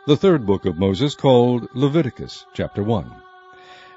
The third book of Moses, called Leviticus, chapter 1.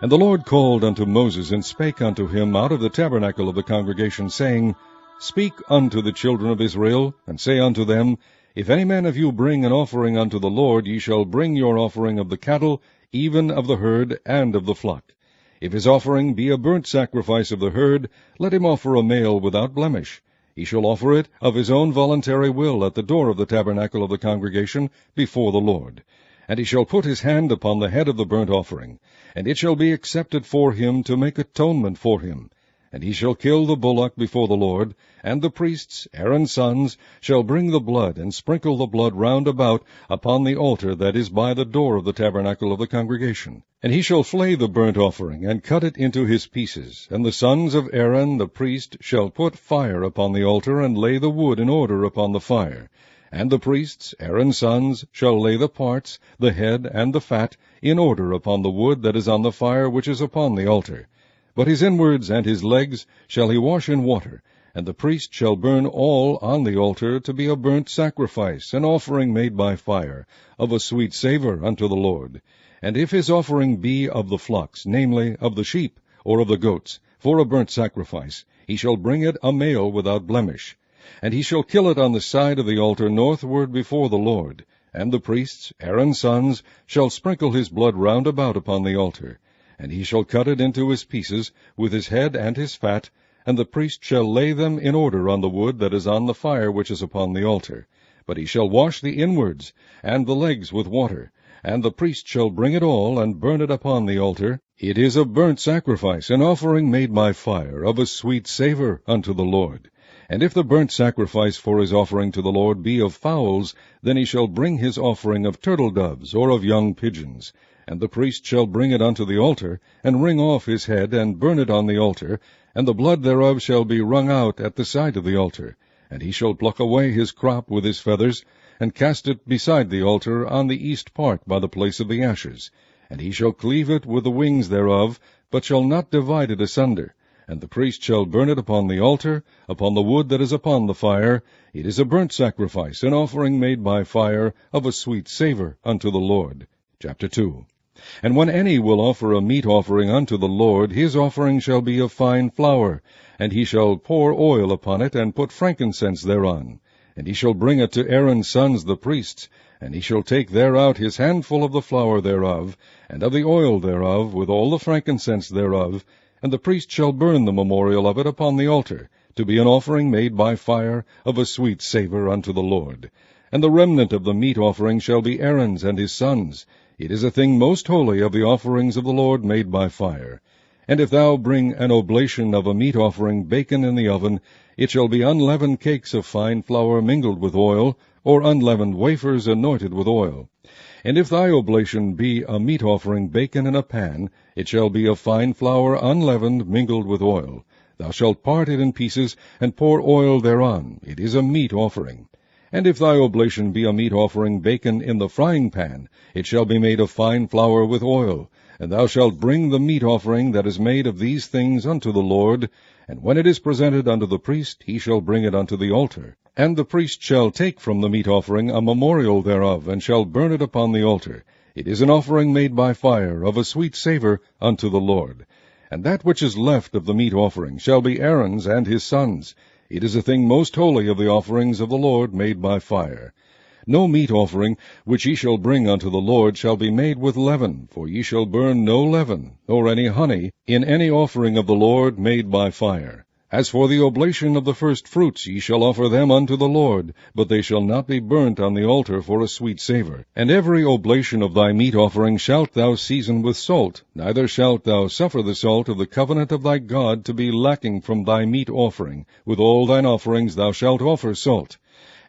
And the Lord called unto Moses, and spake unto him out of the tabernacle of the congregation, saying, Speak unto the children of Israel, and say unto them, If any man of you bring an offering unto the Lord, ye shall bring your offering of the cattle, even of the herd, and of the flock. If his offering be a burnt sacrifice of the herd, let him offer a male without blemish. He shall offer it of his own voluntary will at the door of the tabernacle of the congregation before the Lord. And he shall put his hand upon the head of the burnt offering, and it shall be accepted for him to make atonement for him. And he shall kill the bullock before the Lord, and the priests, Aaron's sons, shall bring the blood, and sprinkle the blood round about upon the altar that is by the door of the tabernacle of the congregation. And he shall flay the burnt offering, and cut it into his pieces. And the sons of Aaron the priest shall put fire upon the altar, and lay the wood in order upon the fire. And the priests, Aaron's sons, shall lay the parts, the head, and the fat, in order upon the wood that is on the fire which is upon the altar. But his inwards and his legs shall he wash in water, and the priest shall burn all on the altar to be a burnt sacrifice, an offering made by fire, of a sweet savour unto the Lord. And if his offering be of the flocks, namely, of the sheep, or of the goats, for a burnt sacrifice, he shall bring it a male without blemish. And he shall kill it on the side of the altar northward before the Lord. And the priests, Aaron's sons, shall sprinkle his blood round about upon the altar. And he shall cut it into his pieces, with his head and his fat, and the priest shall lay them in order on the wood that is on the fire which is upon the altar. But he shall wash the inwards and the legs with water, and the priest shall bring it all, and burn it upon the altar. It is a burnt sacrifice, an offering made by fire, of a sweet savour unto the Lord. And if the burnt sacrifice for his offering to the Lord be of fowls, then he shall bring his offering of turtle-doves, or of young pigeons. And the priest shall bring it unto the altar, and wring off his head, and burn it on the altar, and the blood thereof shall be wrung out at the side of the altar. And he shall pluck away his crop with his feathers, and cast it beside the altar on the east part by the place of the ashes. And he shall cleave it with the wings thereof, but shall not divide it asunder. And the priest shall burn it upon the altar, upon the wood that is upon the fire. It is a burnt sacrifice, an offering made by fire, of a sweet savour unto the Lord. Chapter 2. And when any will offer a meat offering unto the Lord, his offering shall be of fine flour, and he shall pour oil upon it, and put frankincense thereon. And he shall bring it to Aaron's sons the priests, and he shall take thereout his handful of the flour thereof, and of the oil thereof, with all the frankincense thereof, and the priest shall burn the memorial of it upon the altar, to be an offering made by fire, of a sweet savour unto the Lord. And the remnant of the meat offering shall be Aaron's and his sons'. It is a thing most holy of the offerings of the Lord made by fire. And if thou bring an oblation of a meat offering baken in the oven, it shall be unleavened cakes of fine flour mingled with oil, or unleavened wafers anointed with oil. And if thy oblation be a meat offering baken in a pan, it shall be of fine flour unleavened mingled with oil. Thou shalt part it in pieces, and pour oil thereon. It is a meat offering. And if thy oblation be a meat offering baken in the frying pan, it shall be made of fine flour with oil. And thou shalt bring the meat offering that is made of these things unto the Lord. And when it is presented unto the priest, he shall bring it unto the altar. And the priest shall take from the meat offering a memorial thereof, and shall burn it upon the altar. It is an offering made by fire, of a sweet savour unto the Lord. And that which is left of the meat offering shall be Aaron's and his sons'. It is a thing most holy of the offerings of the Lord made by fire. No meat offering which ye shall bring unto the Lord shall be made with leaven, for ye shall burn no leaven, nor any honey, in any offering of the Lord made by fire. As for the oblation of the first fruits, ye shall offer them unto the Lord, but they shall not be burnt on the altar for a sweet savour. And every oblation of thy meat offering shalt thou season with salt, neither shalt thou suffer the salt of the covenant of thy God to be lacking from thy meat offering. With all thine offerings thou shalt offer salt.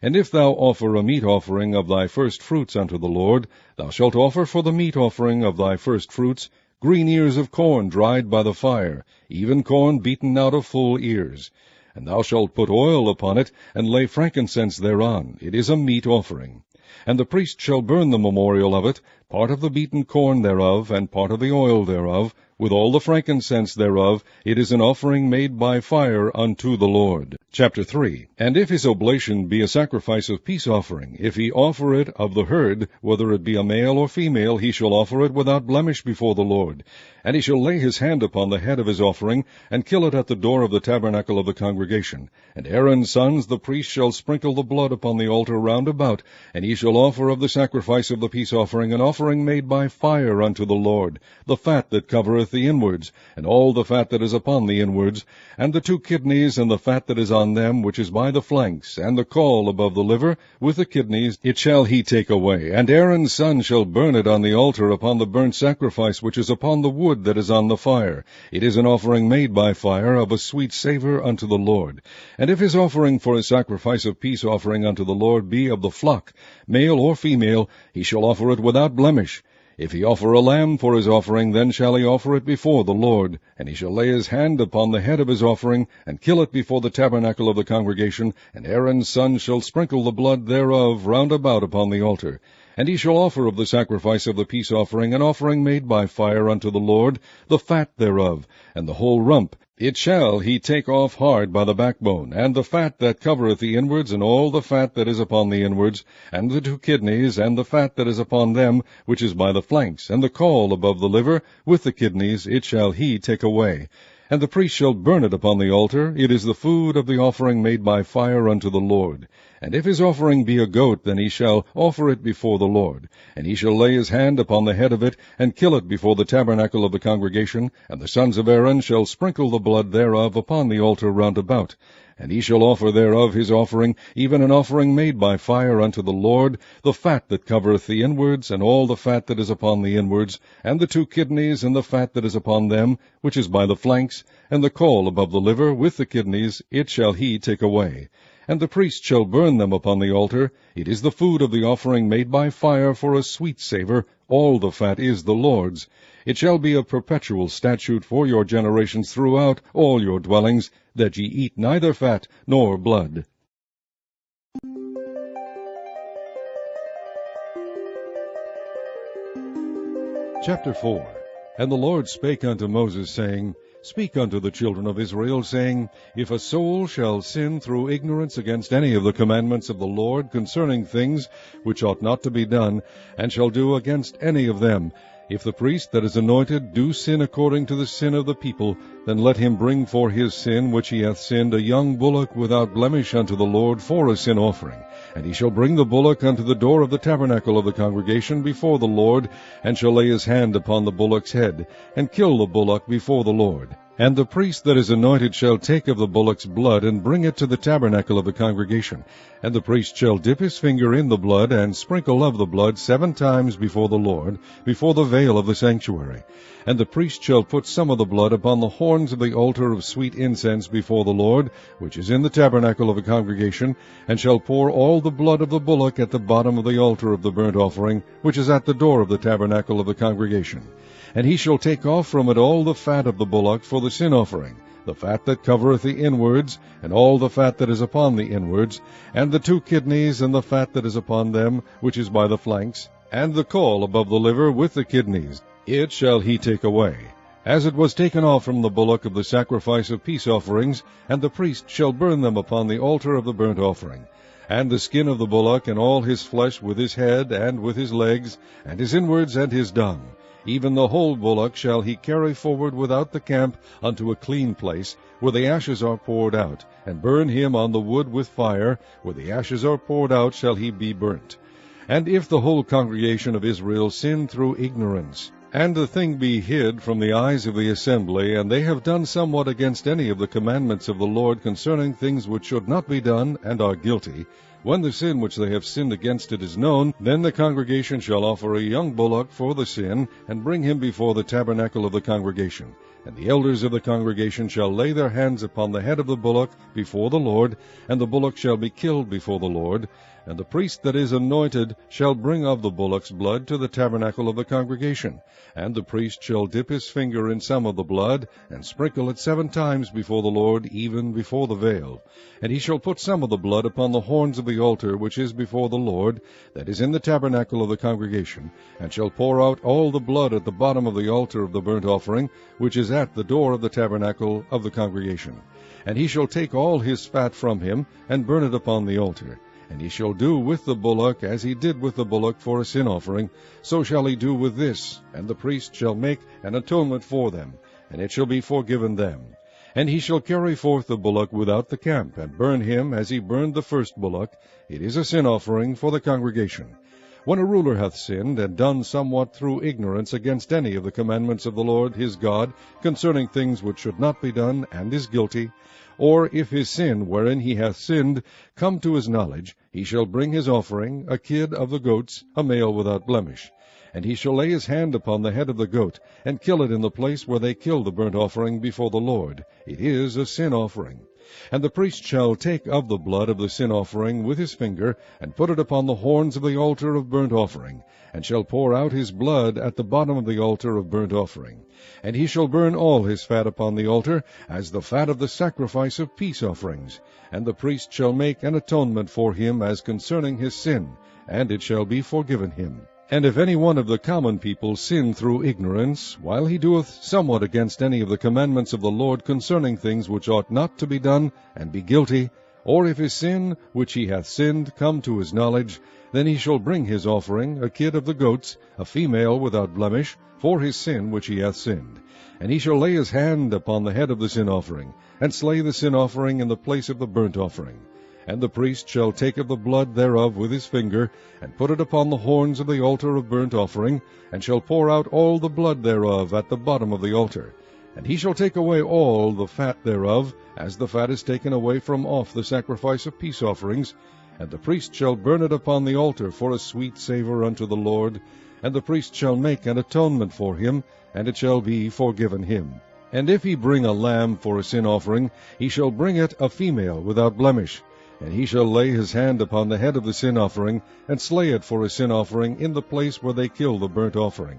And if thou offer a meat offering of thy first fruits unto the Lord, thou shalt offer for the meat offering of thy first fruits green ears of corn dried by the fire, even corn beaten out of full ears. And thou shalt put oil upon it, and lay frankincense thereon. It is a meat offering. And the priest shall burn the memorial of it, part of the beaten corn thereof, and part of the oil thereof, with all the frankincense thereof. It is an offering made by fire unto the Lord. Chapter 3. And if his oblation be a sacrifice of peace offering, if he offer it of the herd, whether it be a male or female, he shall offer it without blemish before the Lord. And he shall lay his hand upon the head of his offering, and kill it at the door of the tabernacle of the congregation. And Aaron's sons, the priests, shall sprinkle the blood upon the altar round about, and he shall offer of the sacrifice of the peace offering an offering made by fire unto the Lord, the fat that covereth the inwards, and all the fat that is upon the inwards, and the 2 kidneys, and the fat that is on them, which is by the flanks, and the caul above the liver, with the kidneys, it shall he take away. And Aaron's son shall burn it on the altar upon the burnt sacrifice which is upon the wood that is on the fire. It is an offering made by fire, of a sweet savour unto the Lord. And if his offering for a sacrifice of peace offering unto the Lord be of the flock, male or female, he shall offer it without blemish. If he offer a lamb for his offering, then shall he offer it before the Lord. And he shall lay his hand upon the head of his offering, and kill it before the tabernacle of the congregation, and Aaron's son shall sprinkle the blood thereof round about upon the altar. And he shall offer of the sacrifice of the peace offering an offering made by fire unto the Lord, the fat thereof, and the whole rump. It shall he take off hard by the backbone, and the fat that covereth the inwards, and all the fat that is upon the inwards, and the 2 kidneys, and the fat that is upon them, which is by the flanks, and the caul above the liver, with the kidneys, it shall he take away. And the priest shall burn it upon the altar. It is the food of the offering made by fire unto the Lord. And if his offering be a goat, then he shall offer it before the Lord. And he shall lay his hand upon the head of it, and kill it before the tabernacle of the congregation. And the sons of Aaron shall sprinkle the blood thereof upon the altar round about. And he shall offer thereof his offering, even an offering made by fire unto the Lord, the fat that covereth the inwards, and all the fat that is upon the inwards, and the 2 kidneys, and the fat that is upon them, which is by the flanks, and the caul above the liver, with the kidneys, it shall he take away. And the priest shall burn them upon the altar. It is the food of the offering made by fire for a sweet savour. All the fat is the Lord's. It shall be a perpetual statute for your generations throughout all your dwellings, that ye eat neither fat nor blood. Chapter 4. And the Lord spake unto Moses, saying, Speak unto the children of Israel, saying, If a soul shall sin through ignorance against any of the commandments of the Lord concerning things which ought not to be done, and shall do against any of them, if the priest that is anointed do sin according to the sin of the people, then let him bring for his sin which he hath sinned a young bullock without blemish unto the Lord for a sin offering. And he shall bring the bullock unto the door of the tabernacle of the congregation before the Lord, and shall lay his hand upon the bullock's head, and kill the bullock before the Lord. And the priest that is anointed shall take of the bullock's blood, and bring it to the tabernacle of the congregation. And the priest shall dip his finger in the blood, and sprinkle of the blood 7 times before the Lord, before the veil of the sanctuary. And the priest shall put some of the blood upon the horns of the altar of sweet incense before the Lord, which is in the tabernacle of the congregation, and shall pour all the blood of the bullock at the bottom of the altar of the burnt offering, which is at the door of the tabernacle of the congregation. And he shall take off from it all the fat of the bullock for the sin offering, the fat that covereth the inwards, and all the fat that is upon the inwards, and the 2 kidneys, and the fat that is upon them, which is by the flanks, and the caul above the liver with the kidneys. It shall he take away, as it was taken off from the bullock of the sacrifice of peace offerings, and the priest shall burn them upon the altar of the burnt offering. And the skin of the bullock, and all his flesh, with his head, and with his legs, and his inwards, and his dung, even the whole bullock shall he carry forward without the camp unto a clean place, where the ashes are poured out, and burn him on the wood with fire. Where the ashes are poured out shall he be burnt. And if the whole congregation of Israel sin through ignorance, and the thing be hid from the eyes of the assembly, and they have done somewhat against any of the commandments of the Lord concerning things which should not be done, and are guilty, when the sin which they have sinned against it is known, then the congregation shall offer a young bullock for the sin, and bring him before the tabernacle of the congregation. And the elders of the congregation shall lay their hands upon the head of the bullock before the Lord, and the bullock shall be killed before the Lord. And the priest that is anointed shall bring of the bullock's blood to the tabernacle of the congregation. And the priest shall dip his finger in some of the blood, and sprinkle it 7 times before the Lord, even before the veil. And he shall put some of the blood upon the horns of the altar which is before the Lord, that is in the tabernacle of the congregation, and shall pour out all the blood at the bottom of the altar of the burnt offering, which is at the door of the tabernacle of the congregation. And he shall take all his fat from him, and burn it upon the altar. And he shall do with the bullock as he did with the bullock for a sin offering, so shall he do with this. And the priest shall make an atonement for them, and it shall be forgiven them. And he shall carry forth the bullock without the camp, and burn him as he burned the first bullock. It is a sin offering for the congregation. When a ruler hath sinned, and done somewhat through ignorance against any of the commandments of the Lord his God, concerning things which should not be done, and is guilty, or if his sin wherein he hath sinned come to his knowledge, he shall bring his offering, a kid of the goats, a male without blemish. And he shall lay his hand upon the head of the goat, and kill it in the place where they kill the burnt offering before the Lord. It is a sin offering. And the priest shall take of the blood of the sin offering with his finger, and put it upon the horns of the altar of burnt offering, and shall pour out his blood at the bottom of the altar of burnt offering. And he shall burn all his fat upon the altar, as the fat of the sacrifice of peace offerings. And the priest shall make an atonement for him as concerning his sin, and it shall be forgiven him. And if any one of the common people sin through ignorance, while he doeth somewhat against any of the commandments of the Lord concerning things which ought not to be done, and be guilty, or if his sin which he hath sinned come to his knowledge, then he shall bring his offering, a kid of the goats, a female without blemish, for his sin which he hath sinned. And he shall lay his hand upon the head of the sin offering, and slay the sin offering in the place of the burnt offering. And the priest shall take of the blood thereof with his finger, and put it upon the horns of the altar of burnt offering, and shall pour out all the blood thereof at the bottom of the altar. And he shall take away all the fat thereof, as the fat is taken away from off the sacrifice of peace offerings. And the priest shall burn it upon the altar for a sweet savour unto the Lord. And the priest shall make an atonement for him, and it shall be forgiven him. And if he bring a lamb for a sin offering, he shall bring it a female without blemish. And he shall lay his hand upon the head of the sin offering, and slay it for a sin offering in the place where they kill the burnt offering.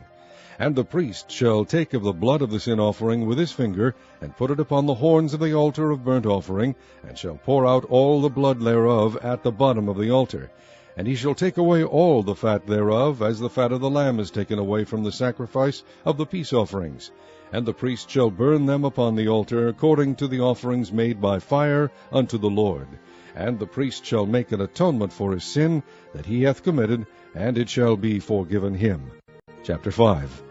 And the priest shall take of the blood of the sin offering with his finger, and put it upon the horns of the altar of burnt offering, and shall pour out all the blood thereof at the bottom of the altar. And he shall take away all the fat thereof, as the fat of the lamb is taken away from the sacrifice of the peace offerings. And the priest shall burn them upon the altar, according to the offerings made by fire unto the Lord. And the priest shall make an atonement for his sin that he hath committed, and it shall be forgiven him. Chapter 5.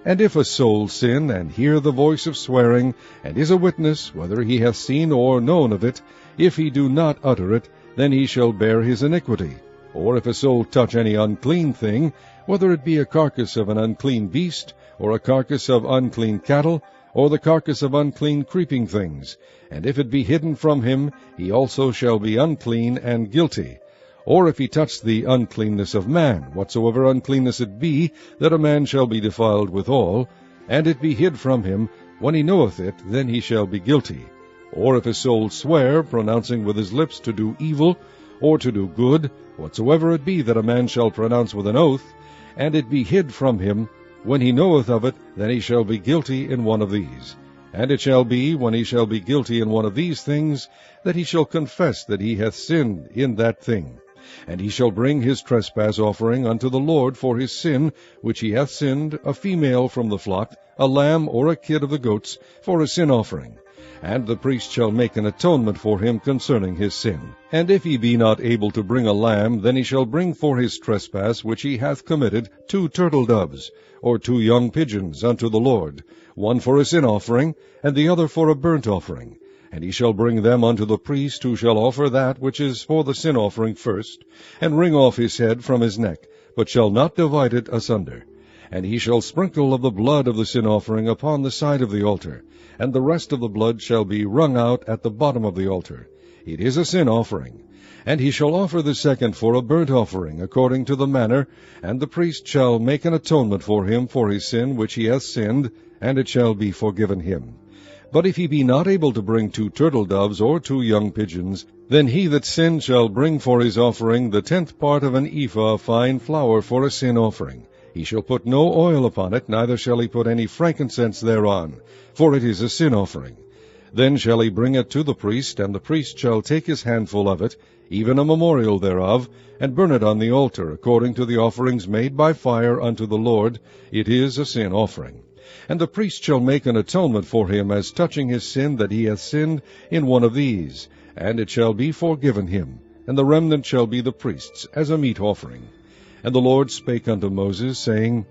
And if a soul sin, and hear the voice of swearing, and is a witness, whether he hath seen or known of it, if he do not utter it, then he shall bear his iniquity. Or if a soul touch any unclean thing, whether it be a carcass of an unclean beast, or a carcass of unclean cattle, or the carcass of unclean creeping things, and if it be hidden from him, he also shall be unclean and guilty. Or if he touch the uncleanness of man, whatsoever uncleanness it be, that a man shall be defiled withal, and it be hid from him, when he knoweth it, then he shall be guilty. Or if a soul swear, pronouncing with his lips to do evil, or to do good, whatsoever it be that a man shall pronounce with an oath, and it be hid from him, when he knoweth of it, then he shall be guilty in one of these. And it shall be, when he shall be guilty in one of these things, that he shall confess that he hath sinned in that thing. And he shall bring his trespass offering unto the Lord for his sin, which he hath sinned, a female from the flock, a lamb or a kid of the goats, for a sin offering. And the priest shall make an atonement for him concerning his sin. And if he be not able to bring a lamb, then he shall bring for his trespass which he hath committed 2 turtle doves, or 2 young pigeons unto the Lord, one for a sin offering, and the other for a burnt offering. And he shall bring them unto the priest, who shall offer that which is for the sin offering first, and wring off his head from his neck, but shall not divide it asunder. And he shall sprinkle of the blood of the sin offering upon the side of the altar, and the rest of the blood shall be wrung out at the bottom of the altar. It is a sin offering. And he shall offer the second for a burnt offering, according to the manner, and the priest shall make an atonement for him for his sin which he hath sinned, and it shall be forgiven him. But if he be not able to bring 2 turtle-doves or 2 young pigeons, then he that sinned shall bring for his offering the 10th part of an ephah of fine flour for a sin offering. He shall put no oil upon it, neither shall he put any frankincense thereon, for it is a sin offering. Then shall he bring it to the priest, and the priest shall take his handful of it, even a memorial thereof, and burn it on the altar, according to the offerings made by fire unto the Lord. It is a sin offering. And the priest shall make an atonement for him as touching his sin that he hath sinned in one of these, and it shall be forgiven him, and the remnant shall be the priest's, as a meat offering. And the Lord spake unto Moses, saying,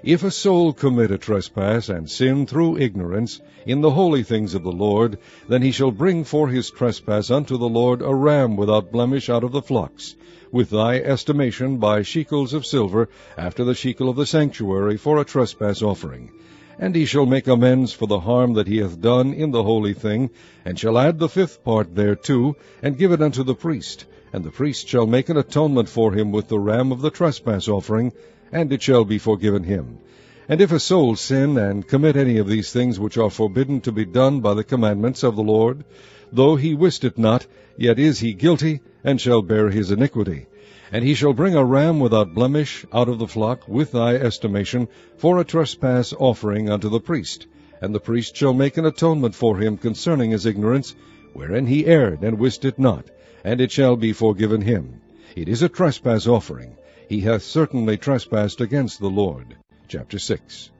If a soul commit a trespass, and sin through ignorance, in the holy things of the Lord, then he shall bring for his trespass unto the Lord a ram without blemish out of the flocks, with thy estimation by shekels of silver, after the shekel of the sanctuary, for a trespass offering. And he shall make amends for the harm that he hath done in the holy thing, and shall add the 5th part thereto, and give it unto the priest. And the priest shall make an atonement for him with the ram of the trespass offering, and it shall be forgiven him. And if a soul sin, and commit any of these things which are forbidden to be done by the commandments of the Lord, though he wist it not, yet is he guilty, and shall bear his iniquity. And he shall bring a ram without blemish out of the flock, with thy estimation, for a trespass offering unto the priest. And the priest shall make an atonement for him concerning his ignorance, wherein he erred, and wist it not, and it shall be forgiven him. It is a trespass offering. He hath certainly trespassed against the Lord. Chapter 6.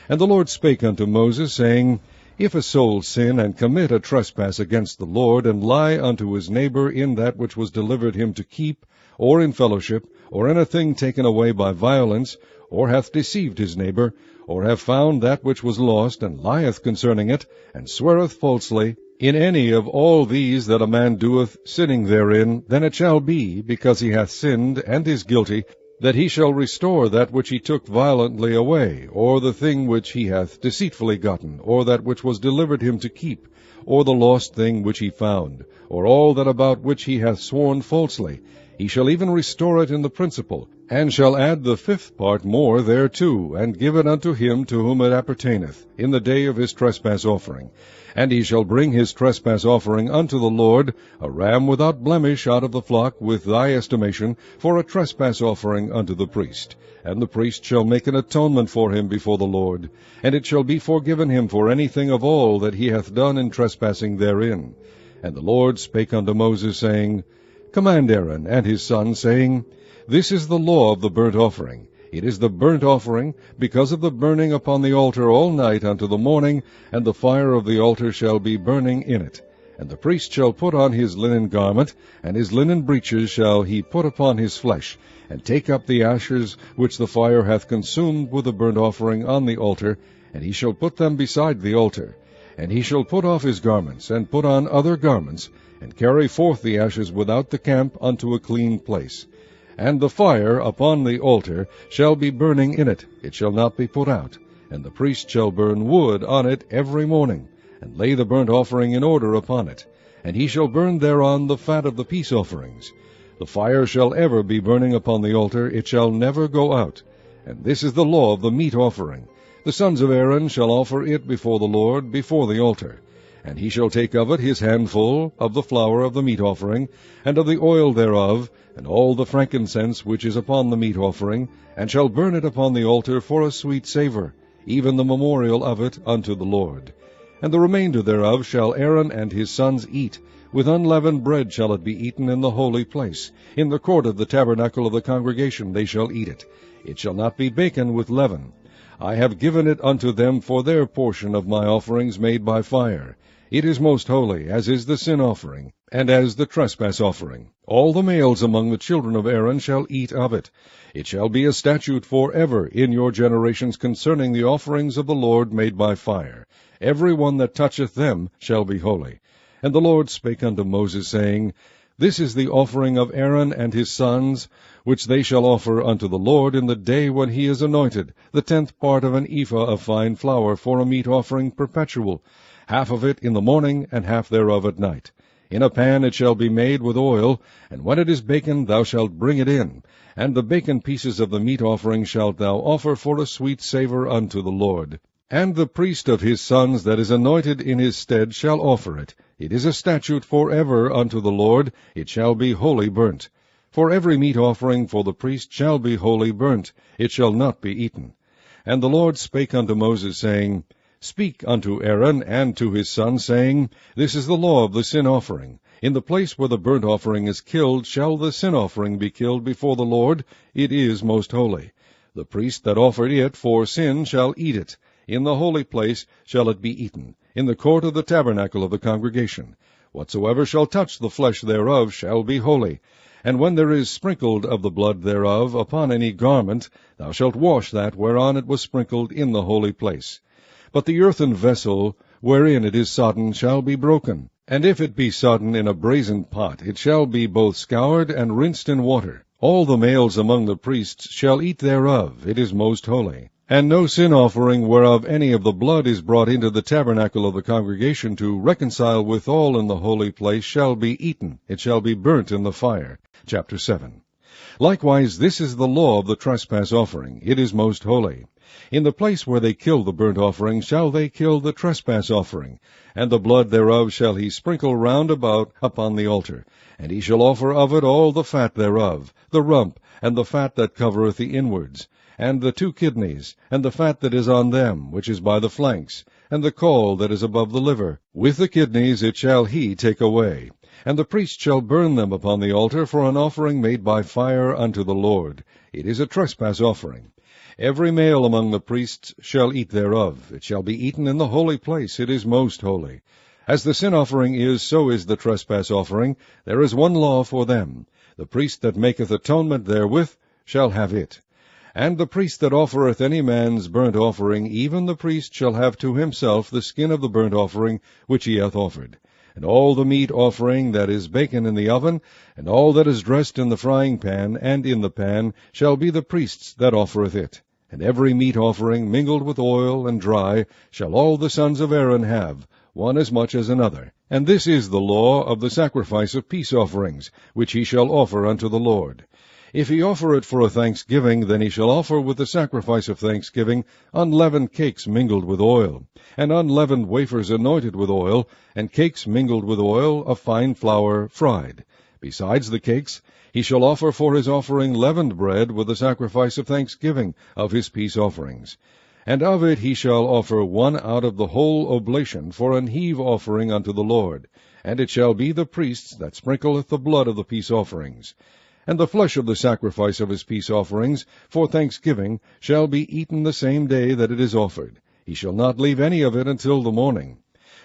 And the Lord spake unto Moses, saying, If a soul sin, and commit a trespass against the Lord, and lie unto his neighbor in that which was delivered him to keep, or in fellowship, or in a thing taken away by violence, or hath deceived his neighbor, or have found that which was lost, and lieth concerning it, and sweareth falsely, in any of all these that a man doeth, sinning therein, then it shall be, because he hath sinned, and is guilty, that he shall restore that which he took violently away, or the thing which he hath deceitfully gotten, or that which was delivered him to keep, or the lost thing which he found, or all that about which he hath sworn falsely. He shall even restore it in the principal, and shall add the 5th part more thereto, and give it unto him to whom it appertaineth, in the day of his trespass offering. And he shall bring his trespass offering unto the Lord, a ram without blemish out of the flock, with thy estimation, for a trespass offering unto the priest. And the priest shall make an atonement for him before the Lord, and it shall be forgiven him for anything of all that he hath done in trespassing therein. And the Lord spake unto Moses, saying, Command Aaron and his sons, saying, This is the law of the burnt offering. It is the burnt offering, because of the burning upon the altar all night unto the morning, and the fire of the altar shall be burning in it. And the priest shall put on his linen garment, and his linen breeches shall he put upon his flesh, and take up the ashes which the fire hath consumed with the burnt offering on the altar, and he shall put them beside the altar. And he shall put off his garments, and put on other garments, and carry forth the ashes without the camp unto a clean place. And the fire upon the altar shall be burning in it, it shall not be put out. And the priest shall burn wood on it every morning, and lay the burnt offering in order upon it. And he shall burn thereon the fat of the peace offerings. The fire shall ever be burning upon the altar, it shall never go out. And this is the law of the meat offering. The sons of Aaron shall offer it before the Lord, before the altar. And he shall take of it his handful of the flour of the meat offering, and of the oil thereof, and all the frankincense which is upon the meat offering, and shall burn it upon the altar for a sweet savour, even the memorial of it unto the Lord. And the remainder thereof shall Aaron and his sons eat. With unleavened bread shall it be eaten in the holy place. In the court of the tabernacle of the congregation they shall eat it. It shall not be baken with leaven. I have given it unto them for their portion of my offerings made by fire. It is most holy, as is the sin offering, and as the trespass offering. All the males among the children of Aaron shall eat of it. It shall be a statute for ever in your generations concerning the offerings of the Lord made by fire. Every one that toucheth them shall be holy. And the Lord spake unto Moses, saying, This is the offering of Aaron and his sons, which they shall offer unto the Lord in the day when he is anointed, the 10th part of an ephah of fine flour for a meat offering perpetual, half of it in the morning, and half thereof at night. In a pan it shall be made with oil, and when it is baken thou shalt bring it in. And the baken pieces of the meat offering shalt thou offer for a sweet savour unto the Lord. And the priest of his sons that is anointed in his stead shall offer it. It is a statute forever unto the Lord, it shall be wholly burnt. For every meat offering for the priest shall be wholly burnt, it shall not be eaten. And the Lord spake unto Moses, saying, Speak unto Aaron and to his sons, saying, This is the law of the sin offering. In the place where the burnt offering is killed shall the sin offering be killed before the Lord, it is most holy. The priest that offered it for sin shall eat it. In the holy place shall it be eaten, in the court of the tabernacle of the congregation. Whatsoever shall touch the flesh thereof shall be holy. And when there is sprinkled of the blood thereof upon any garment, thou shalt wash that whereon it was sprinkled in the holy place. But the earthen vessel wherein it is sodden shall be broken. And if it be sodden in a brazen pot, it shall be both scoured and rinsed in water. All the males among the priests shall eat thereof, it is most holy. And no sin offering whereof any of the blood is brought into the tabernacle of the congregation to reconcile withal in the holy place shall be eaten, it shall be burnt in the fire. Chapter 7. Likewise this is the law of the trespass offering, it is most holy. In the place where they kill the burnt offering shall they kill the trespass offering, and the blood thereof shall he sprinkle round about upon the altar. And he shall offer of it all the fat thereof, the rump, and the fat that covereth the inwards, and the 2 kidneys, and the fat that is on them, which is by the flanks, and the caul that is above the liver. With the kidneys it shall he take away. And the priest shall burn them upon the altar for an offering made by fire unto the Lord. It is a trespass offering. Every male among the priests shall eat thereof. It shall be eaten in the holy place. It is most holy. As the sin offering is, so is the trespass offering. There is one law for them. The priest that maketh atonement therewith shall have it. And the priest that offereth any man's burnt offering, even the priest shall have to himself the skin of the burnt offering which he hath offered. And all the meat offering that is baken in the oven, and all that is dressed in the frying pan and in the pan, shall be the priest's that offereth it. And every meat offering mingled with oil and dry shall all the sons of Aaron have, one as much as another. And this is the law of the sacrifice of peace offerings, which he shall offer unto the Lord. If he offer it for a thanksgiving, then he shall offer with the sacrifice of thanksgiving unleavened cakes mingled with oil, and unleavened wafers anointed with oil, and cakes mingled with oil of fine flour fried. Besides the cakes, he shall offer for his offering leavened bread with the sacrifice of thanksgiving of his peace offerings. And of it he shall offer one out of the whole oblation for an heave offering unto the Lord. And it shall be the priest's that sprinkleth the blood of the peace offerings. And the flesh of the sacrifice of his peace offerings for thanksgiving shall be eaten the same day that it is offered. He shall not leave any of it until the morning.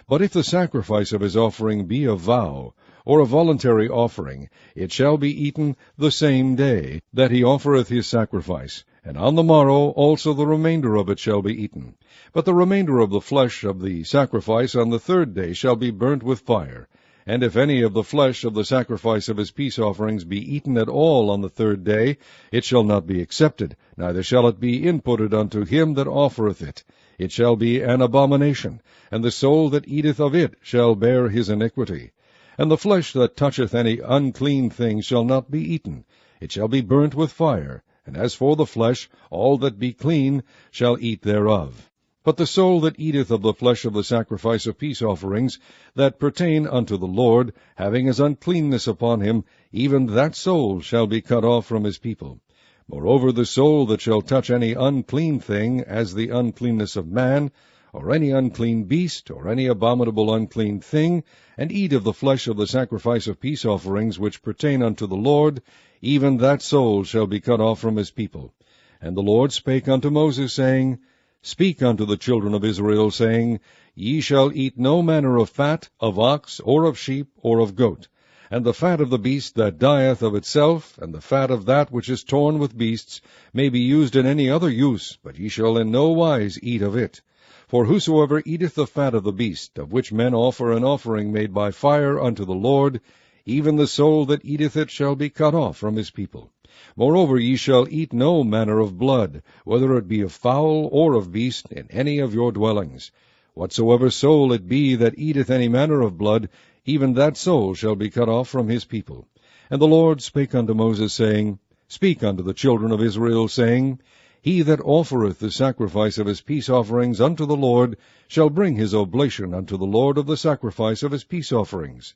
But if the sacrifice of his offering be a vow, or a voluntary offering, it shall be eaten the same day that he offereth his sacrifice, and on the morrow also the remainder of it shall be eaten. But the remainder of the flesh of the sacrifice on the 3rd day shall be burnt with fire. And if any of the flesh of the sacrifice of his peace offerings be eaten at all on the 3rd day, it shall not be accepted, neither shall it be inputted unto him that offereth it. It shall be an abomination, and the soul that eateth of it shall bear his iniquity. And the flesh that toucheth any unclean thing shall not be eaten. It shall be burnt with fire. And as for the flesh, all that be clean shall eat thereof. But the soul that eateth of the flesh of the sacrifice of peace offerings, that pertain unto the Lord, having his uncleanness upon him, even that soul shall be cut off from his people. Moreover, the soul that shall touch any unclean thing, as the uncleanness of man, or any unclean beast, or any abominable unclean thing, and eat of the flesh of the sacrifice of peace offerings which pertain unto the Lord, even that soul shall be cut off from his people. And the Lord spake unto Moses, saying, Speak unto the children of Israel, saying, Ye shall eat no manner of fat, of ox, or of sheep, or of goat. And the fat of the beast that dieth of itself, and the fat of that which is torn with beasts, may be used in any other use, but ye shall in no wise eat of it. For whosoever eateth the fat of the beast, of which men offer an offering made by fire unto the Lord, even the soul that eateth it shall be cut off from his people. Moreover, ye shall eat no manner of blood, whether it be of fowl or of beast, in any of your dwellings. Whatsoever soul it be that eateth any manner of blood, even that soul shall be cut off from his people. And the Lord spake unto Moses, saying, Speak unto the children of Israel, saying, He that offereth the sacrifice of his peace offerings unto the Lord shall bring his oblation unto the Lord of the sacrifice of his peace offerings.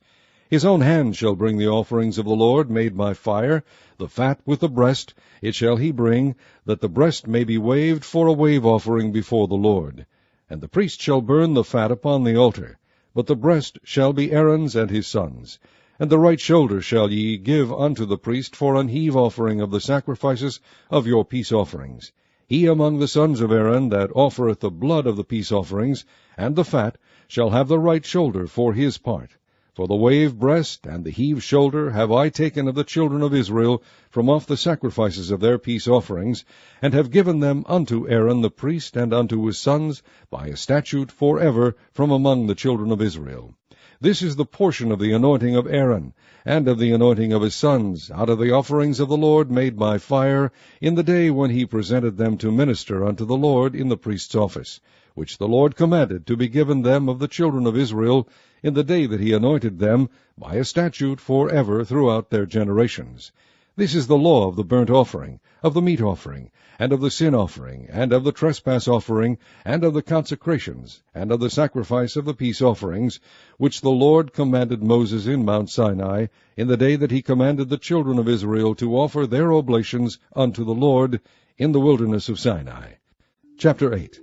His own hand shall bring the offerings of the Lord made by fire, the fat with the breast, it shall he bring, that the breast may be waved for a wave offering before the Lord. And the priest shall burn the fat upon the altar, but the breast shall be Aaron's and his sons'. And the right shoulder shall ye give unto the priest for an heave offering of the sacrifices of your peace offerings. He among the sons of Aaron that offereth the blood of the peace offerings, and the fat, shall have the right shoulder for his part. For the wave breast and the heave shoulder have I taken of the children of Israel from off the sacrifices of their peace offerings, and have given them unto Aaron the priest and unto his sons by a statute forever from among the children of Israel. This is the portion of the anointing of Aaron, and of the anointing of his sons, out of the offerings of the Lord made by fire, in the day when he presented them to minister unto the Lord in the priest's office, which the Lord commanded to be given them of the children of Israel, in the day that he anointed them, by a statute forever throughout their generations. This is the law of the burnt offering, of the meat offering, and of the sin offering, and of the trespass offering, and of the consecrations, and of the sacrifice of the peace offerings, which the Lord commanded Moses in Mount Sinai, in the day that he commanded the children of Israel to offer their oblations unto the Lord in the wilderness of Sinai. Chapter 8.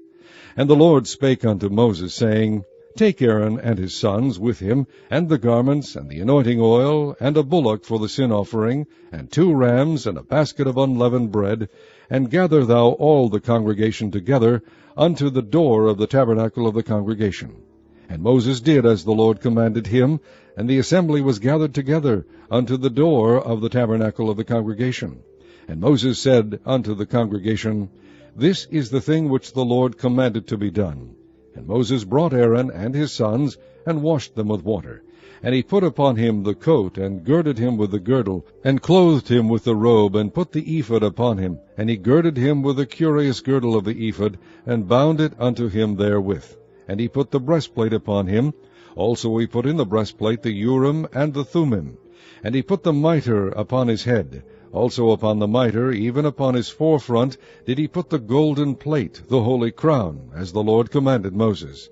And the Lord spake unto Moses, saying, Take Aaron and his sons with him, and the garments, and the anointing oil, and a bullock for the sin offering, and 2 rams, and a basket of unleavened bread, and gather thou all the congregation together unto the door of the tabernacle of the congregation. And Moses did as the Lord commanded him, and the assembly was gathered together unto the door of the tabernacle of the congregation. And Moses said unto the congregation, This is the thing which the Lord commanded to be done. And Moses brought Aaron and his sons, and washed them with water. And he put upon him the coat, and girded him with the girdle, and clothed him with the robe, and put the ephod upon him. And he girded him with the curious girdle of the ephod, and bound it unto him therewith. And he put the breastplate upon him. Also he put in the breastplate the Urim and the Thummim. And he put the mitre upon his head. Also upon the mitre, even upon his forefront, did he put the golden plate, the holy crown, as the Lord commanded Moses.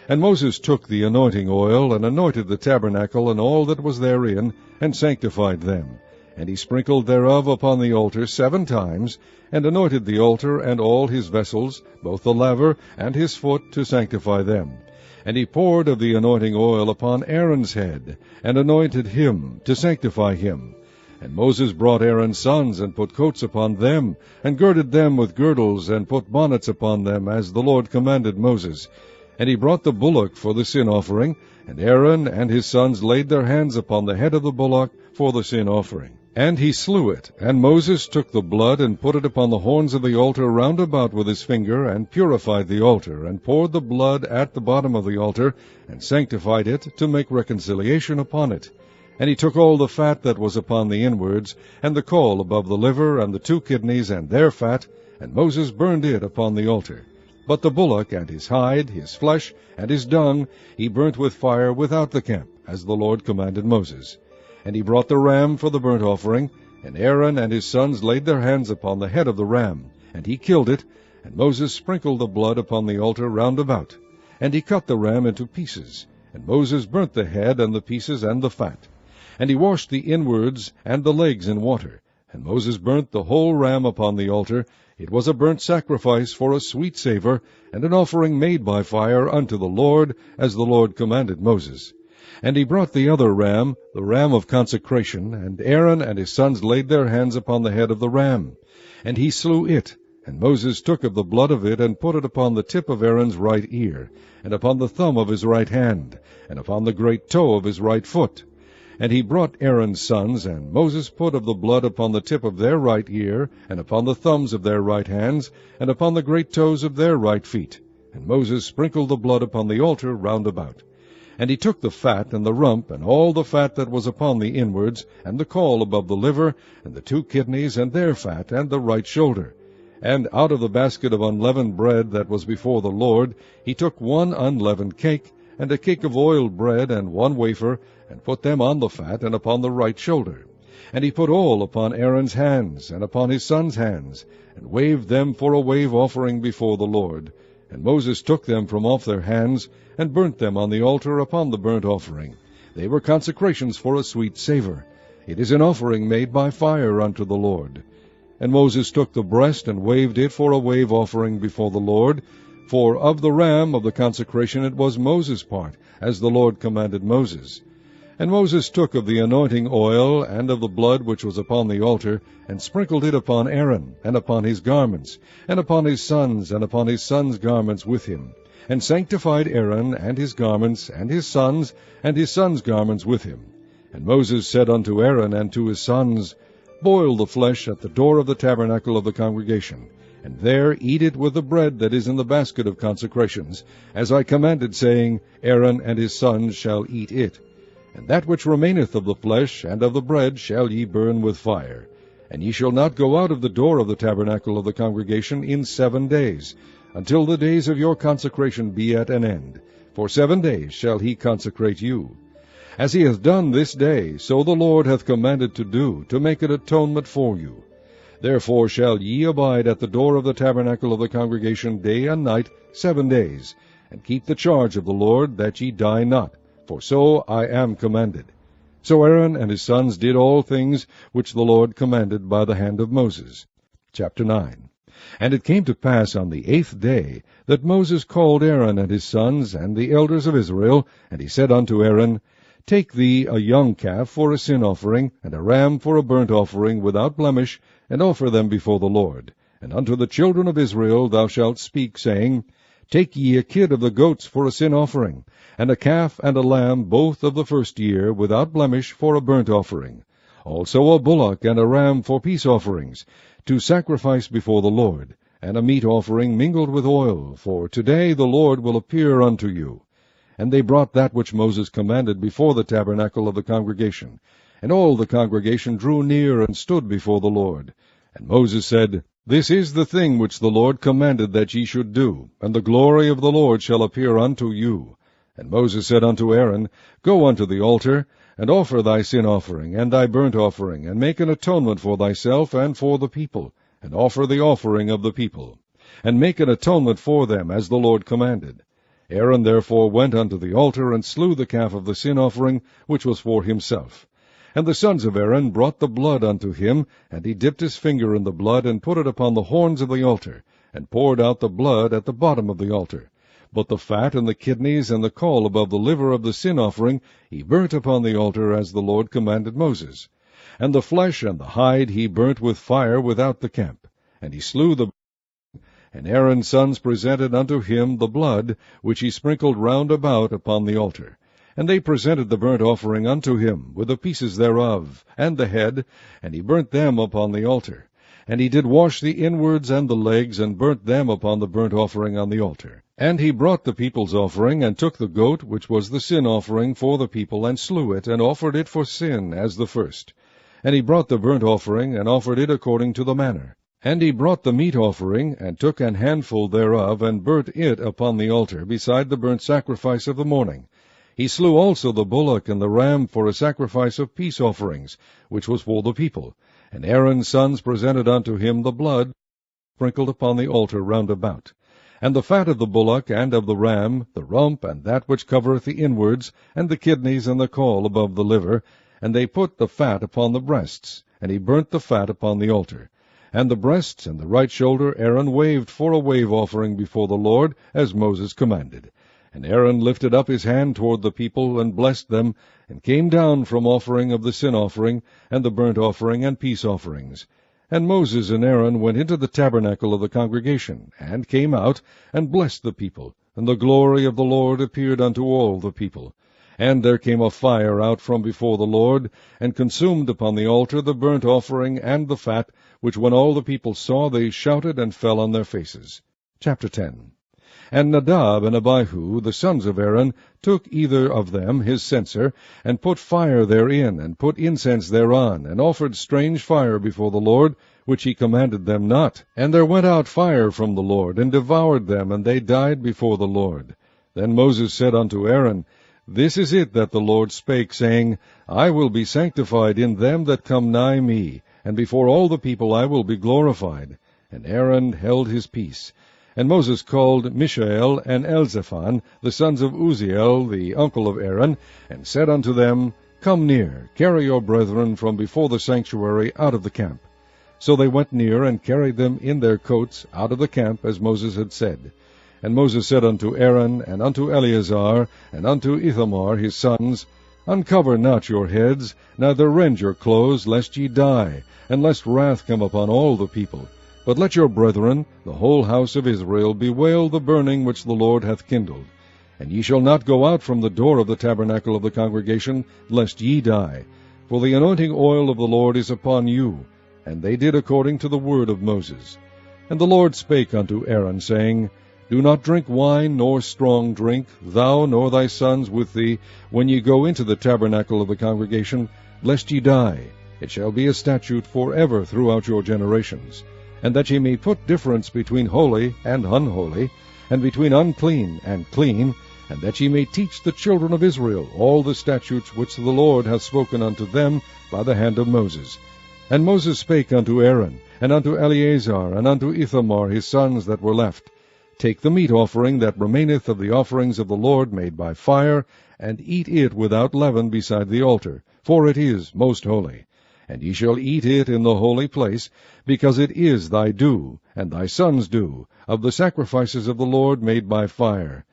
And Moses took the anointing oil, and anointed the tabernacle and all that was therein, and sanctified them. And he sprinkled thereof upon the altar 7 times, and anointed the altar and all his vessels, both the laver and his foot, to sanctify them. And he poured of the anointing oil upon Aaron's head, and anointed him, to sanctify him. And Moses brought Aaron's sons, and put coats upon them, and girded them with girdles, and put bonnets upon them, as the Lord commanded Moses. And he brought the bullock for the sin offering, and Aaron and his sons laid their hands upon the head of the bullock for the sin offering. And he slew it, and Moses took the blood, and put it upon the horns of the altar round about with his finger, and purified the altar, and poured the blood at the bottom of the altar, and sanctified it, to make reconciliation upon it. And he took all the fat that was upon the inwards, and the caul above the liver, and the 2 kidneys, and their fat, and Moses burned it upon the altar. But the bullock, and his hide, his flesh, and his dung, he burnt with fire without the camp, as the Lord commanded Moses. And he brought the ram for the burnt offering, and Aaron and his sons laid their hands upon the head of the ram, and he killed it, and Moses sprinkled the blood upon the altar round about. And he cut the ram into pieces, and Moses burnt the head and the pieces and the fat. And he washed the inwards and the legs in water. And Moses burnt the whole ram upon the altar. It was a burnt sacrifice for a sweet savour, and an offering made by fire unto the Lord, as the Lord commanded Moses. And he brought the other ram, the ram of consecration, and Aaron and his sons laid their hands upon the head of the ram. And he slew it, and Moses took of the blood of it, and put it upon the tip of Aaron's right ear, and upon the thumb of his right hand, and upon the great toe of his right foot. And he brought Aaron's sons, and Moses put of the blood upon the tip of their right ear, and upon the thumbs of their right hands, and upon the great toes of their right feet. And Moses sprinkled the blood upon the altar round about. And he took the fat and the rump, and all the fat that was upon the inwards, and the caul above the liver, and the 2 kidneys, and their fat, and the right shoulder. And out of the basket of unleavened bread that was before the Lord, he took 1 unleavened cake, and a cake of oiled bread, and 1 wafer, and put them on the fat and upon the right shoulder. And he put all upon Aaron's hands, and upon his sons' hands, and waved them for a wave offering before the Lord. And Moses took them from off their hands, and burnt them on the altar upon the burnt offering. They were consecrations for a sweet savor. It is an offering made by fire unto the Lord. And Moses took the breast, and waved it for a wave offering before the Lord. For of the ram of the consecration it was Moses' part, as the Lord commanded Moses. And Moses took of the anointing oil, and of the blood which was upon the altar, and sprinkled it upon Aaron, and upon his garments, and upon his sons' garments with him, and sanctified Aaron, and his garments, and his sons' garments with him. And Moses said unto Aaron and to his sons, Boil the flesh at the door of the tabernacle of the congregation, and there eat it with the bread that is in the basket of consecrations, as I commanded, saying, Aaron and his sons shall eat it. And that which remaineth of the flesh and of the bread shall ye burn with fire. And ye shall not go out of the door of the tabernacle of the congregation in 7 days, until the days of your consecration be at an end. For 7 days shall he consecrate you. As he hath done this day, so the Lord hath commanded to do, to make an atonement for you. Therefore shall ye abide at the door of the tabernacle of the congregation day and night 7 days, and keep the charge of the Lord, that ye die not. For so I am commanded. So Aaron and his sons did all things which the Lord commanded by the hand of Moses. Chapter 9. And it came to pass on the 8th day that Moses called Aaron and his sons and the elders of Israel, and he said unto Aaron, Take thee a young calf for a sin offering, and a ram for a burnt offering without blemish, and offer them before the Lord. And unto the children of Israel thou shalt speak, saying, Take ye a kid of the goats for a sin offering, and a calf and a lamb both of the first year, without blemish, for a burnt offering. Also a bullock and a ram for peace offerings, to sacrifice before the Lord, and a meat offering mingled with oil, for today the Lord will appear unto you. And they brought that which Moses commanded before the tabernacle of the congregation. And all the congregation drew near and stood before the Lord. And Moses said, This is the thing which the Lord commanded that ye should do, and the glory of the Lord shall appear unto you. And Moses said unto Aaron, Go unto the altar, and offer thy sin offering, and thy burnt offering, and make an atonement for thyself and for the people, and offer the offering of the people, and make an atonement for them, as the Lord commanded. Aaron therefore went unto the altar, and slew the calf of the sin offering, which was for himself. And the sons of Aaron brought the blood unto him, and he dipped his finger in the blood, and put it upon the horns of the altar, and poured out the blood at the bottom of the altar. But the fat and the kidneys and the caul above the liver of the sin offering he burnt upon the altar, as the Lord commanded Moses. And the flesh and the hide he burnt with fire without the camp. And he slew the and Aaron's sons presented unto him the blood, which he sprinkled round about upon the altar. And they presented the burnt offering unto him, with the pieces thereof, and the head, and he burnt them upon the altar. And he did wash the inwards and the legs, and burnt them upon the burnt offering on the altar. And he brought the people's offering, and took the goat, which was the sin offering for the people, and slew it, and offered it for sin, as the first. And he brought the burnt offering, and offered it according to the manner. And he brought the meat offering, and took an handful thereof, and burnt it upon the altar, beside the burnt sacrifice of the morning. He slew also the bullock and the ram for a sacrifice of peace offerings, which was for the people. And Aaron's sons presented unto him the blood sprinkled upon the altar round about. And the fat of the bullock and of the ram, the rump, and that which covereth the inwards, and the kidneys and the caul above the liver, and they put the fat upon the breasts, and he burnt the fat upon the altar. And the breasts and the right shoulder Aaron waved for a wave offering before the Lord, as Moses commanded. And Aaron lifted up his hand toward the people, and blessed them, and came down from offering of the sin offering, and the burnt offering, and peace offerings. And Moses and Aaron went into the tabernacle of the congregation, and came out, and blessed the people. And the glory of the Lord appeared unto all the people. And there came a fire out from before the Lord, and consumed upon the altar the burnt offering and the fat, which when all the people saw, they shouted and fell on their faces. Chapter 10. And Nadab and Abihu, the sons of Aaron, took either of them his censer, and put fire therein, and put incense thereon, and offered strange fire before the Lord, which he commanded them not. And there went out fire from the Lord, and devoured them, and they died before the Lord. Then Moses said unto Aaron, This is it that the Lord spake, saying, I will be sanctified in them that come nigh me, and before all the people I will be glorified. And Aaron held his peace. And Moses called Mishael and Elzaphan, the sons of Uzziel, the uncle of Aaron, and said unto them, Come near, carry your brethren from before the sanctuary out of the camp. So they went near, and carried them in their coats out of the camp, as Moses had said. And Moses said unto Aaron, and unto Eleazar, and unto Ithamar his sons, Uncover not your heads, neither rend your clothes, lest ye die, and lest wrath come upon all the people. But let your brethren, the whole house of Israel, bewail the burning which the Lord hath kindled. And ye shall not go out from the door of the tabernacle of the congregation, lest ye die. For the anointing oil of the Lord is upon you. And they did according to the word of Moses. And the Lord spake unto Aaron, saying, Do not drink wine nor strong drink, thou nor thy sons with thee, when ye go into the tabernacle of the congregation, lest ye die. It shall be a statute forever throughout your generations. And that ye may put difference between holy and unholy, and between unclean and clean, and that ye may teach the children of Israel all the statutes which the Lord hath spoken unto them by the hand of Moses. And Moses spake unto Aaron, and unto Eleazar, and unto Ithamar his sons that were left, Take the meat offering that remaineth of the offerings of the Lord made by fire, and eat it without leaven beside the altar, for it is most holy. And ye shall eat it in the holy place, because it is thy due, and thy sons' due, of the sacrifices of the Lord made by fire.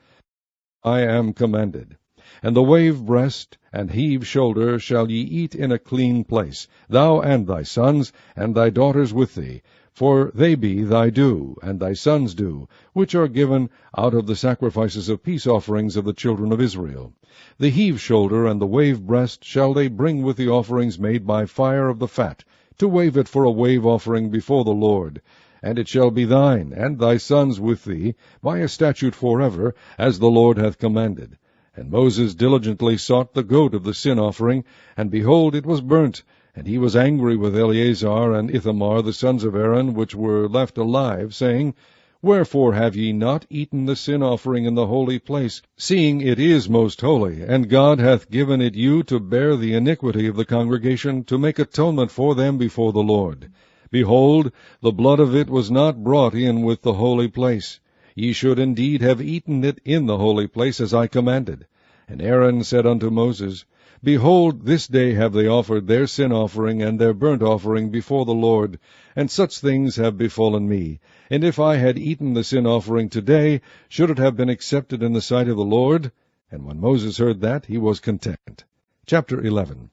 I am commanded. And the wave breast and heave shoulder shall ye eat in a clean place, thou and thy sons, and thy daughters with thee, for they be thy due, and thy sons' due, which are given out of the sacrifices of peace offerings of the children of Israel. The heave shoulder and the wave breast shall they bring with the offerings made by fire of the fat, to wave it for a wave offering before the Lord. And it shall be thine, and thy sons with thee, by a statute forever, as the Lord hath commanded. And Moses diligently sought the goat of the sin offering, and behold, it was burnt. And he was angry with Eleazar and Ithamar, the sons of Aaron, which were left alive, saying, Wherefore have ye not eaten the sin offering in the holy place, seeing it is most holy, and God hath given it you to bear the iniquity of the congregation, to make atonement for them before the Lord? Behold, the blood of it was not brought in with the holy place. Ye should indeed have eaten it in the holy place, as I commanded. And Aaron said unto Moses, Behold, this day have they offered their sin offering and their burnt offering before the Lord, and such things have befallen me. And if I had eaten the sin offering today, should it have been accepted in the sight of the Lord? And when Moses heard that, he was content. Chapter 11.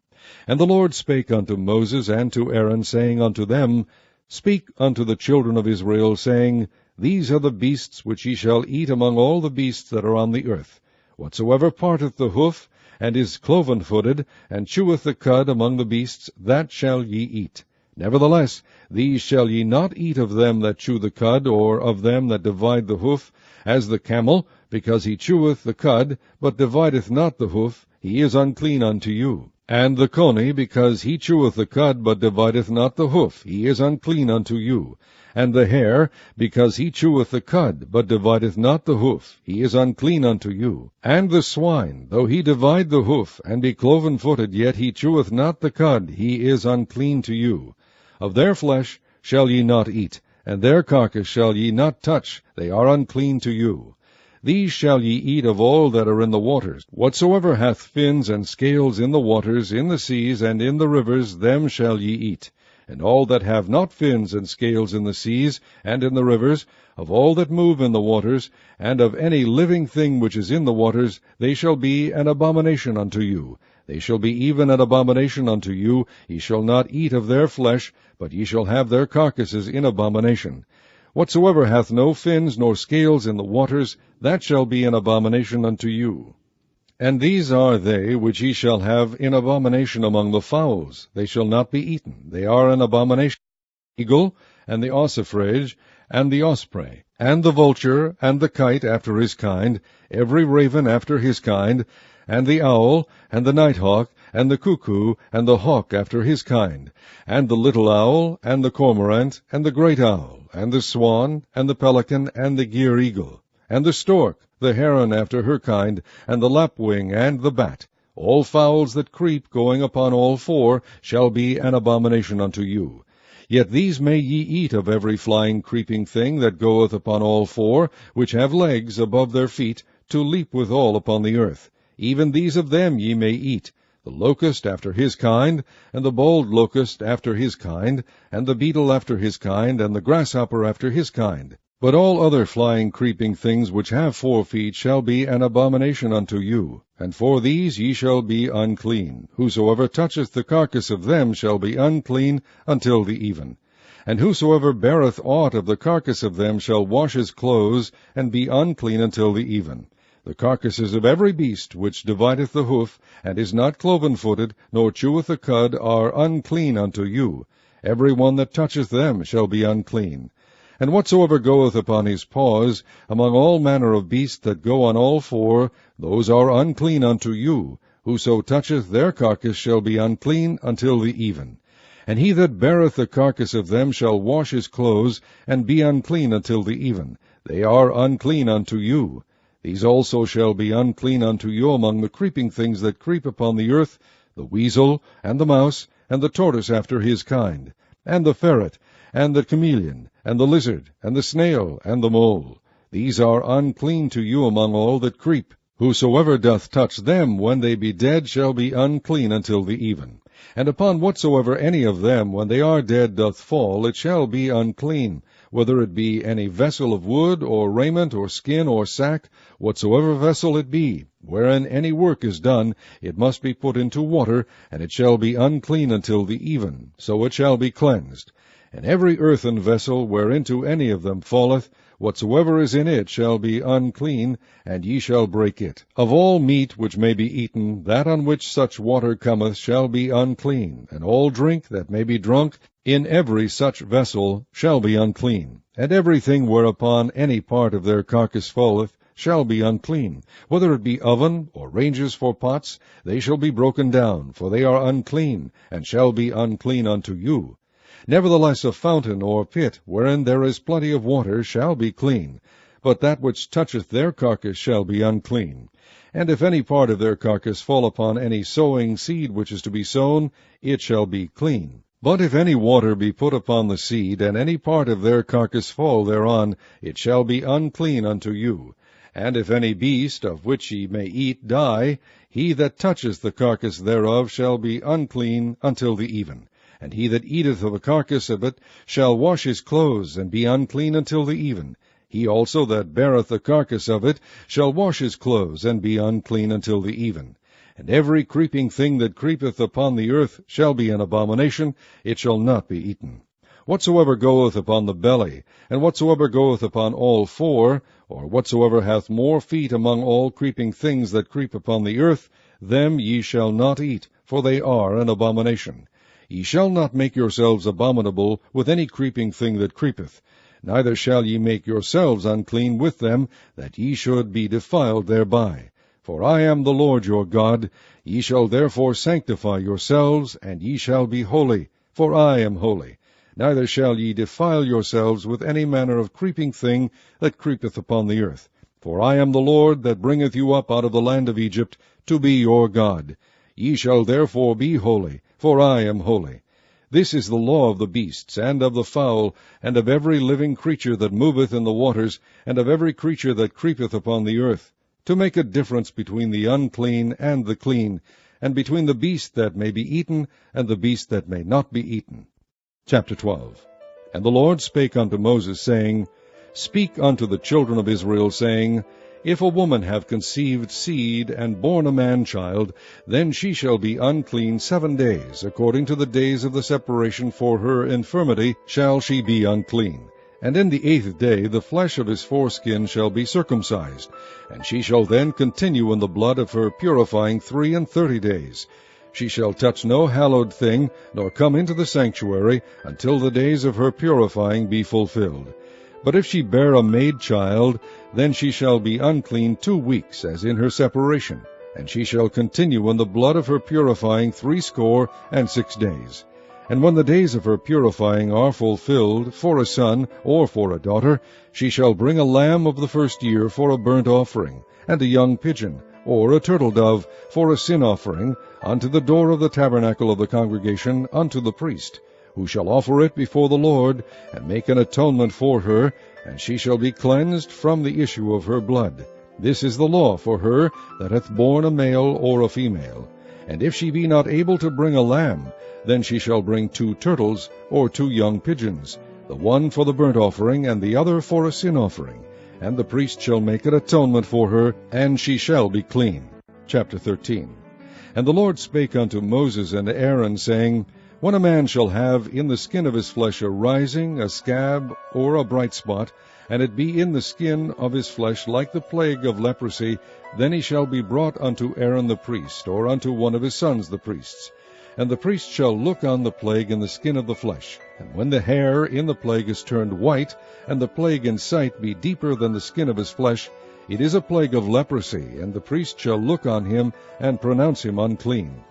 And the Lord spake unto Moses and to Aaron, saying unto them, Speak unto the children of Israel, saying, These are the beasts which ye shall eat among all the beasts that are on the earth. Whatsoever parteth the hoof, and is cloven-footed, and cheweth the cud among the beasts, that shall ye eat. Nevertheless, these shall ye not eat of them that chew the cud, or of them that divide the hoof, as the camel, because he cheweth the cud, but divideth not the hoof, he is unclean unto you. And the coney, because he cheweth the cud, but divideth not the hoof, he is unclean unto you. And the hare, because he cheweth the cud, but divideth not the hoof, he is unclean unto you. And the swine, though he divide the hoof, and be cloven-footed, yet he cheweth not the cud, he is unclean to you. Of their flesh shall ye not eat, and their carcass shall ye not touch, they are unclean to you. These shall ye eat of all that are in the waters. Whatsoever hath fins and scales in the waters, in the seas, and in the rivers, them shall ye eat. And all that have not fins and scales in the seas, and in the rivers, of all that move in the waters, and of any living thing which is in the waters, they shall be an abomination unto you. They shall be even an abomination unto you. Ye shall not eat of their flesh, but ye shall have their carcasses in abomination. Whatsoever hath no fins nor scales in the waters, that shall be an abomination unto you. And these are they which ye shall have in abomination among the fowls. They shall not be eaten. They are an abomination. The eagle, and the ossifrage, and the osprey, and the vulture, and the kite after his kind, every raven after his kind, and the owl, and the nighthawk, and the cuckoo, and the hawk after his kind, and the little owl, and the cormorant, and the great owl, and the swan, and the pelican, and the gyre eagle, and the stork, the heron after her kind, and the lapwing, and the bat. All fowls that creep, going upon all four, shall be an abomination unto you. Yet these may ye eat of every flying creeping thing that goeth upon all four, which have legs above their feet, to leap withal upon the earth. Even these of them ye may eat, the locust after his kind, and the bold locust after his kind, and the beetle after his kind, and the grasshopper after his kind. But all other flying creeping things which have 4 feet shall be an abomination unto you, and for these ye shall be unclean. Whosoever toucheth the carcass of them shall be unclean until the even. And whosoever beareth aught of the carcass of them shall wash his clothes, and be unclean until the even. The carcasses of every beast which divideth the hoof, and is not cloven-footed, nor cheweth the cud, are unclean unto you. Every one that toucheth them shall be unclean. And whatsoever goeth upon his paws, among all manner of beasts that go on all four, those are unclean unto you. Whoso toucheth their carcass shall be unclean until the even. And he that beareth the carcass of them shall wash his clothes, and be unclean until the even. They are unclean unto you. These also shall be unclean unto you among the creeping things that creep upon the earth, the weasel, and the mouse, and the tortoise after his kind, and the ferret, and the chameleon, and the lizard, and the snail, and the mole. These are unclean to you among all that creep. Whosoever doth touch them when they be dead shall be unclean until the even. And upon whatsoever any of them when they are dead doth fall, it shall be unclean, whether it be any vessel of wood, or raiment, or skin, or sack, whatsoever vessel it be, wherein any work is done, it must be put into water, and it shall be unclean until the even, so it shall be cleansed. And every earthen vessel whereinto any of them falleth, whatsoever is in it shall be unclean, and ye shall break it. Of all meat which may be eaten, that on which such water cometh shall be unclean, and all drink that may be drunk in every such vessel shall be unclean. And everything whereupon any part of their carcass falleth shall be unclean, whether it be oven, or ranges for pots, they shall be broken down, for they are unclean, and shall be unclean unto you. Nevertheless a fountain or pit, wherein there is plenty of water, shall be clean, but that which toucheth their carcass shall be unclean. And if any part of their carcass fall upon any sowing seed which is to be sown, it shall be clean. But if any water be put upon the seed, and any part of their carcass fall thereon, it shall be unclean unto you. And if any beast, of which ye may eat, die, he that toucheth the carcass thereof shall be unclean until the even. And he that eateth of the carcass of it shall wash his clothes, and be unclean until the even. He also that beareth the carcass of it shall wash his clothes, and be unclean until the even. And every creeping thing that creepeth upon the earth shall be an abomination, it shall not be eaten. Whatsoever goeth upon the belly, and whatsoever goeth upon all four, or whatsoever hath more feet among all creeping things that creep upon the earth, them ye shall not eat, for they are an abomination. Ye shall not make yourselves abominable with any creeping thing that creepeth, neither shall ye make yourselves unclean with them, that ye should be defiled thereby. For I am the Lord your God. Ye shall therefore sanctify yourselves, and ye shall be holy, for I am holy. Neither shall ye defile yourselves with any manner of creeping thing that creepeth upon the earth. For I am the Lord that bringeth you up out of the land of Egypt, to be your God. Ye shall therefore be holy, for I am holy. This is the law of the beasts, and of the fowl, and of every living creature that moveth in the waters, and of every creature that creepeth upon the earth, to make a difference between the unclean and the clean, and between the beast that may be eaten, and the beast that may not be eaten. Chapter 12. And the Lord spake unto Moses, saying, Speak unto the children of Israel, saying, If a woman have conceived seed, and born a man-child, then she shall be unclean 7 days, according to the days of the separation for her infirmity shall she be unclean. And in the 8th day the flesh of his foreskin shall be circumcised, and she shall then continue in the blood of her purifying 33 days. She shall touch no hallowed thing, nor come into the sanctuary, until the days of her purifying be fulfilled. But if she bear a maid child, then she shall be unclean 2 weeks, as in her separation, and she shall continue in the blood of her purifying 66 days. And when the days of her purifying are fulfilled, for a son or for a daughter, she shall bring a lamb of the first year for a burnt offering, and a young pigeon, or a turtle-dove, for a sin offering, unto the door of the tabernacle of the congregation, unto the priest, who shall offer it before the Lord, and make an atonement for her, and she shall be cleansed from the issue of her blood. This is the law for her that hath borne a male or a female. And if she be not able to bring a lamb, then she shall bring 2 turtles, or 2 young pigeons, the one for the burnt offering, and the other for a sin offering. And the priest shall make an atonement for her, and she shall be clean. Chapter 13. And the Lord spake unto Moses and Aaron, saying, When a man shall have in the skin of his flesh a rising, a scab, or a bright spot, and it be in the skin of his flesh like the plague of leprosy, then he shall be brought unto Aaron the priest, or unto one of his sons the priests. And the priest shall look on the plague in the skin of the flesh. And when the hair in the plague is turned white, and the plague in sight be deeper than the skin of his flesh, it is a plague of leprosy, and the priest shall look on him, and pronounce him unclean.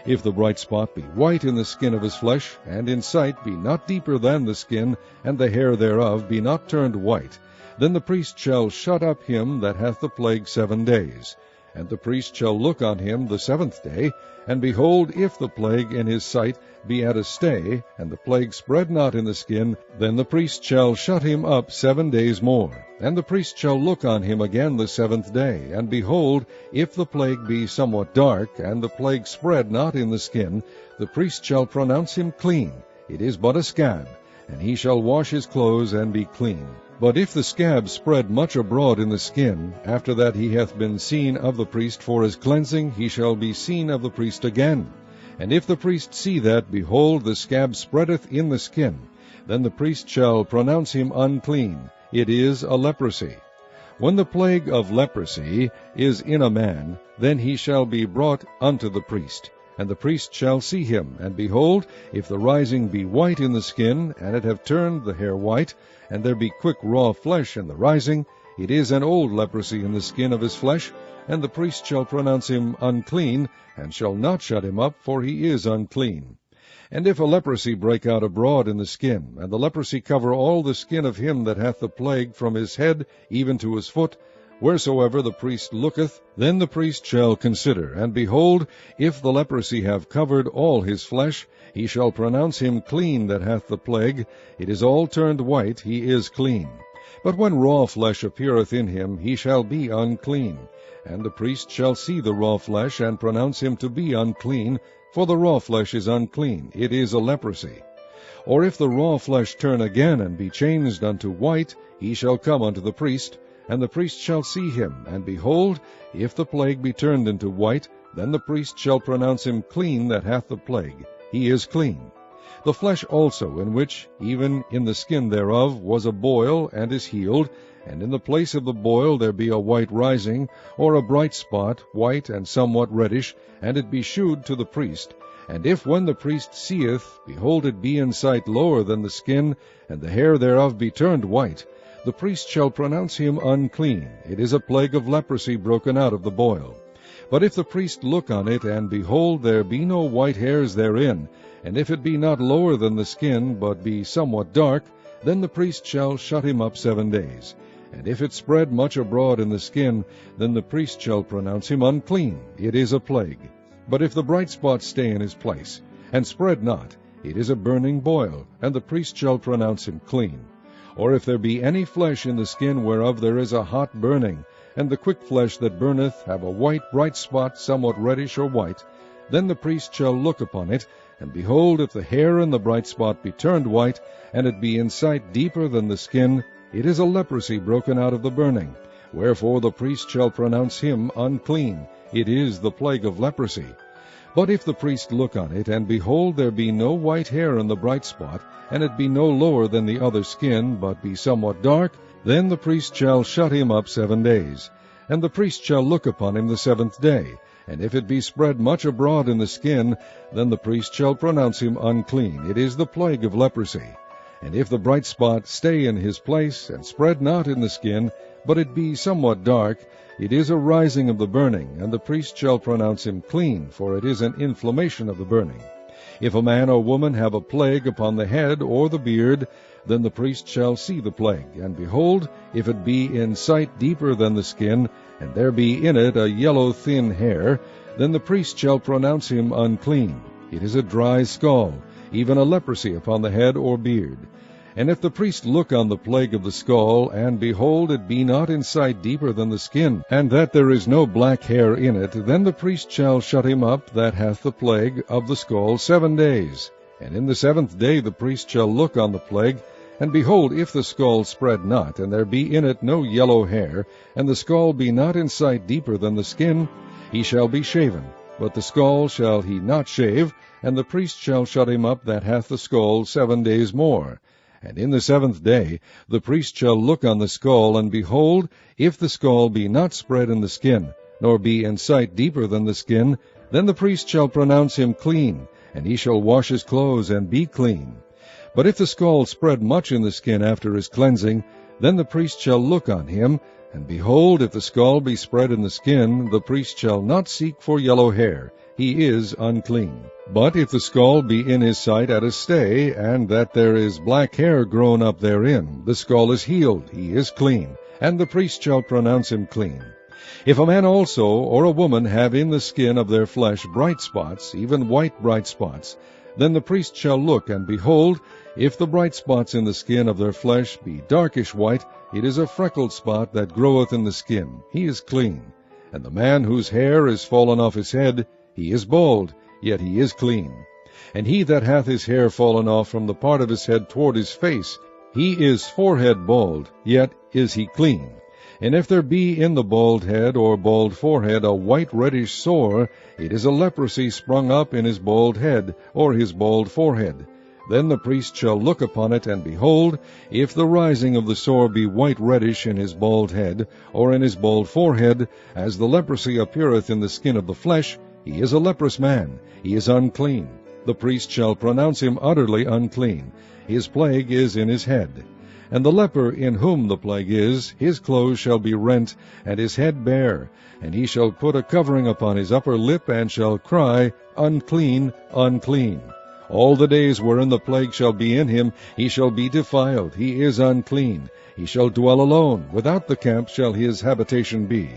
If the bright spot be white in the skin of his flesh, and in sight be not deeper than the skin, and the hair thereof be not turned white, then the priest shall shut up him that hath the plague 7 days. And the priest shall look on him the 7th day, and behold, if the plague in his sight be at a stay, and the plague spread not in the skin, then the priest shall shut him up 7 days more. And the priest shall look on him again the 7th day, and behold, if the plague be somewhat dark, and the plague spread not in the skin, the priest shall pronounce him clean. It is but a scab, and he shall wash his clothes and be clean. But if the scab spread much abroad in the skin, after that he hath been seen of the priest for his cleansing, he shall be seen of the priest again. And if the priest see that, behold, the scab spreadeth in the skin, then the priest shall pronounce him unclean. It is a leprosy. When the plague of leprosy is in a man, then he shall be brought unto the priest. And the priest shall see him, and behold, if the rising be white in the skin, and it have turned the hair white, and there be quick raw flesh in the rising, it is an old leprosy in the skin of his flesh, and the priest shall pronounce him unclean, and shall not shut him up, for he is unclean. And if a leprosy break out abroad in the skin, and the leprosy cover all the skin of him that hath the plague from his head even to his foot, wheresoever the priest looketh, then the priest shall consider, and behold, if the leprosy have covered all his flesh, he shall pronounce him clean that hath the plague. It is all turned white, he is clean. But when raw flesh appeareth in him, he shall be unclean. And the priest shall see the raw flesh, and pronounce him to be unclean, for the raw flesh is unclean, it is a leprosy. Or if the raw flesh turn again, and be changed unto white, he shall come unto the priest, and the priest shall see him, and behold, if the plague be turned into white, then the priest shall pronounce him clean that hath the plague. He is clean. The flesh also, in which, even in the skin thereof, was a boil, and is healed, and in the place of the boil there be a white rising, or a bright spot, white and somewhat reddish, and it be shewed to the priest. And if when the priest seeth, behold, it be in sight lower than the skin, and the hair thereof be turned white, the priest shall pronounce him unclean. It is a plague of leprosy broken out of the boil. But if the priest look on it, and behold, there be no white hairs therein, and if it be not lower than the skin, but be somewhat dark, then the priest shall shut him up 7 days. And if it spread much abroad in the skin, then the priest shall pronounce him unclean. It is a plague. But if the bright spot stay in his place, and spread not, it is a burning boil, and the priest shall pronounce him clean. Or if there be any flesh in the skin whereof there is a hot burning, and the quick flesh that burneth have a white bright spot, somewhat reddish or white, then the priest shall look upon it, and behold, if the hair in the bright spot be turned white, and it be in sight deeper than the skin, it is a leprosy broken out of the burning. Wherefore the priest shall pronounce him unclean. It is the plague of leprosy. But if the priest look on it, and behold, there be no white hair in the bright spot, and it be no lower than the other skin, but be somewhat dark, then the priest shall shut him up 7 days. And the priest shall look upon him the 7th day. And if it be spread much abroad in the skin, then the priest shall pronounce him unclean. It is the plague of leprosy. And if the bright spot stay in his place, and spread not in the skin, but it be somewhat dark, it is a rising of the burning, and the priest shall pronounce him clean, for it is an inflammation of the burning. If a man or woman have a plague upon the head or the beard, then the priest shall see the plague, and behold, if it be in sight deeper than the skin, and there be in it a yellow thin hair, then the priest shall pronounce him unclean. It is a dry scall, even a leprosy upon the head or beard. And if the priest look on the plague of the scall, and behold, it be not in sight deeper than the skin, and that there is no black hair in it, then the priest shall shut him up that hath the plague of the scall 7 days. And in the 7th day the priest shall look on the plague, and behold, if the scall spread not, and there be in it no yellow hair, and the scall be not in sight deeper than the skin, he shall be shaven. But the scall shall he not shave, and the priest shall shut him up that hath the scall 7 days more. And in the 7th day the priest shall look on the scall, and behold, if the scall be not spread in the skin, nor be in sight deeper than the skin, then the priest shall pronounce him clean, and he shall wash his clothes and be clean. But if the scall spread much in the skin after his cleansing, then the priest shall look on him, and behold, if the scall be spread in the skin, the priest shall not seek for yellow hair, he is unclean. But if the scall be in his sight at a stay, and that there is black hair grown up therein, the scall is healed, he is clean, and the priest shall pronounce him clean. If a man also or a woman have in the skin of their flesh bright spots, even white bright spots, then the priest shall look, and behold, if the bright spots in the skin of their flesh be darkish white, it is a freckled spot that groweth in the skin, he is clean. And the man whose hair is fallen off his head, he is bald, yet he is clean. And he that hath his hair fallen off from the part of his head toward his face, he is forehead bald, yet is he clean. And if there be in the bald head or bald forehead a white reddish sore, it is a leprosy sprung up in his bald head or his bald forehead. Then the priest shall look upon it, and behold, if the rising of the sore be white reddish in his bald head or in his bald forehead, as the leprosy appeareth in the skin of the flesh, he is a leprous man, he is unclean. The priest shall pronounce him utterly unclean. His plague is in his head. And the leper in whom the plague is, his clothes shall be rent, and his head bare, and he shall put a covering upon his upper lip, and shall cry, Unclean, unclean. All the days wherein the plague shall be in him, he shall be defiled, he is unclean. He shall dwell alone, without the camp shall his habitation be.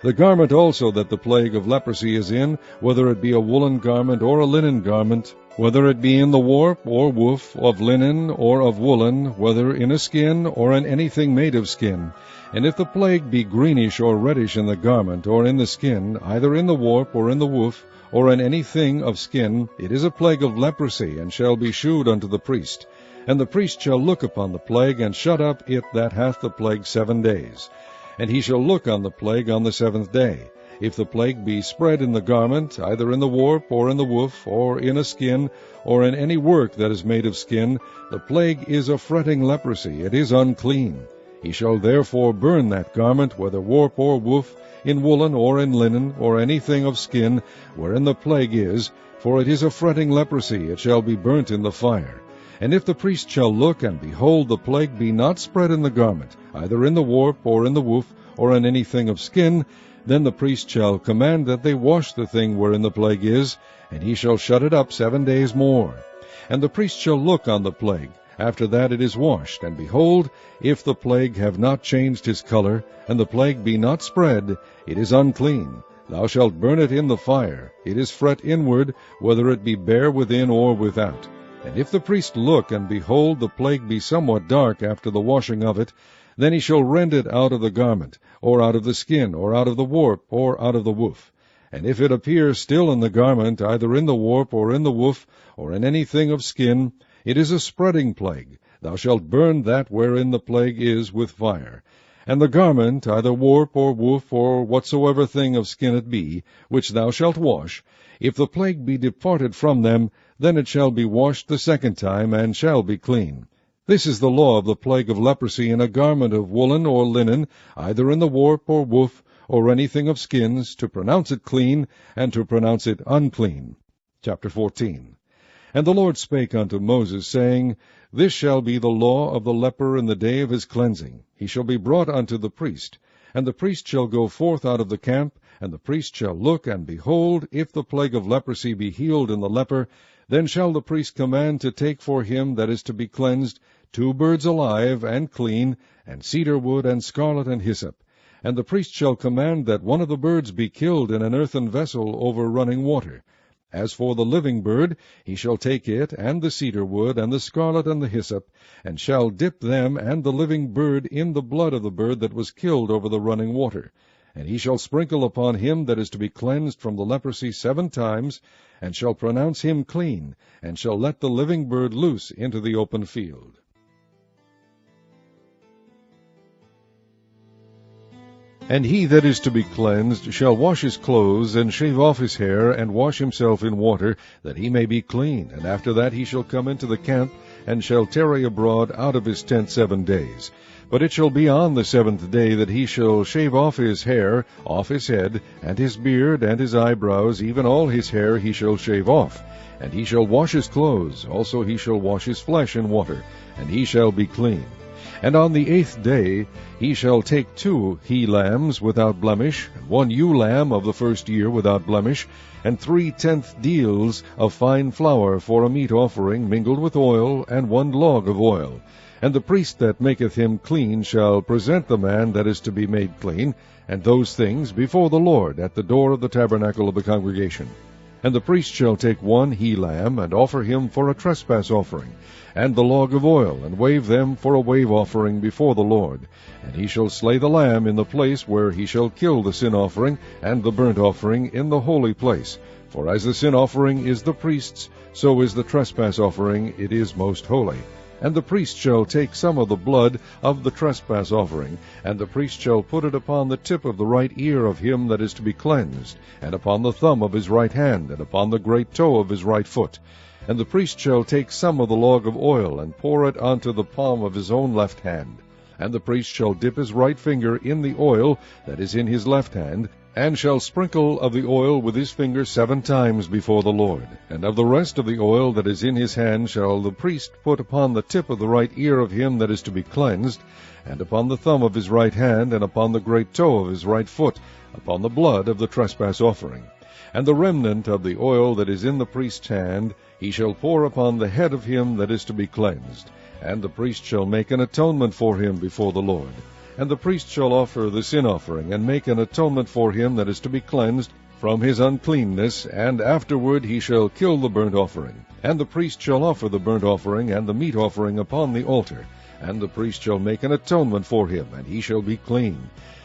The garment also that the plague of leprosy is in, whether it be a woolen garment or a linen garment, whether it be in the warp or woof, of linen or of woolen, whether in a skin or in anything made of skin. And if the plague be greenish or reddish in the garment or in the skin, either in the warp or in the woof, or in anything of skin, it is a plague of leprosy, and shall be shewed unto the priest. And the priest shall look upon the plague, and shut up it that hath the plague 7 days. And he shall look on the plague on the 7th day. If the plague be spread in the garment, either in the warp, or in the woof, or in a skin, or in any work that is made of skin, the plague is a fretting leprosy, it is unclean. He shall therefore burn that garment, whether warp or woof, in woolen or in linen, or anything of skin, wherein the plague is, for it is a fretting leprosy, it shall be burnt in the fire. And if the priest shall look, and behold, the plague be not spread in the garment, either in the warp, or in the woof, or in anything of skin, then the priest shall command that they wash the thing wherein the plague is, and he shall shut it up 7 days more. And the priest shall look on the plague, after that it is washed, and behold, if the plague have not changed his color, and the plague be not spread, it is unclean. Thou shalt burn it in the fire. It is fret inward, whether it be bare within or without. And if the priest look, and behold, the plague be somewhat dark after the washing of it, then he shall rend it out of the garment, or out of the skin, or out of the warp, or out of the woof. And if it appear still in the garment, either in the warp, or in the woof, or in anything of skin, it is a spreading plague. Thou shalt burn that wherein the plague is with fire. And the garment, either warp, or woof, or whatsoever thing of skin it be, which thou shalt wash, if the plague be departed from them, then it shall be washed the 2nd time, and shall be clean. This is the law of the plague of leprosy in a garment of woolen or linen, either in the warp or woof, or anything of skins, to pronounce it clean, and to pronounce it unclean. Chapter 14. And the Lord spake unto Moses, saying, This shall be the law of the leper in the day of his cleansing. He shall be brought unto the priest. And the priest shall go forth out of the camp, and the priest shall look, and behold, if the plague of leprosy be healed in the leper, Then shall the priest command to take for him that is to be cleansed 2 birds alive and clean, and cedar wood, and scarlet, and hyssop. And the priest shall command that one of the birds be killed in an earthen vessel over running water. As for the living bird, he shall take it, and the cedar wood, and the scarlet, and the hyssop, and shall dip them and the living bird in the blood of the bird that was killed over the running water. And he shall sprinkle upon him that is to be cleansed from the leprosy 7 times, and shall pronounce him clean, and shall let the living bird loose into the open field. And he that is to be cleansed shall wash his clothes, and shave off his hair, and wash himself in water, that he may be clean. And after that he shall come into the camp, and shall tarry abroad out of his tent 7 days. But it shall be on the 7th day that he shall shave off his hair, off his head, and his beard, and his eyebrows, even all his hair he shall shave off. And he shall wash his clothes, also he shall wash his flesh in water, and he shall be clean. And on the 8th day he shall take 2 he-lambs without blemish, and 1 ewe-lamb of the first year without blemish, and 3 tenth deals of fine flour for a meat offering mingled with oil, and 1 log of oil. And the priest that maketh him clean shall present the man that is to be made clean, and those things before the Lord at the door of the tabernacle of the congregation. And the priest shall take 1 he-lamb, and offer him for a trespass offering, and the log of oil, and wave them for a wave offering before the Lord. And he shall slay the lamb in the place where he shall kill the sin offering and the burnt offering in the holy place. For as the sin offering is the priest's, so is the trespass offering, it is most holy. And the priest shall take some of the blood of the trespass offering, and the priest shall put it upon the tip of the right ear of him that is to be cleansed, and upon the thumb of his right hand, and upon the great toe of his right foot. And the priest shall take some of the log of oil, and pour it unto the palm of his own left hand. And the priest shall dip his right finger in the oil that is in his left hand, and shall sprinkle of the oil with his finger 7 times before the Lord. And of the rest of the oil that is in his hand shall the priest put upon the tip of the right ear of him that is to be cleansed, and upon the thumb of his right hand, and upon the great toe of his right foot, upon the blood of the trespass offering. And the remnant of the oil that is in the priest's hand he shall pour upon the head of him that is to be cleansed. And the priest shall make an atonement for him before the Lord. And the priest shall offer the sin offering, and make an atonement for him that is to be cleansed from his uncleanness, and afterward he shall kill the burnt offering. And the priest shall offer the burnt offering and the meat offering upon the altar. And the priest shall make an atonement for him, and he shall be clean.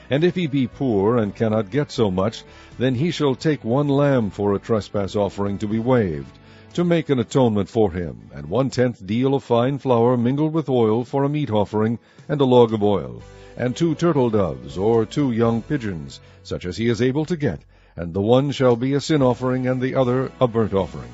And if he be poor, and cannot get so much, then he shall take 1 lamb for a trespass offering to be waved, to make an atonement for him, and 1/10 deal of fine flour mingled with oil for a meat offering, and a log of oil, and 2 turtle doves, or 2 young pigeons, such as he is able to get, and the one shall be a sin offering, and the other a burnt offering.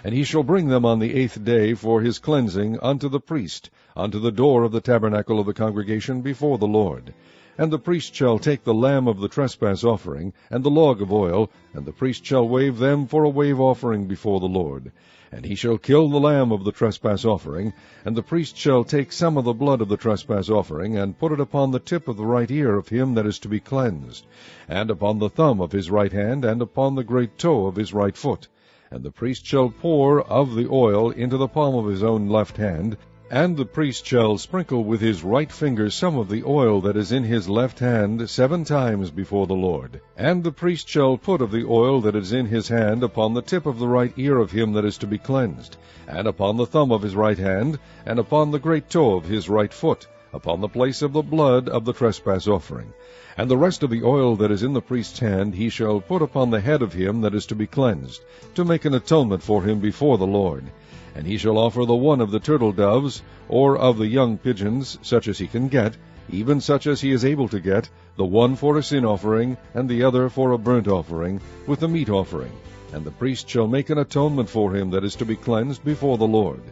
And he shall bring them on the 8th day for his cleansing unto the priest, unto the door of the tabernacle of the congregation before the Lord. And the priest shall take the lamb of the trespass offering, and the log of oil, and the priest shall wave them for a wave offering before the Lord. And he shall kill the lamb of the trespass offering, and the priest shall take some of the blood of the trespass offering, and put it upon the tip of the right ear of him that is to be cleansed, and upon the thumb of his right hand, and upon the great toe of his right foot. And the priest shall pour of the oil into the palm of his own left hand, and the priest shall sprinkle with his right finger some of the oil that is in his left hand 7 times before the Lord. And the priest shall put of the oil that is in his hand upon the tip of the right ear of him that is to be cleansed, and upon the thumb of his right hand, and upon the great toe of his right foot, upon the place of the blood of the trespass offering. And the rest of the oil that is in the priest's hand he shall put upon the head of him that is to be cleansed, to make an atonement for him before the Lord. And he shall offer the one of the turtle doves, or of the young pigeons, such as he can get, even such as he is able to get, the one for a sin offering, and the other for a burnt offering, with the meat offering. And the priest shall make an atonement for him that is to be cleansed before the Lord.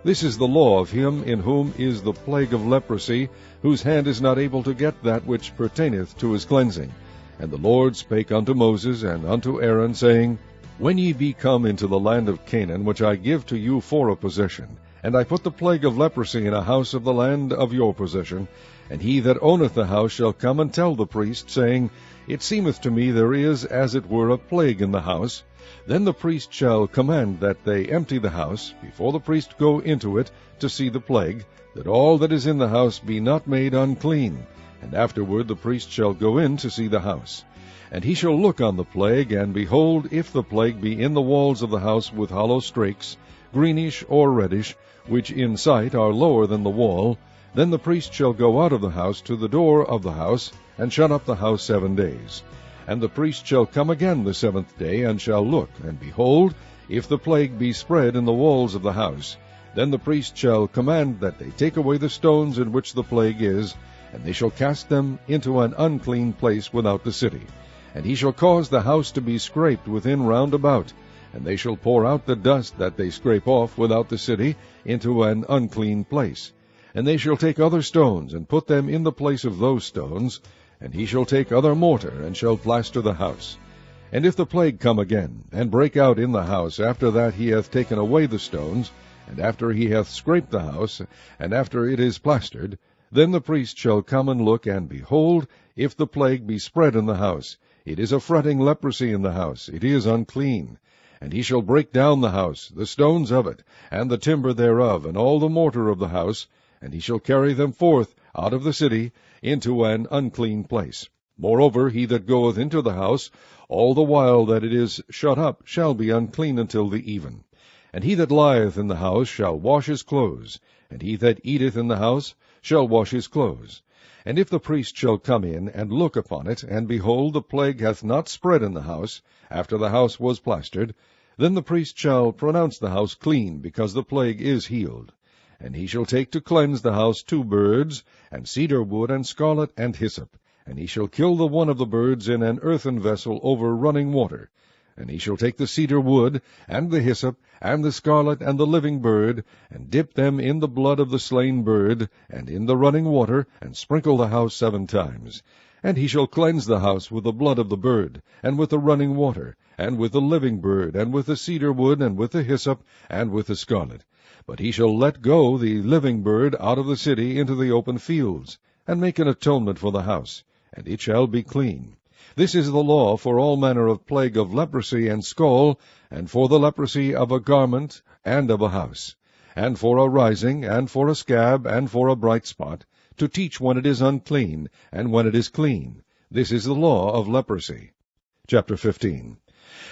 This is the law of him in whom is the plague of leprosy, whose hand is not able to get that which pertaineth to his cleansing. And the Lord spake unto Moses and unto Aaron, saying, When ye be come into the land of Canaan, which I give to you for a possession, and I put the plague of leprosy in a house of the land of your possession, And he that owneth the house shall come and tell the priest, saying, It seemeth to me there is as it were a plague in the house. Then the priest shall command that they empty the house, before the priest go into it to see the plague, that all that is in the house be not made unclean. And afterward the priest shall go in to see the house. And he shall look on the plague, and behold, if the plague be in the walls of the house with hollow strakes, greenish or reddish, which in sight are lower than the wall, then the priest shall go out of the house to the door of the house, and shut up the house 7 days. And the priest shall come again the 7th day, and shall look, and behold, if the plague be spread in the walls of the house, then the priest shall command that they take away the stones in which the plague is, and they shall cast them into an unclean place without the city. And he shall cause the house to be scraped within round about, and they shall pour out the dust that they scrape off without the city into an unclean place. And they shall take other stones, and put them in the place of those stones, and he shall take other mortar, and shall plaster the house. And if the plague come again, and break out in the house, after that he hath taken away the stones, and after he hath scraped the house, and after it is plastered, then the priest shall come and look, and behold, if the plague be spread in the house, it is a fretting leprosy in the house, it is unclean. And he shall break down the house, the stones of it, and the timber thereof, and all the mortar of the house, and he shall carry them forth out of the city into an unclean place. Moreover, he that goeth into the house, all the while that it is shut up, shall be unclean until the even. And he that lieth in the house shall wash his clothes, and he that eateth in the house shall wash his clothes. And if the priest shall come in, and look upon it, and behold, the plague hath not spread in the house, after the house was plastered, then the priest shall pronounce the house clean, because the plague is healed. And he shall take to cleanse the house 2 birds, and cedar wood, and scarlet, and hyssop. And he shall kill the one of the birds in an earthen vessel over running water. And he shall take the cedar wood, and the hyssop, and the scarlet, and the living bird, and dip them in the blood of the slain bird, and in the running water, and sprinkle the house 7 times. And he shall cleanse the house with the blood of the bird, and with the running water, and with the living bird, and with the cedar wood, and with the hyssop, and with the scarlet. But he shall let go the living bird out of the city into the open fields, and make an atonement for the house, and it shall be clean. This is the law for all manner of plague of leprosy and scall, and for the leprosy of a garment and of a house, and for a rising, and for a scab, and for a bright spot, to teach when it is unclean, and when it is clean. This is the law of leprosy. Chapter 15.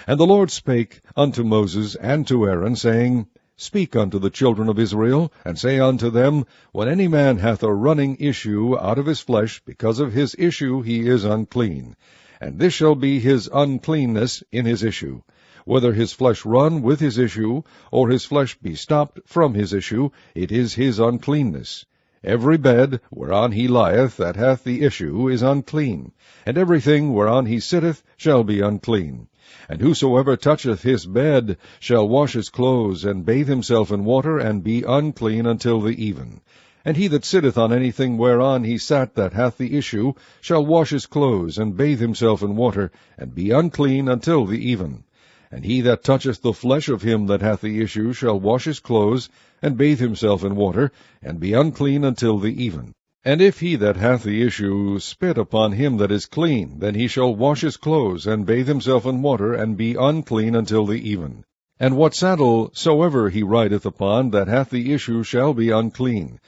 And the Lord spake unto Moses and to Aaron, saying, Speak unto the children of Israel, and say unto them, When any man hath a running issue out of his flesh, because of his issue he is unclean. And this shall be his uncleanness in his issue. Whether his flesh run with his issue, or his flesh be stopped from his issue, it is his uncleanness. Every bed whereon he lieth that hath the issue is unclean, and everything whereon he sitteth shall be unclean. And whosoever toucheth his bed shall wash his clothes, and bathe himself in water, and be unclean until the even. And he that sitteth on anything whereon he sat that hath the issue shall wash his clothes, and bathe himself in water, and be unclean until the even. And he that toucheth the flesh of him that hath the issue shall wash his clothes, and bathe himself in water, and be unclean until the even. And if he that hath the issue spit upon him that is clean, then he shall wash his clothes, and bathe himself in water, and be unclean until the even. And what saddle soever he rideth upon that hath the issue shall be unclean.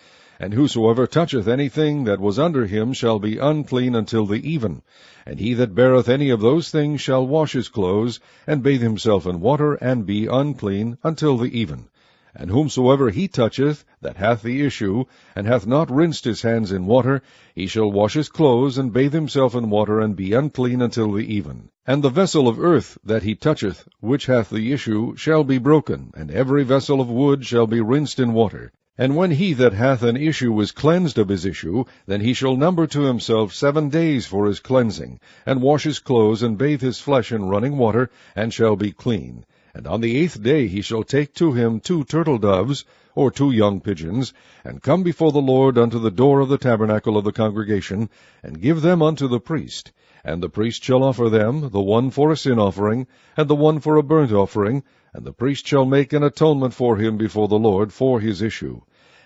And whosoever toucheth anything that was under him shall be unclean until the even. And he that beareth any of those things shall wash his clothes, and bathe himself in water, and be unclean until the even. And whomsoever he toucheth that hath the issue, and hath not rinsed his hands in water, he shall wash his clothes, and bathe himself in water, and be unclean until the even. And the vessel of earth that he toucheth, which hath the issue, shall be broken, and every vessel of wood shall be rinsed in water. And when he that hath an issue is cleansed of his issue, then he shall number to himself 7 days for his cleansing, and wash his clothes, and bathe his flesh in running water, and shall be clean. And on the 8th day he shall take to him 2 turtle doves, or 2 young pigeons, and come before the Lord unto the door of the tabernacle of the congregation, and give them unto the priest. And the priest shall offer them, the one for a sin offering, and the one for a burnt offering, and the priest shall make an atonement for him before the Lord for his issue.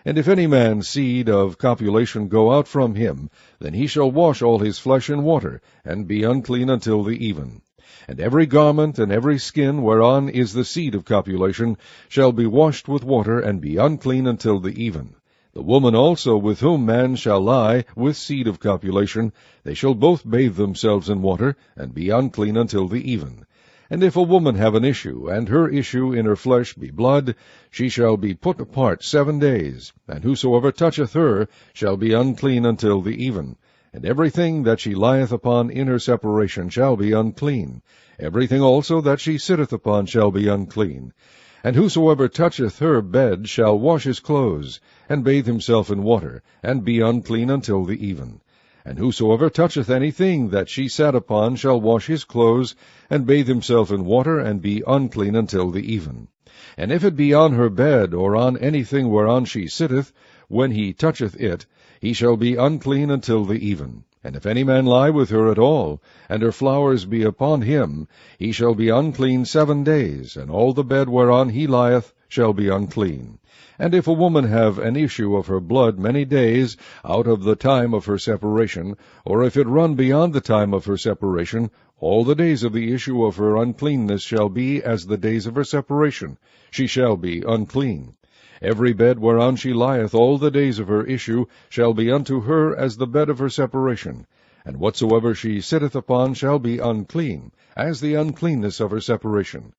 And if any man's seed of copulation go out from him, then he shall wash all his flesh in water, and be unclean until the even. And every garment and every skin whereon is the seed of copulation shall be washed with water, and be unclean until the even. The woman also with whom man shall lie with seed of copulation, they shall both bathe themselves in water, and be unclean until the even. And if a woman have an issue, and her issue in her flesh be blood, she shall be put apart 7 days, and whosoever toucheth her shall be unclean until the even. And everything that she lieth upon in her separation shall be unclean. Everything also that she sitteth upon shall be unclean. And whosoever toucheth her bed shall wash his clothes, and bathe himself in water, and be unclean until the even. And whosoever toucheth anything that she sat upon shall wash his clothes, and bathe himself in water, and be unclean until the even. And if it be on her bed, or on anything whereon she sitteth, when he toucheth it, he shall be unclean until the even. And if any man lie with her at all, and her flowers be upon him, he shall be unclean 7 days, and all the bed whereon he lieth shall be unclean. And if a woman have an issue of her blood many days out of the time of her separation, or if it run beyond the time of her separation, all the days of the issue of her uncleanness shall be as the days of her separation. She shall be unclean. Every bed whereon she lieth all the days of her issue shall be unto her as the bed of her separation. And whatsoever she sitteth upon shall be unclean, as the uncleanness of her separation.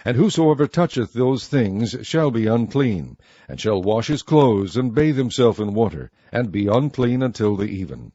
And whosoever toucheth those things shall be unclean, and shall wash his clothes, and bathe himself in water, and be unclean until the even.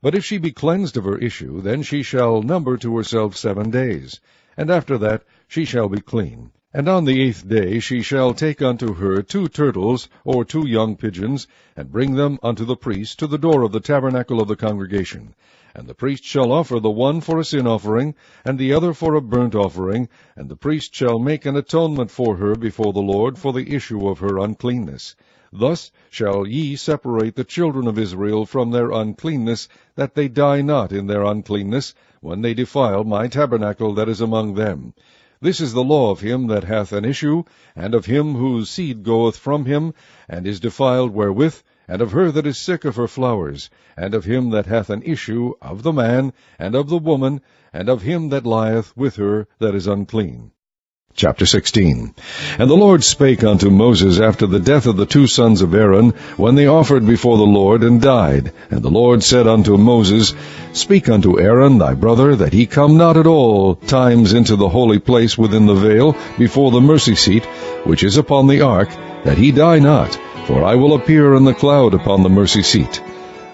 But if she be cleansed of her issue, then she shall number to herself 7 days, and after that she shall be clean. And on the 8th day she shall take unto her 2 turtles, or 2 young pigeons, and bring them unto the priest to the door of the tabernacle of the congregation. And the priest shall offer the one for a sin offering, and the other for a burnt offering, and the priest shall make an atonement for her before the Lord for the issue of her uncleanness. Thus shall ye separate the children of Israel from their uncleanness, that they die not in their uncleanness, when they defile my tabernacle that is among them. This is the law of him that hath an issue, and of him whose seed goeth from him, and is defiled wherewith, and of her that is sick of her flowers, and of him that hath an issue, of the man, and of the woman, and of him that lieth with her that is unclean. Chapter 16. And the Lord spake unto Moses after the death of the 2 sons of Aaron, when they offered before the Lord, and died. And the Lord said unto Moses, Speak unto Aaron thy brother, that he come not at all times into the holy place within the veil, before the mercy seat, which is upon the ark, that he die not, for I will appear in the cloud upon the mercy seat.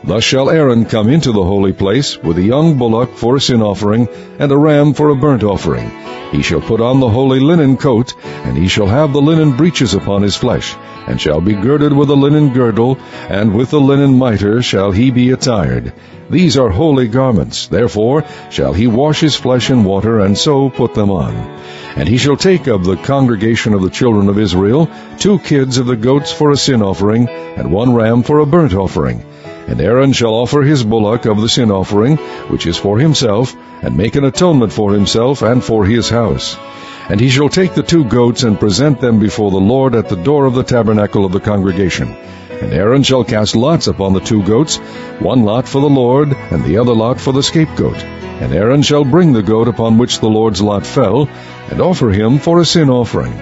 Thus shall Aaron come into the holy place, with a young bullock for a sin offering, and a ram for a burnt offering. He shall put on the holy linen coat, and he shall have the linen breeches upon his flesh, and shall be girded with a linen girdle, and with the linen mitre shall he be attired. These are holy garments, therefore shall he wash his flesh in water, and so put them on. And he shall take of the congregation of the children of Israel 2 kids of the goats for a sin offering, and 1 ram for a burnt offering. And Aaron shall offer his bullock of the sin offering, which is for himself, and make an atonement for himself and for his house. And he shall take the 2 goats, and present them before the Lord at the door of the tabernacle of the congregation. And Aaron shall cast lots upon the 2 goats, 1 lot for the Lord, and the other lot for the scapegoat. And Aaron shall bring the goat upon which the Lord's lot fell, and offer him for a sin offering.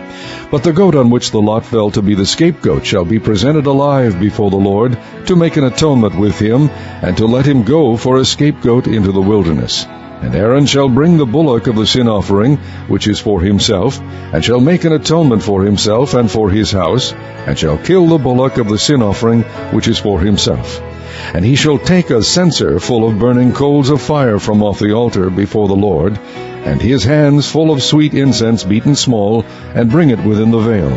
But the goat on which the lot fell to be the scapegoat shall be presented alive before the Lord, to make an atonement with him, and to let him go for a scapegoat into the wilderness. And Aaron shall bring the bullock of the sin offering, which is for himself, and shall make an atonement for himself and for his house, and shall kill the bullock of the sin offering, which is for himself. And he shall take a censer full of burning coals of fire from off the altar before the Lord, and his hands full of sweet incense beaten small, and bring it within the veil.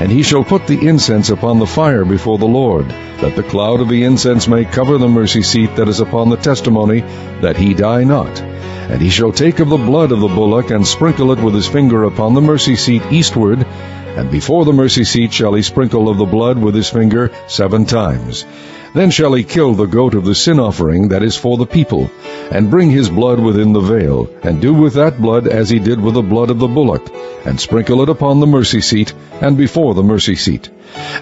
And he shall put the incense upon the fire before the Lord, that the cloud of the incense may cover the mercy seat that is upon the testimony, that he die not. And he shall take of the blood of the bullock, and sprinkle it with his finger upon the mercy seat eastward, and before the mercy seat shall he sprinkle of the blood with his finger 7 times. Then shall he kill the goat of the sin offering that is for the people, and bring his blood within the veil, and do with that blood as he did with the blood of the bullock, and sprinkle it upon the mercy seat, and before the mercy seat.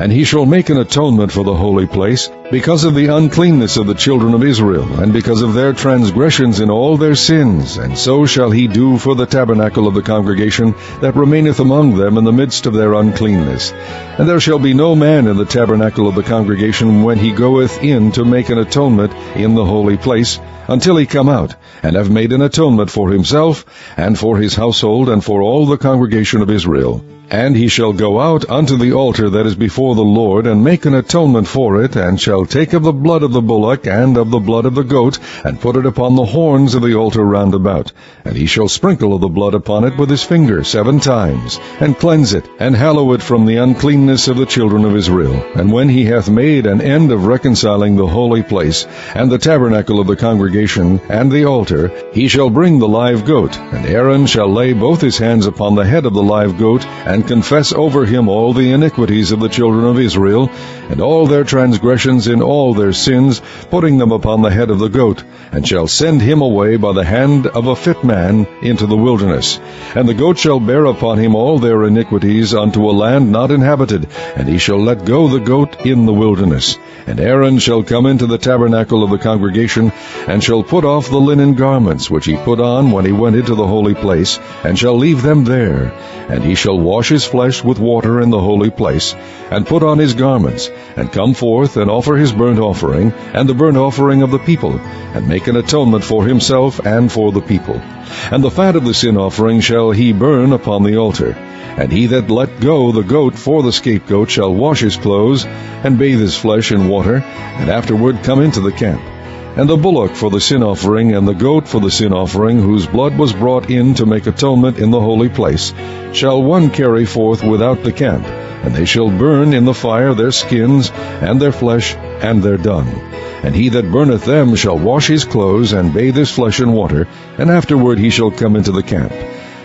And he shall make an atonement for the holy place, because of the uncleanness of the children of Israel, and because of their transgressions in all their sins. And so shall he do for the tabernacle of the congregation that remaineth among them in the midst of their uncleanness. And there shall be no man in the tabernacle of the congregation when he goeth in to make an atonement in the holy place, until he come out, and have made an atonement for himself, and for his household, and for all the congregation of Israel. And he shall go out unto the altar that is before the Lord, and make an atonement for it, and shall take of the blood of the bullock, and of the blood of the goat, and put it upon the horns of the altar round about. And he shall sprinkle of the blood upon it with his finger 7 times, and cleanse it, and hallow it from the uncleanness of the children of Israel. And when he hath made an end of reconciling the holy place, and the tabernacle of the congregation, and the altar, he shall bring the live goat, and Aaron shall lay both his hands upon the head of the live goat, and confess over him all the iniquities of the children of Israel, and all their transgressions in all their sins, putting them upon the head of the goat, and shall send him away by the hand of a fit man into the wilderness. And the goat shall bear upon him all their iniquities unto a land not inhabited, and he shall let go the goat in the wilderness. And Aaron shall come into the tabernacle of the congregation, and shall put off the linen garments which he put on when he went into the holy place, and shall leave them there. And he shall wash his flesh with water in the holy place, and put on his garments, and come forth and offer his burnt offering, and the burnt offering of the people, and make an atonement for himself and for the people. And the fat of the sin offering shall he burn upon the altar. And he that let go the goat for the scapegoat shall wash his clothes, and bathe his flesh in water, and afterward come into the camp. And the bullock for the sin offering, and the goat for the sin offering, whose blood was brought in to make atonement in the holy place, shall one carry forth without the camp, and they shall burn in the fire their skins, and their flesh, and their dung. And he that burneth them shall wash his clothes, and bathe his flesh in water, and afterward he shall come into the camp.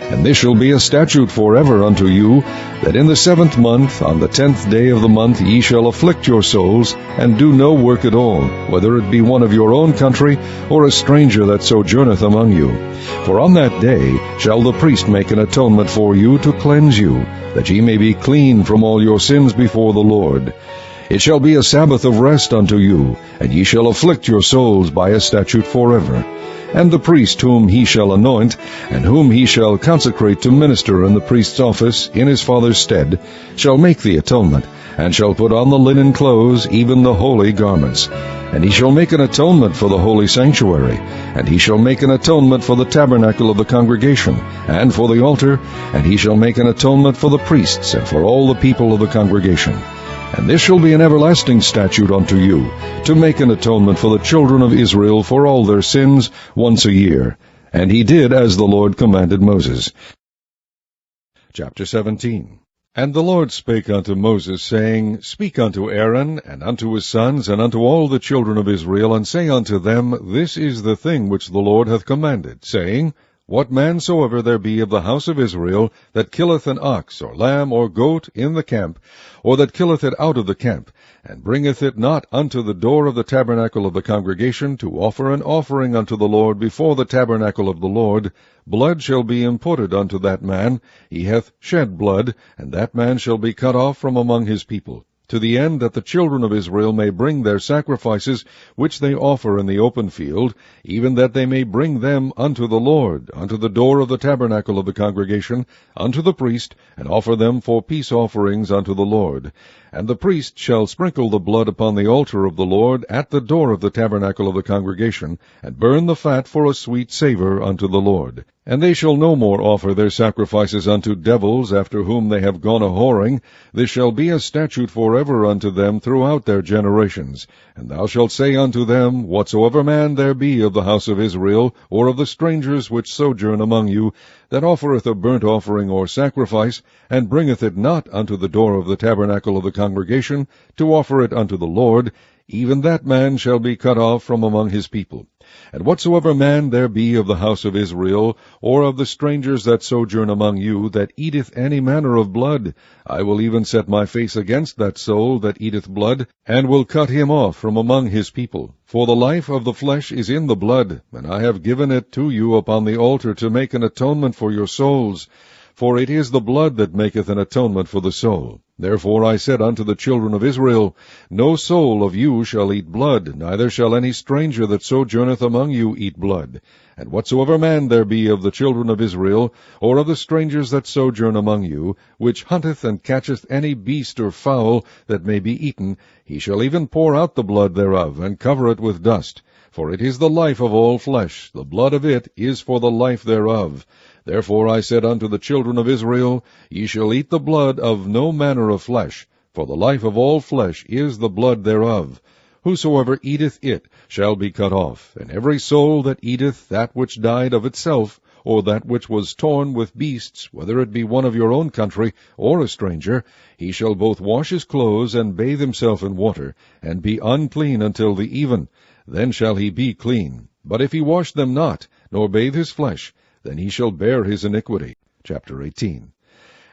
And this shall be a statute forever unto you, that in the 7th month, on the 10th day of the month, ye shall afflict your souls, and do no work at all, whether it be one of your own country, or a stranger that sojourneth among you. For on that day shall the priest make an atonement for you to cleanse you, that ye may be clean from all your sins before the Lord. It shall be a Sabbath of rest unto you, and ye shall afflict your souls by a statute forever. And the priest whom he shall anoint, and whom he shall consecrate to minister in the priest's office in his father's stead, shall make the atonement, and shall put on the linen clothes, even the holy garments. And he shall make an atonement for the holy sanctuary, and he shall make an atonement for the tabernacle of the congregation, and for the altar, and he shall make an atonement for the priests, and for all the people of the congregation. And this shall be an everlasting statute unto you, to make an atonement for the children of Israel for all their sins once a year. And he did as the Lord commanded Moses. Chapter 17. And the Lord spake unto Moses, saying, Speak unto Aaron, and unto his sons, and unto all the children of Israel, and say unto them, This is the thing which the Lord hath commanded, saying, What man soever there be of the house of Israel that killeth an ox, or lamb, or goat in the camp, or that killeth it out of the camp, and bringeth it not unto the door of the tabernacle of the congregation, to offer an offering unto the Lord before the tabernacle of the Lord, blood shall be imputed unto that man. He hath shed blood, and that man shall be cut off from among his people, to the end that the children of Israel may bring their sacrifices which they offer in the open field, even that they may bring them unto the Lord, unto the door of the tabernacle of the congregation, unto the priest, and offer them for peace offerings unto the Lord. And the priest shall sprinkle the blood upon the altar of the Lord at the door of the tabernacle of the congregation, and burn the fat for a sweet savour unto the Lord. And they shall no more offer their sacrifices unto devils, after whom they have gone a-whoring. This shall be a statute forever unto them throughout their generations. And thou shalt say unto them, Whatsoever man there be of the house of Israel, or of the strangers which sojourn among you, that offereth a burnt offering or sacrifice, and bringeth it not unto the door of the tabernacle of the congregation, to offer it unto the Lord, even that man shall be cut off from among his people. And whatsoever man there be of the house of Israel, or of the strangers that sojourn among you, that eateth any manner of blood, I will even set my face against that soul that eateth blood, and will cut him off from among his people. For the life of the flesh is in the blood, and I have given it to you upon the altar to make an atonement for your souls. For it is the blood that maketh an atonement for the soul. Therefore I said unto the children of Israel, No soul of you shall eat blood, neither shall any stranger that sojourneth among you eat blood. And whatsoever man there be of the children of Israel, or of the strangers that sojourn among you, which hunteth and catcheth any beast or fowl that may be eaten, he shall even pour out the blood thereof, and cover it with dust. For it is the life of all flesh, the blood of it is for the life thereof. Therefore I said unto the children of Israel, Ye shall eat the blood of no manner of flesh, for the life of all flesh is the blood thereof. Whosoever eateth it shall be cut off, and every soul that eateth that which died of itself, or that which was torn with beasts, whether it be one of your own country, or a stranger, he shall both wash his clothes, and bathe himself in water, and be unclean until the even. Then shall he be clean. But if he wash them not, nor bathe his flesh, then he shall bear his iniquity. Chapter 18.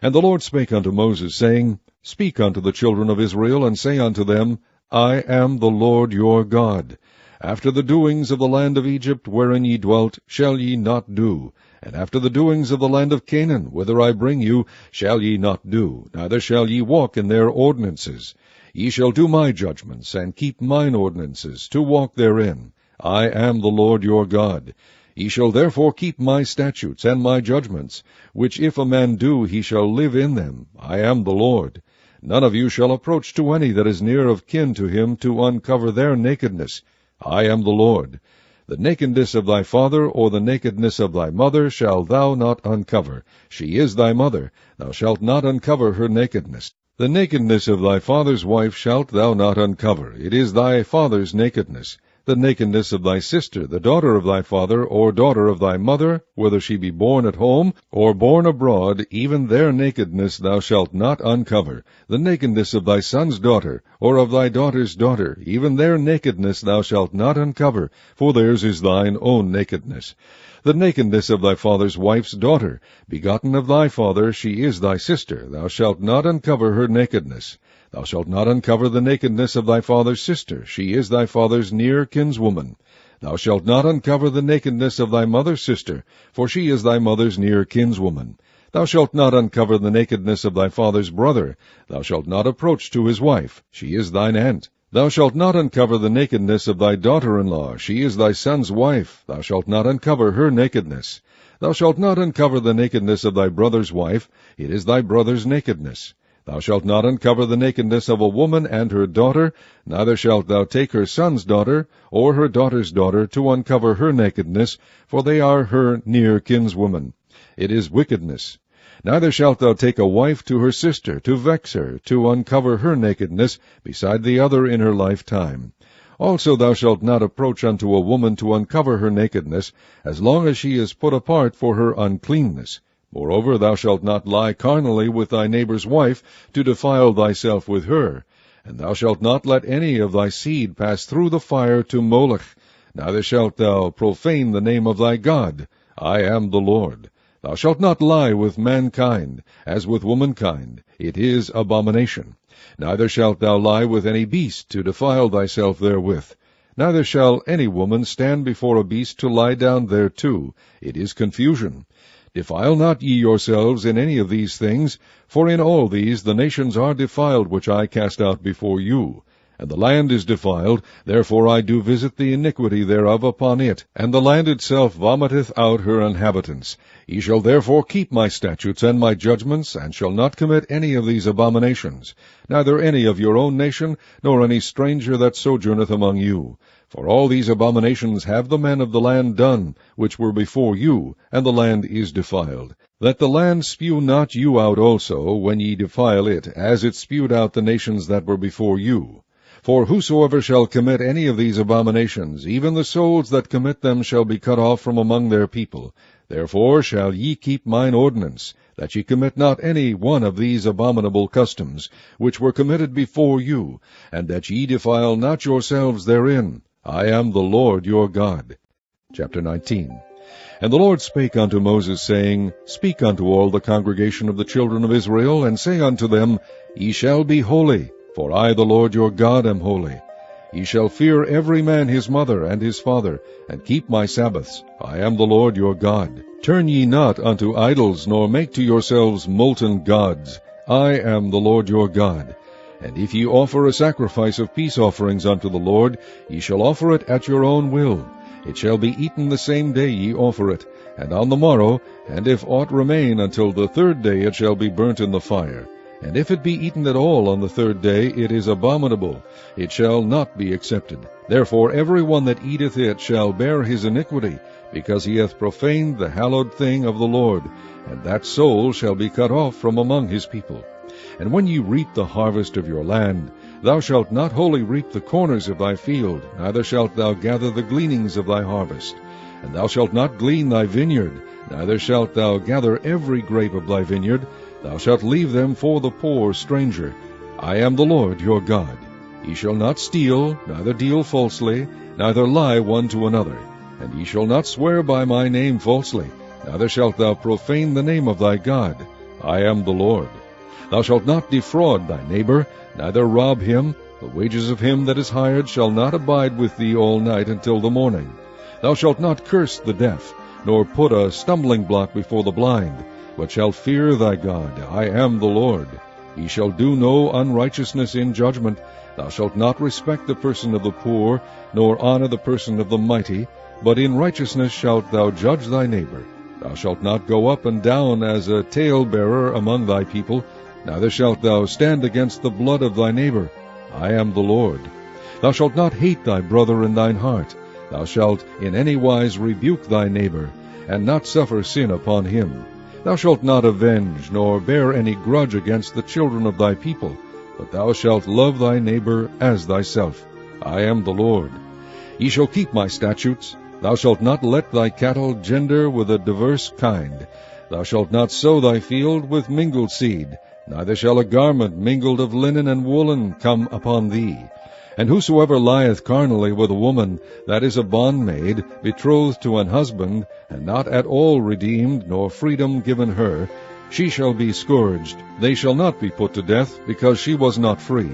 And the Lord spake unto Moses, saying, Speak unto the children of Israel, and say unto them, I am the Lord your God. After the doings of the land of Egypt, wherein ye dwelt, shall ye not do. And after the doings of the land of Canaan, whither I bring you, shall ye not do, neither shall ye walk in their ordinances. Ye shall do my judgments, and keep mine ordinances, to walk therein. I am the Lord your God. Ye shall therefore keep my statutes and my judgments, which if a man do, he shall live in them. I am the Lord. None of you shall approach to any that is near of kin to him, to uncover their nakedness. I am the Lord. The nakedness of thy father, or the nakedness of thy mother, shalt thou not uncover. She is thy mother. Thou shalt not uncover her nakedness. The nakedness of thy father's wife shalt thou not uncover. It is thy father's nakedness. The nakedness of thy sister, the daughter of thy father, or daughter of thy mother, whether she be born at home, or born abroad, even their nakedness thou shalt not uncover. The nakedness of thy son's daughter, or of thy daughter's daughter, even their nakedness thou shalt not uncover, for theirs is thine own nakedness. The nakedness of thy father's wife's daughter, begotten of thy father, she is thy sister, thou shalt not uncover her nakedness. Thou shalt not uncover the nakedness of thy father's sister, she is thy father's near kinswoman. Thou shalt not uncover the nakedness of thy mother's sister, for she is thy mother's near kinswoman. Thou shalt not uncover the nakedness of thy father's brother. Thou shalt not approach to his wife, she is thine aunt. Thou shalt not uncover the nakedness of thy daughter-in-law, she is thy son's wife. Thou shalt not uncover her nakedness. Thou shalt not uncover the nakedness of thy brother's wife, it is thy brother's nakedness. Thou shalt not uncover the nakedness of a woman and her daughter, neither shalt thou take her son's daughter, or her daughter's daughter, to uncover her nakedness, for they are her near kinswoman. It is wickedness. Neither shalt thou take a wife to her sister, to vex her, to uncover her nakedness, beside the other in her lifetime. Also thou shalt not approach unto a woman to uncover her nakedness, as long as she is put apart for her uncleanness. Moreover, thou shalt not lie carnally with thy neighbor's wife, to defile thyself with her. And thou shalt not let any of thy seed pass through the fire to Moloch. Neither shalt thou profane the name of thy God. I am the Lord. Thou shalt not lie with mankind, as with womankind. It is abomination. Neither shalt thou lie with any beast, to defile thyself therewith. Neither shall any woman stand before a beast to lie down thereto. It is confusion. Defile not ye yourselves in any of these things, for in all these the nations are defiled which I cast out before you. And the land is defiled, therefore I do visit the iniquity thereof upon it, and the land itself vomiteth out her inhabitants. Ye shall therefore keep my statutes and my judgments, and shall not commit any of these abominations, neither any of your own nation, nor any stranger that sojourneth among you. For all these abominations have the men of the land done, which were before you, and the land is defiled. That the land spew not you out also, when ye defile it, as it spewed out the nations that were before you. For whosoever shall commit any of these abominations, even the souls that commit them shall be cut off from among their people. Therefore shall ye keep mine ordinance, that ye commit not any one of these abominable customs, which were committed before you, and that ye defile not yourselves therein. I am the Lord your God. Chapter 19. And the Lord spake unto Moses, saying, Speak unto all the congregation of the children of Israel, and say unto them, Ye shall be holy, for I the Lord your God am holy. Ye shall fear every man his mother and his father, and keep my Sabbaths. I am the Lord your God. Turn ye not unto idols, nor make to yourselves molten gods. I am the Lord your God. And if ye offer a sacrifice of peace offerings unto the Lord, ye shall offer it at your own will. It shall be eaten the same day ye offer it, and on the morrow, and if aught remain until the third day, it shall be burnt in the fire. And if it be eaten at all on the third day, it is abominable. It shall not be accepted. Therefore every one that eateth it shall bear his iniquity, because he hath profaned the hallowed thing of the Lord, and that soul shall be cut off from among his people. And when ye reap the harvest of your land, thou shalt not wholly reap the corners of thy field, neither shalt thou gather the gleanings of thy harvest. And thou shalt not glean thy vineyard, neither shalt thou gather every grape of thy vineyard. Thou shalt leave them for the poor stranger. I am the Lord your God. Ye shall not steal, neither deal falsely, neither lie one to another. And ye shall not swear by my name falsely, neither shalt thou profane the name of thy God. I am the Lord. Thou shalt not defraud thy neighbor, neither rob him. The wages of him that is hired shall not abide with thee all night until the morning. Thou shalt not curse the deaf, nor put a stumbling block before the blind, but shalt fear thy God. I am the Lord. Ye shall do no unrighteousness in judgment. Thou shalt not respect the person of the poor, nor honor the person of the mighty, but in righteousness shalt thou judge thy neighbor. Thou shalt not go up and down as a talebearer among thy people, neither shalt thou stand against the blood of thy neighbor. I am the Lord. Thou shalt not hate thy brother in thine heart. Thou shalt in any wise rebuke thy neighbor, and not suffer sin upon him. Thou shalt not avenge, nor bear any grudge against the children of thy people, but thou shalt love thy neighbor as thyself. I am the Lord. Ye shall keep my statutes. Thou shalt not let thy cattle gender with a diverse kind. Thou shalt not sow thy field with mingled seed, neither shall a garment mingled of linen and woolen come upon thee. And whosoever lieth carnally with a woman, that is a bondmaid, betrothed to an husband, and not at all redeemed, nor freedom given her, she shall be scourged. They shall not be put to death, because she was not free.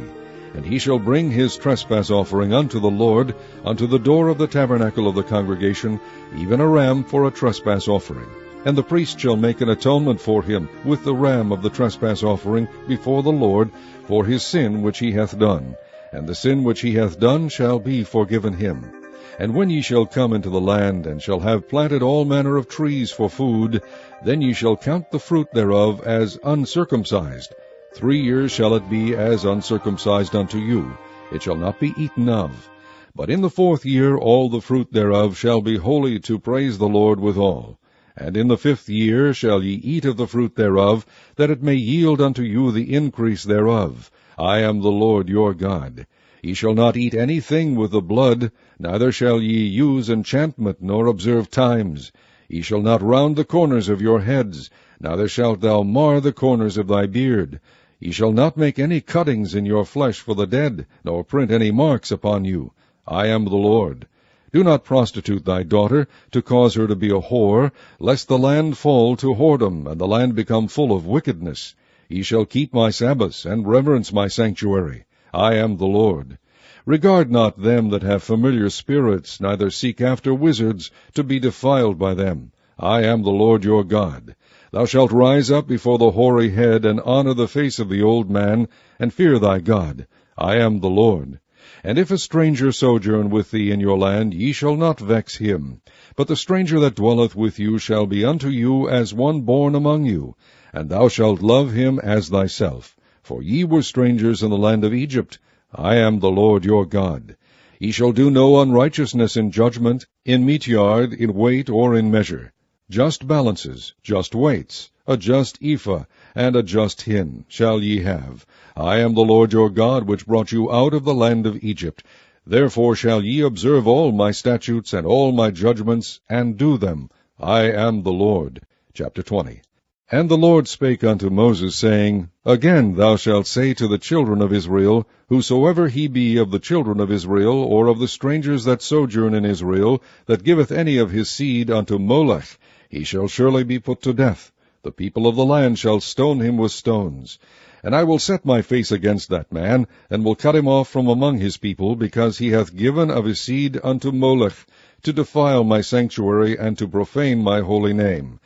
And he shall bring his trespass offering unto the Lord, unto the door of the tabernacle of the congregation, even a ram for a trespass offering. And the priest shall make an atonement for him with the ram of the trespass offering before the Lord for his sin which he hath done. And the sin which he hath done shall be forgiven him. And when ye shall come into the land, and shall have planted all manner of trees for food, then ye shall count the fruit thereof as uncircumcised. 3 years shall it be as uncircumcised unto you. It shall not be eaten of. But in the 4th year all the fruit thereof shall be holy to praise the Lord withal. And in the 5th year shall ye eat of the fruit thereof, that it may yield unto you the increase thereof. I am the Lord your God. Ye shall not eat anything with the blood, neither shall ye use enchantment, nor observe times. Ye shall not round the corners of your heads, neither shalt thou mar the corners of thy beard. Ye shall not make any cuttings in your flesh for the dead, nor print any marks upon you. I am the Lord. Do not prostitute thy daughter, to cause her to be a whore, lest the land fall to whoredom, and the land become full of wickedness. Ye shall keep my Sabbaths, and reverence my sanctuary. I am the Lord. Regard not them that have familiar spirits, neither seek after wizards, to be defiled by them. I am the Lord your God. Thou shalt rise up before the hoary head, and honor the face of the old man, and fear thy God. I am the Lord. And if a stranger sojourn with thee in your land, ye shall not vex him. But the stranger that dwelleth with you shall be unto you as one born among you, and thou shalt love him as thyself. For ye were strangers in the land of Egypt. I am the Lord your God. Ye shall do no unrighteousness in judgment, in meat yard, in weight, or in measure. just balances, just weights, a just ephah, and a just hin shall ye have. I am the Lord your God, which brought you out of the land of Egypt. Therefore shall ye observe all my statutes and all my judgments, and do them. I am the Lord. Chapter 20. And the Lord spake unto Moses, saying, Again thou shalt say to the children of Israel, Whosoever he be of the children of Israel, or of the strangers that sojourn in Israel, that giveth any of his seed unto Molech, he shall surely be put to death. The people of the land shall stone him with stones. And I will set my face against that man, and will cut him off from among his people, because he hath given of his seed unto Molech, to defile my sanctuary, and to profane my holy name.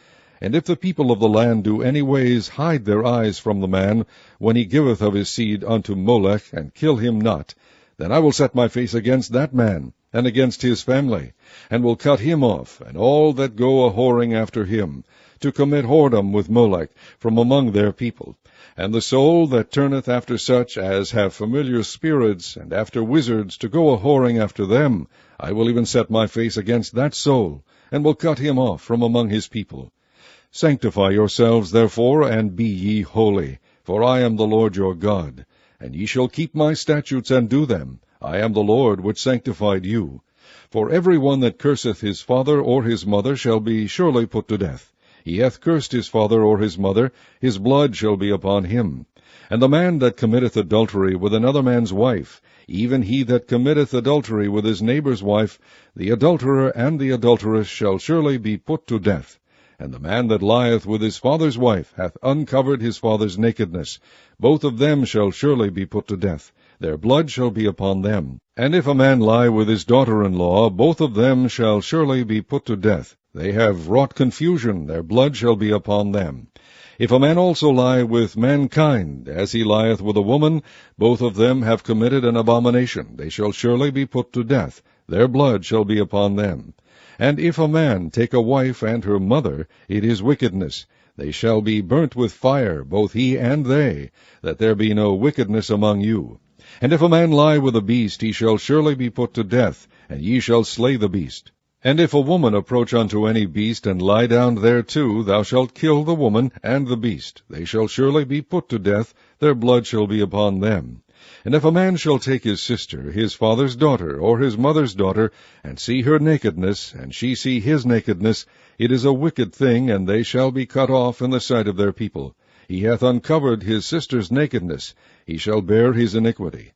And if the people of the land do any ways hide their eyes from the man, when he giveth of his seed unto Molech, and kill him not, then I will set my face against that man, and against his family, and will cut him off, and all that go a-whoring after him, to commit whoredom with Molech from among their people. And the soul that turneth after such as have familiar spirits, and after wizards, to go a-whoring after them, I will even set my face against that soul, and will cut him off from among his people. Sanctify yourselves, therefore, and be ye holy, for I am the Lord your God. And ye shall keep my statutes and do them. I am the Lord which sanctified you. For every one that curseth his father or his mother shall be surely put to death. He hath cursed his father or his mother, his blood shall be upon him. And the man that committeth adultery with another man's wife, even he that committeth adultery with his neighbour's wife, the adulterer and the adulteress shall surely be put to death. And the man that lieth with his father's wife hath uncovered his father's nakedness. Both of them shall surely be put to death. Their blood shall be upon them. And if a man lie with his daughter-in-law, both of them shall surely be put to death. They have wrought confusion, their blood shall be upon them. If a man also lie with mankind, as he lieth with a woman, both of them have committed an abomination. They shall surely be put to death. Their blood shall be upon them. And if a man take a wife and her mother, it is wickedness. They shall be burnt with fire, both he and they, that there be no wickedness among you. And if a man lie with a beast, he shall surely be put to death, and ye shall slay the beast. And if a woman approach unto any beast, and lie down thereto, thou shalt kill the woman and the beast. They shall surely be put to death, their blood shall be upon them. And if a man shall take his sister, his father's daughter, or his mother's daughter, and see her nakedness, and she see his nakedness, it is a wicked thing, and they shall be cut off in the sight of their people. He hath uncovered his sister's nakedness, he shall bear his iniquity.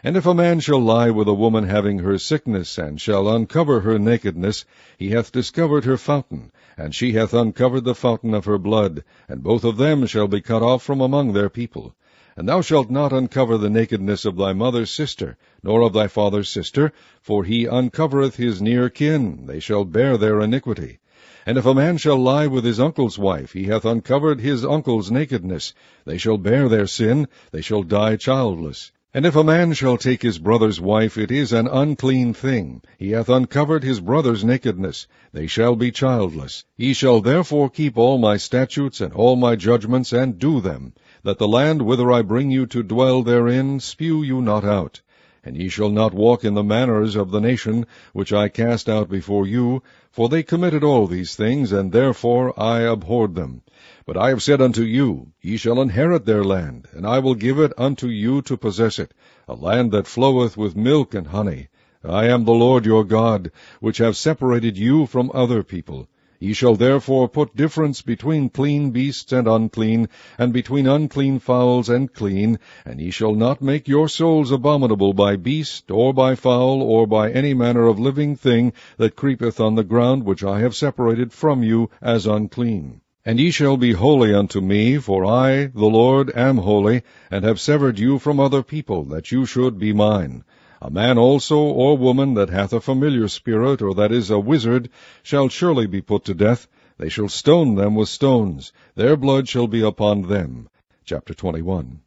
And if a man shall lie with a woman having her sickness, and shall uncover her nakedness, he hath discovered her fountain, and she hath uncovered the fountain of her blood, and both of them shall be cut off from among their people. And thou shalt not uncover the nakedness of thy mother's sister, nor of thy father's sister, for he uncovereth his near kin, they shall bear their iniquity. And if a man shall lie with his uncle's wife, he hath uncovered his uncle's nakedness, they shall bear their sin, they shall die childless. And if a man shall take his brother's wife, it is an unclean thing. He hath uncovered his brother's nakedness. They shall be childless. Ye shall therefore keep all my statutes and all my judgments, and do them, that the land whither I bring you to dwell therein spew you not out. And ye shall not walk in the manners of the nation which I cast out before you, for they committed all these things, and therefore I abhorred them. But I have said unto you, Ye shall inherit their land, and I will give it unto you to possess it, a land that floweth with milk and honey. I am the Lord your God, which have separated you from other people. Ye shall therefore put difference between clean beasts and unclean, and between unclean fowls and clean, and ye shall not make your souls abominable by beast, or by fowl, or by any manner of living thing that creepeth on the ground, which I have separated from you as unclean. And ye shall be holy unto me, for I, the Lord, am holy, and have severed you from other people, that you should be mine. A man also or woman that hath a familiar spirit, or that is a wizard, shall surely be put to death. They shall stone them with stones. Their blood shall be upon them. Chapter 21.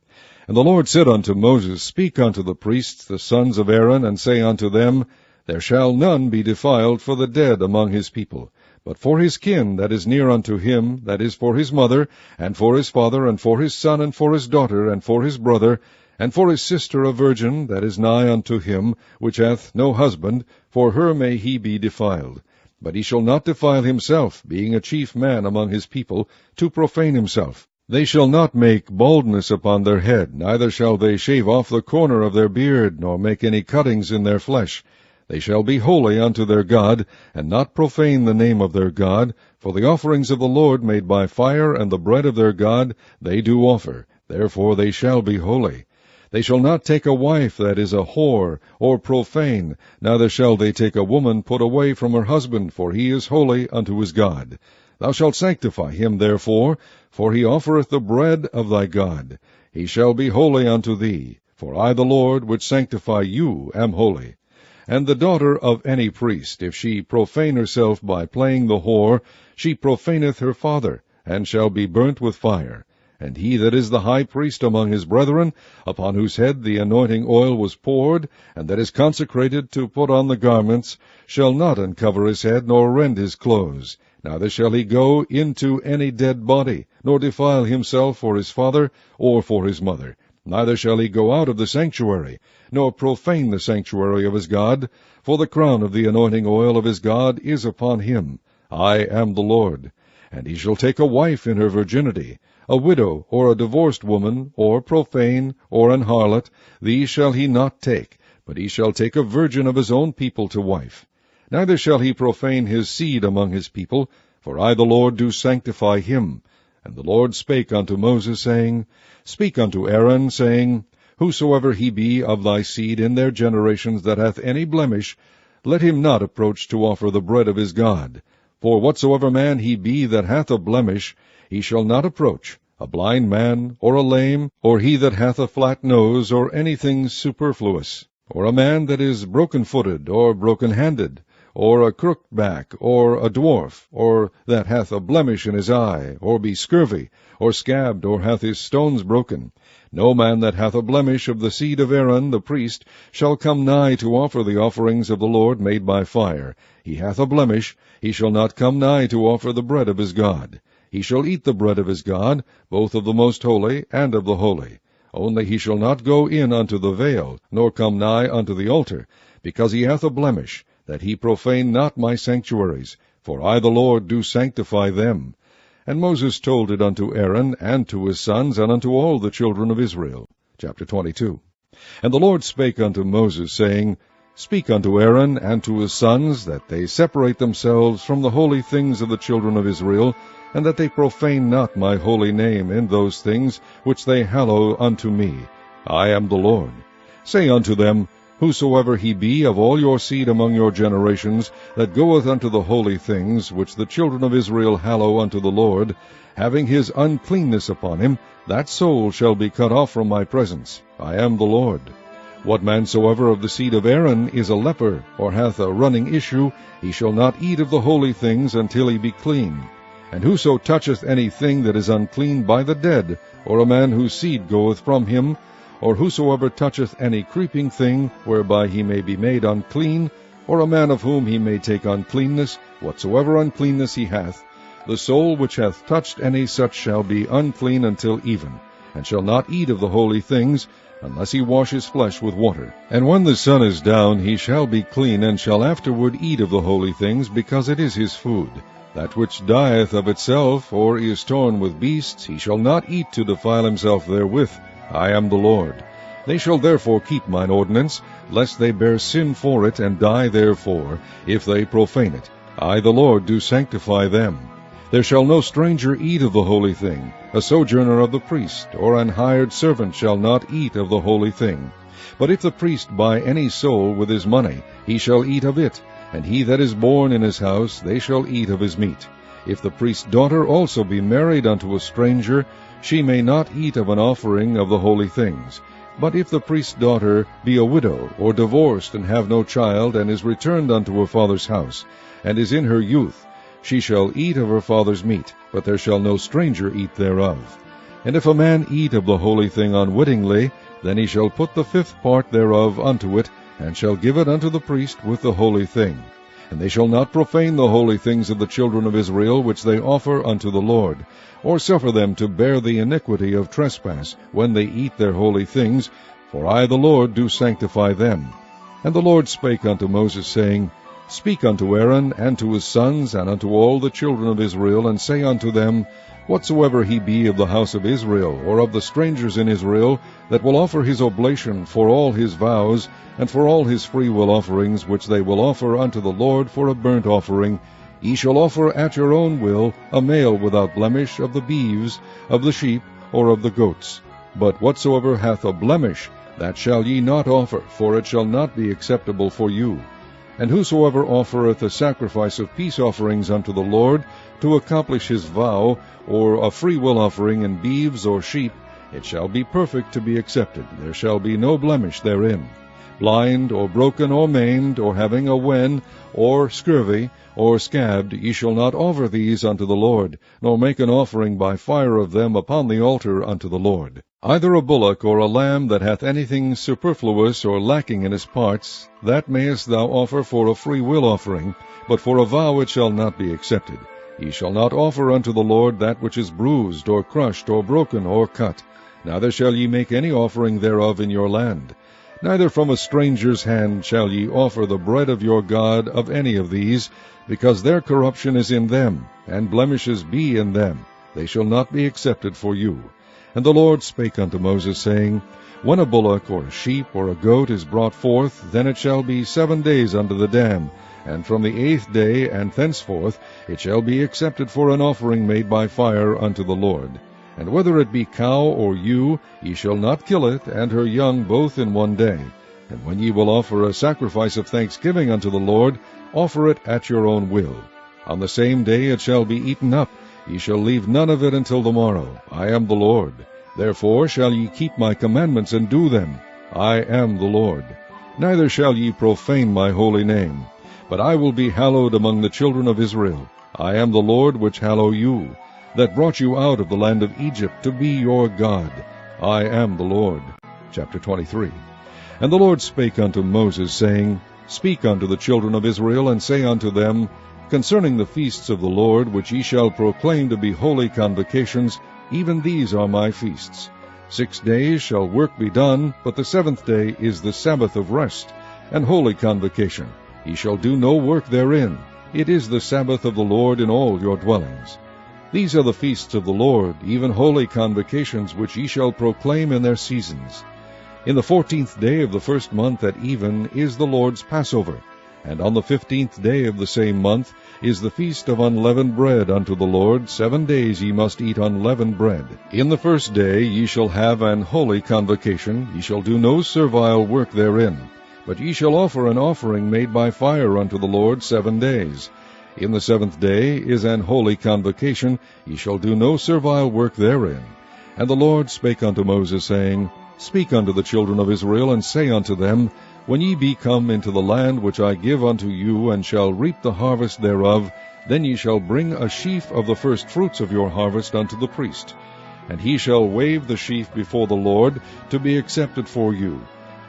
And the Lord said unto Moses, Speak unto the priests, the sons of Aaron, and say unto them, There shall none be defiled for the dead among his people, but for his kin that is near unto him, that is for his mother, and for his father, and for his son, and for his daughter, and for his brother, and for his sister a virgin that is nigh unto him, which hath no husband, for her may he be defiled. But he shall not defile himself, being a chief man among his people, to profane himself. They shall not make baldness upon their head, neither shall they shave off the corner of their beard, nor make any cuttings in their flesh. They shall be holy unto their God, and not profane the name of their God, for the offerings of the Lord made by fire and the bread of their God they do offer, therefore they shall be holy. They shall not take a wife that is a whore, or profane, neither shall they take a woman put away from her husband, for he is holy unto his God. Thou shalt sanctify him therefore, for he offereth the bread of thy God. He shall be holy unto thee, for I the Lord, which sanctify you, am holy. And the daughter of any priest, if she profane herself by playing the whore, she profaneth her father, and shall be burnt with fire. And he that is the high priest among his brethren, upon whose head the anointing oil was poured, and that is consecrated to put on the garments, shall not uncover his head, nor rend his clothes. Neither shall he go into any dead body, nor defile himself for his father, or for his mother. Neither shall he go out of the sanctuary, nor profane the sanctuary of his God, for the crown of the anointing oil of his God is upon him. I am the Lord. And he shall take a wife in her virginity, a widow, or a divorced woman, or profane, or an harlot, these shall he not take, but he shall take a virgin of his own people to wife. Neither shall he profane his seed among his people, for I the Lord do sanctify him. And the Lord spake unto Moses, saying, Speak unto Aaron, saying, Whosoever he be of thy seed in their generations that hath any blemish, let him not approach to offer the bread of his God. For whatsoever man he be that hath a blemish, he shall not approach, a blind man, or a lame, or he that hath a flat nose, or anything superfluous, or a man that is broken-footed, or broken-handed, or a crooked back, or a dwarf, or that hath a blemish in his eye, or be scurvy, or scabbed, or hath his stones broken. No man that hath a blemish of the seed of Aaron the priest shall come nigh to offer the offerings of the Lord made by fire. He hath a blemish, he shall not come nigh to offer the bread of his God. He shall eat the bread of his God, both of the most holy and of the holy. Only he shall not go in unto the veil, nor come nigh unto the altar, because he hath a blemish, that he profane not my sanctuaries, for I the Lord do sanctify them. And Moses told it unto Aaron, and to his sons, and unto all the children of Israel. Chapter 22. And the Lord spake unto Moses, saying, Speak unto Aaron and to his sons, that they separate themselves from the holy things of the children of Israel, and that they profane not my holy name in those things which they hallow unto me. I am the Lord. Say unto them, Whosoever he be of all your seed among your generations, that goeth unto the holy things which the children of Israel hallow unto the Lord, having his uncleanness upon him, that soul shall be cut off from my presence. I am the Lord. What man soever of the seed of Aaron is a leper, or hath a running issue, he shall not eat of the holy things until he be clean. And whoso toucheth any thing that is unclean by the dead, or a man whose seed goeth from him, or whosoever toucheth any creeping thing, whereby he may be made unclean, or a man of whom he may take uncleanness, whatsoever uncleanness he hath, the soul which hath touched any such shall be unclean until even, and shall not eat of the holy things, unless he wash his flesh with water. And when the sun is down, he shall be clean, and shall afterward eat of the holy things, because it is his food. That which dieth of itself, or is torn with beasts, he shall not eat to defile himself therewith. I am the Lord. They shall therefore keep mine ordinance, lest they bear sin for it, and die therefore, if they profane it. I the Lord do sanctify them. There shall no stranger eat of the holy thing. A sojourner of the priest, or an hired servant, shall not eat of the holy thing. But if the priest buy any soul with his money, he shall eat of it, and he that is born in his house, they shall eat of his meat. If the priest's daughter also be married unto a stranger, she may not eat of an offering of the holy things. But if the priest's daughter be a widow, or divorced, and have no child, and is returned unto her father's house, and is in her youth, she shall eat of her father's meat, but there shall no stranger eat thereof. And if a man eat of the holy thing unwittingly, then he shall put the 5th part thereof unto it, and shall give it unto the priest with the holy thing. And they shall not profane the holy things of the children of Israel, which they offer unto the Lord, or suffer them to bear the iniquity of trespass, when they eat their holy things, for I the Lord do sanctify them. And the Lord spake unto Moses, saying, Speak unto Aaron, and to his sons, and unto all the children of Israel, and say unto them, Whatsoever he be of the house of Israel, or of the strangers in Israel, that will offer his oblation for all his vows, and for all his freewill offerings, which they will offer unto the Lord for a burnt offering, ye shall offer at your own will a male without blemish of the beeves, of the sheep, or of the goats. But whatsoever hath a blemish, that shall ye not offer, for it shall not be acceptable for you. And whosoever offereth a sacrifice of peace offerings unto the Lord, to accomplish his vow, or a freewill offering in beeves or sheep, it shall be perfect to be accepted. There shall be no blemish therein. Blind, or broken, or maimed, or having a wen, or scurvy, or scabbed, ye shall not offer these unto the Lord, nor make an offering by fire of them upon the altar unto the Lord. Either a bullock or a lamb that hath anything superfluous or lacking in his parts, that mayest thou offer for a free will offering, but for a vow it shall not be accepted. Ye shall not offer unto the Lord that which is bruised, or crushed, or broken, or cut. Neither shall ye make any offering thereof in your land. Neither from a stranger's hand shall ye offer the bread of your God of any of these, because their corruption is in them, and blemishes be in them. They shall not be accepted for you. And the Lord spake unto Moses, saying, When a bullock, or a sheep, or a goat is brought forth, then it shall be 7 days unto the dam, and from the 8th day and thenceforth it shall be accepted for an offering made by fire unto the Lord. And whether it be cow or ewe, ye shall not kill it, and her young both in 1 day. And when ye will offer a sacrifice of thanksgiving unto the Lord, offer it at your own will. On the same day it shall be eaten up. Ye shall leave none of it until the morrow. I am the Lord. Therefore shall ye keep my commandments and do them. I am the Lord. Neither shall ye profane my holy name. But I will be hallowed among the children of Israel. I am the Lord which hallow you, that brought you out of the land of Egypt to be your God. I am the Lord. Chapter 23. And the Lord spake unto Moses, saying, Speak unto the children of Israel, and say unto them, Concerning the feasts of the Lord, which ye shall proclaim to be holy convocations, even these are my feasts. 6 days shall work be done, but the 7th day is the Sabbath of rest, and holy convocation. Ye shall do no work therein. It is the Sabbath of the Lord in all your dwellings. These are the feasts of the Lord, even holy convocations, which ye shall proclaim in their seasons. In the 14th day of the first month at even is the Lord's Passover, and on the 15th day of the same month is the feast of unleavened bread unto the Lord. 7 days ye must eat unleavened bread. In the first day ye shall have an holy convocation. Ye shall do no servile work therein, but ye shall offer an offering made by fire unto the Lord 7 days. In the 7th day is an holy convocation. Ye shall do no servile work therein. And the Lord spake unto Moses, saying, Speak unto the children of Israel, and say unto them, When ye be come into the land which I give unto you, and shall reap the harvest thereof, then ye shall bring a sheaf of the first fruits of your harvest unto the priest. And he shall wave the sheaf before the Lord, to be accepted for you.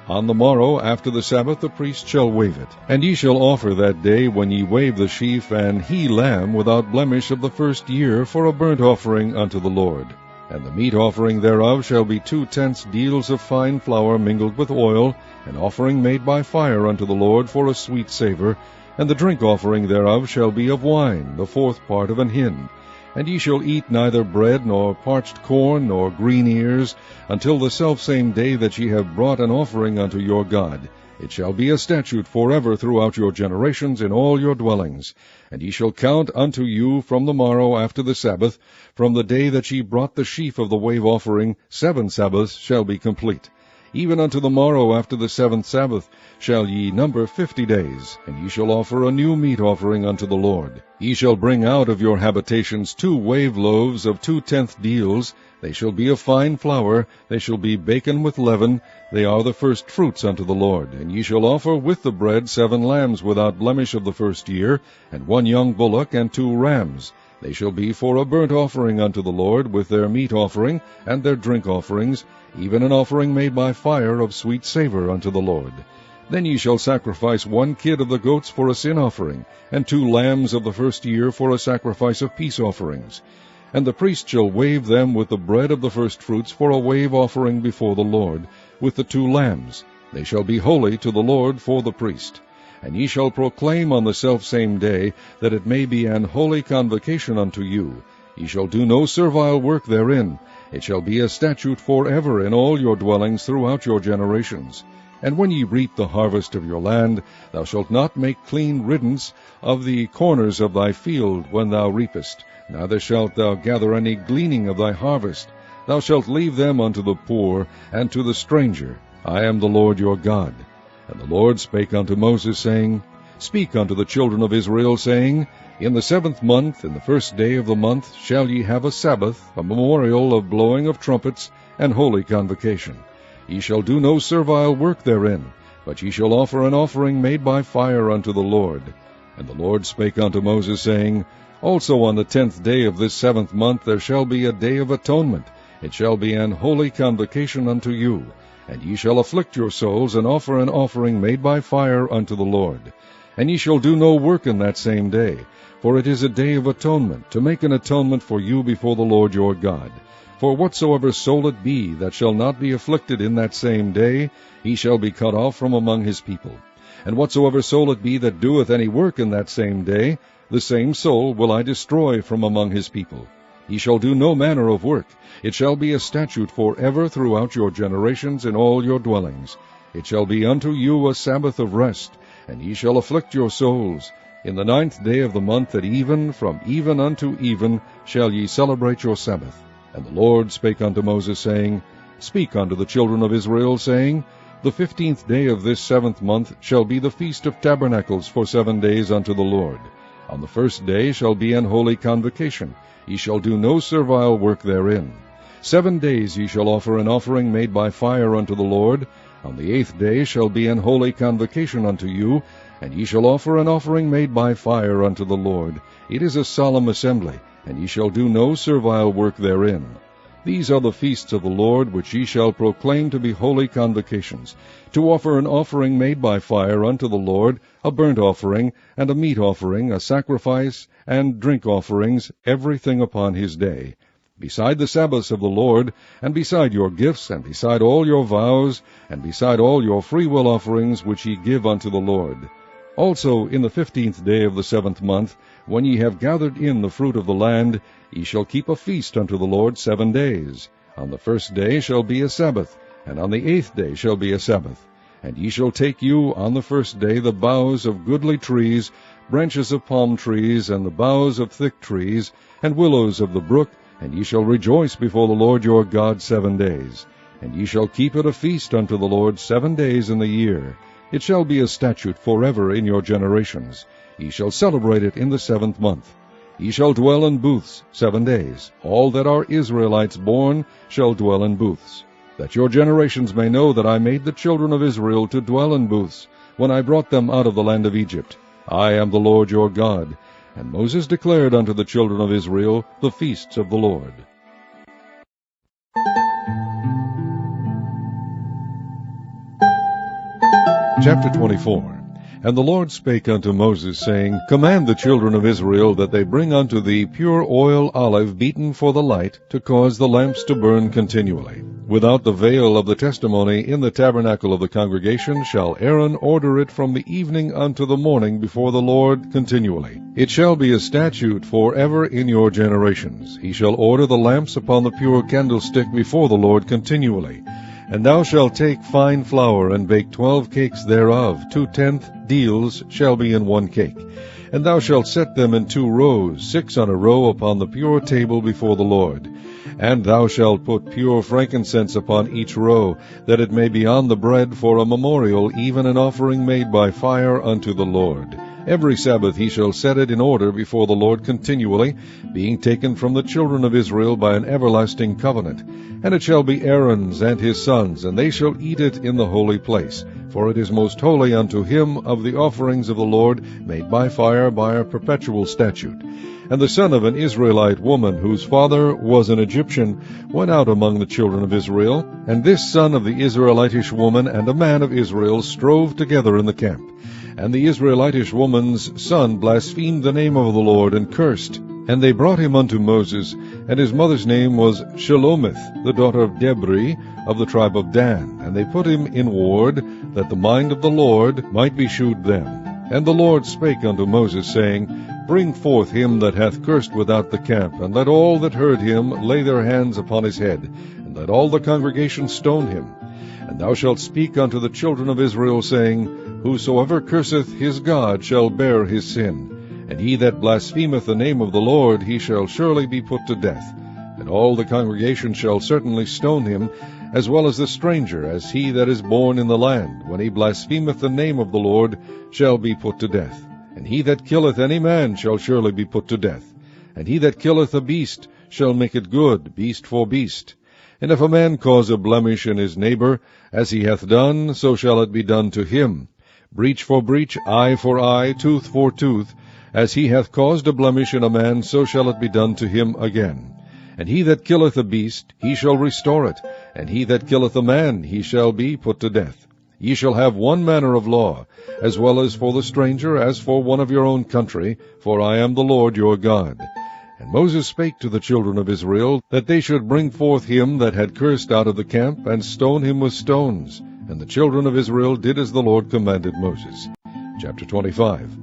On the morrow after the Sabbath the priest shall wave it. And ye shall offer that day, when ye wave the sheaf, an he-lamb without blemish of the first year, for a burnt offering unto the Lord. And the meat offering thereof shall be 2/10 deals of fine flour mingled with oil, an offering made by fire unto the Lord for a sweet savour. And the drink offering thereof shall be of wine, the 4th part of an hin. And ye shall eat neither bread, nor parched corn, nor green ears, until the selfsame day that ye have brought an offering unto your God. It shall be a statute forever throughout your generations in all your dwellings. And ye shall count unto you from the morrow after the Sabbath, from the day that ye brought the sheaf of the wave offering, 7 Sabbaths shall be complete. Even unto the morrow after the 7th Sabbath shall ye number 50 days, and ye shall offer a new meat offering unto the Lord. Ye shall bring out of your habitations 2 wave loaves of 2/10 deals. They shall be of fine flour, they shall be baken with leaven, they are the first fruits unto the Lord. And ye shall offer with the bread 7 lambs without blemish of the first year, and 1 young bullock, and 2 rams. They shall be for a burnt offering unto the Lord, with their meat offering, and their drink offerings, even an offering made by fire of sweet savour unto the Lord. Then ye shall sacrifice 1 kid of the goats for a sin offering, and 2 lambs of the first year for a sacrifice of peace offerings. And the priest shall wave them with the bread of the firstfruits for a wave offering before the Lord, with the 2 lambs. They shall be holy to the Lord for the priest. And ye shall proclaim on the selfsame day, that it may be an holy convocation unto you. Ye shall do no servile work therein. It shall be a statute forever in all your dwellings throughout your generations. And when ye reap the harvest of your land, thou shalt not make clean riddance of the corners of thy field when thou reapest, neither shalt thou gather any gleaning of thy harvest. Thou shalt leave them unto the poor and to the stranger. I am the Lord your God. And the Lord spake unto Moses, saying, Speak unto the children of Israel, saying, In the 7th month, in the 1st day of the month, shall ye have a Sabbath, a memorial of blowing of trumpets, and holy convocation. Ye shall do no servile work therein, but ye shall offer an offering made by fire unto the Lord. And the Lord spake unto Moses, saying, Also on the 10th day of this 7th month there shall be a day of atonement. It shall be an holy convocation unto you. And ye shall afflict your souls, and offer an offering made by fire unto the Lord. And ye shall do no work in that same day, for it is a day of atonement, to make an atonement for you before the Lord your God. For whatsoever soul it be that shall not be afflicted in that same day, he shall be cut off from among his people. And whatsoever soul it be that doeth any work in that same day, the same soul will I destroy from among his people. Ye shall do no manner of work. It shall be a statute forever throughout your generations in all your dwellings. It shall be unto you a Sabbath of rest, and ye shall afflict your souls. In the 9th day of the month at even, from even unto even, shall ye celebrate your Sabbath. And the Lord spake unto Moses, saying, Speak unto the children of Israel, saying, The 15th day of this 7th month shall be the Feast of Tabernacles for 7 days unto the Lord. On the 1st day shall be an holy convocation. Ye shall do no servile work therein. 7 days ye shall offer an offering made by fire unto the Lord. On the 8th day shall be an holy convocation unto you, and ye shall offer an offering made by fire unto the Lord. It is a solemn assembly, and ye shall do no servile work therein. These are the feasts of the Lord, which ye shall proclaim to be holy convocations, to offer an offering made by fire unto the Lord, a burnt offering, and a meat offering, a sacrifice, and drink offerings, everything upon his day. Beside the Sabbaths of the Lord, and beside your gifts, and beside all your vows, and beside all your freewill offerings which ye give unto the Lord. Also in the 15th day of the 7th month, when ye have gathered in the fruit of the land, ye shall keep a feast unto the Lord 7 days. On the 1st day shall be a Sabbath, and on the 8th day shall be a Sabbath. And ye shall take you on the 1st day the boughs of goodly trees, branches of palm trees, and the boughs of thick trees, and willows of the brook, and ye shall rejoice before the Lord your God 7 days. And ye shall keep it a feast unto the Lord 7 days in the year. It shall be a statute forever in your generations. Ye shall celebrate it in the 7th month. Ye shall dwell in booths 7 days. All that are Israelites born shall dwell in booths. That your generations may know that I made the children of Israel to dwell in booths, when I brought them out of the land of Egypt. I am the Lord your God. And Moses declared unto the children of Israel the feasts of the Lord. Chapter 24. And the Lord spake unto Moses, saying, Command the children of Israel that they bring unto thee pure oil olive beaten for the light, to cause the lamps to burn continually. Without the veil of the testimony in the tabernacle of the congregation shall Aaron order it from the evening unto the morning before the Lord continually. It shall be a statute forever in your generations. He shall order the lamps upon the pure candlestick before the Lord continually. And thou shalt take fine flour, and bake 12 cakes thereof. 2/10 deals shall be in 1 cake. And thou shalt set them in 2 rows, 6 on a row, upon the pure table before the Lord. And thou shalt put pure frankincense upon each row, that it may be on the bread for a memorial, even an offering made by fire unto the Lord. Every Sabbath he shall set it in order before the Lord continually, being taken from the children of Israel by an everlasting covenant. And it shall be Aaron's and his sons, and they shall eat it in the holy place. For it is most holy unto him of the offerings of the Lord, made by fire by a perpetual statute. And the son of an Israelite woman, whose father was an Egyptian, went out among the children of Israel. And this son of the Israelitish woman and a man of Israel strove together in the camp. And the Israelitish woman's son blasphemed the name of the Lord, and cursed. And they brought him unto Moses, and his mother's name was Shelomith, the daughter of Debri, of the tribe of Dan. And they put him in ward, that the mind of the Lord might be shewed them. And the Lord spake unto Moses, saying, Bring forth him that hath cursed without the camp, and let all that heard him lay their hands upon his head, and let all the congregation stone him. And thou shalt speak unto the children of Israel, saying, Whosoever curseth his God shall bear his sin, and he that blasphemeth the name of the Lord, he shall surely be put to death. And all the congregation shall certainly stone him, as well as the stranger, as he that is born in the land, when he blasphemeth the name of the Lord, shall be put to death. And he that killeth any man shall surely be put to death. And he that killeth a beast shall make it good, beast for beast. And if a man cause a blemish in his neighbor, as he hath done, so shall it be done to him. Breach for breach, eye for eye, tooth for tooth. As he hath caused a blemish in a man, so shall it be done to him again. And he that killeth a beast, he shall restore it. And he that killeth a man, he shall be put to death. Ye shall have one manner of law, as well as for the stranger, as for one of your own country, for I am the Lord your God. And Moses spake to the children of Israel, that they should bring forth him that had cursed out of the camp, and stone him with stones. And the children of Israel did as the Lord commanded Moses. Chapter 25.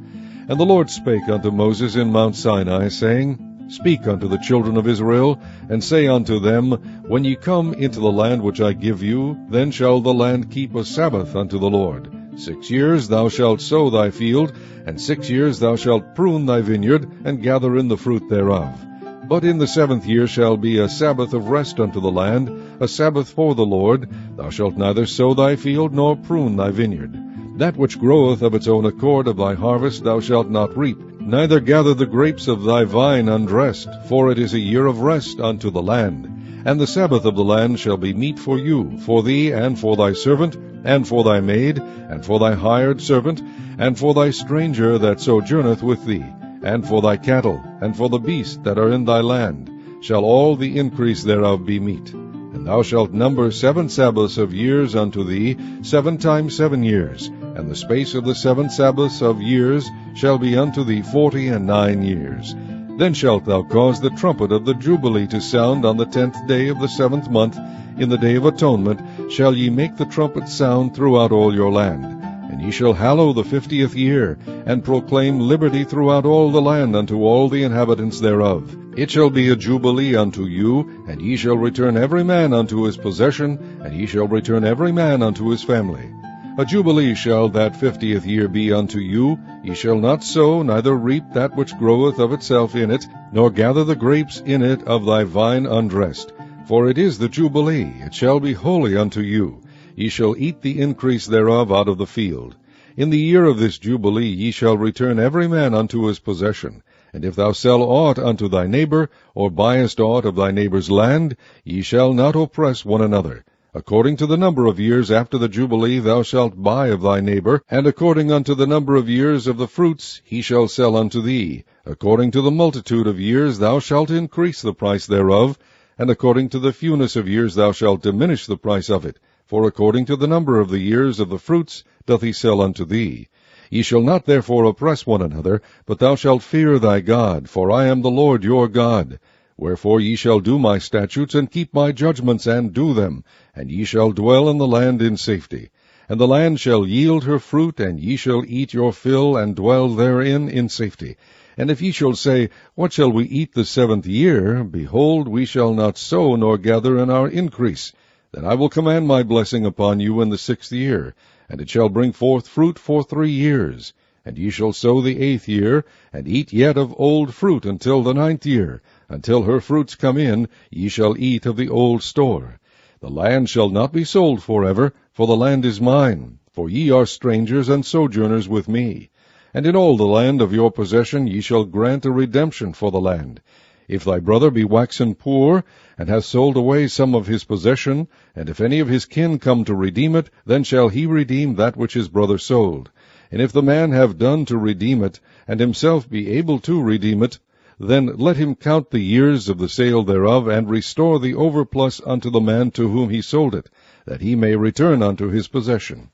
And the Lord spake unto Moses in Mount Sinai, saying, Speak unto the children of Israel, and say unto them, When ye come into the land which I give you, then shall the land keep a Sabbath unto the Lord. 6 years thou shalt sow thy field, and 6 years thou shalt prune thy vineyard, and gather in the fruit thereof. But in the 7th year shall be a Sabbath of rest unto the land, a Sabbath for the Lord. Thou shalt neither sow thy field, nor prune thy vineyard. That which groweth of its own accord of thy harvest thou shalt not reap, neither gather the grapes of thy vine undressed, for it is a year of rest unto the land. And the Sabbath of the land shall be meat for you, for thee, and for thy servant, and for thy maid, and for thy hired servant, and for thy stranger that sojourneth with thee, and for thy cattle, and for the beasts that are in thy land, shall all the increase thereof be meat. And thou shalt number 7 Sabbaths of years unto thee, 7 times 7 years, and the space of the 7 Sabbaths of years shall be unto thee 49 years. Then shalt thou cause the trumpet of the Jubilee to sound on the 10th day of the 7th month. In the day of atonement shall ye make the trumpet sound throughout all your land. And ye shall hallow the 50th year, and proclaim liberty throughout all the land unto all the inhabitants thereof. It shall be a jubilee unto you, and ye shall return every man unto his possession, and ye shall return every man unto his family. A jubilee shall that 50th year be unto you. Ye shall not sow, neither reap that which groweth of itself in it, nor gather the grapes in it of thy vine undressed. For it is the jubilee, it shall be holy unto you. Ye shall eat the increase thereof out of the field. In the year of this jubilee ye shall return every man unto his possession. And if thou sell aught unto thy neighbor, or buyest aught of thy neighbor's land, ye shall not oppress one another. According to the number of years after the Jubilee thou shalt buy of thy neighbor, and according unto the number of years of the fruits he shall sell unto thee. According to the multitude of years thou shalt increase the price thereof, and according to the fewness of years thou shalt diminish the price of it. For according to the number of the years of the fruits doth he sell unto thee. Ye shall not therefore oppress one another, but thou shalt fear thy God, for I am the Lord your God. Wherefore ye shall do my statutes, and keep my judgments, and do them, and ye shall dwell in the land in safety. And the land shall yield her fruit, and ye shall eat your fill, and dwell therein in safety. And if ye shall say, What shall we eat the 7th year? Behold, we shall not sow, nor gather in our increase. Then I will command my blessing upon you in the 6th year, and it shall bring forth fruit for 3 years. And ye shall sow the 8th year, and eat yet of old fruit until the 9th year. Until her fruits come in, ye shall eat of the old store. The land shall not be sold forever, for the land is mine. For ye are strangers and sojourners with me. And in all the land of your possession ye shall grant a redemption for the land. If thy brother be waxen poor, and hath sold away some of his possession, and if any of his kin come to redeem it, then shall he redeem that which his brother sold. And if the man have done to redeem it, and himself be able to redeem it, then let him count the years of the sale thereof, and restore the overplus unto the man to whom he sold it, that he may return unto his possession.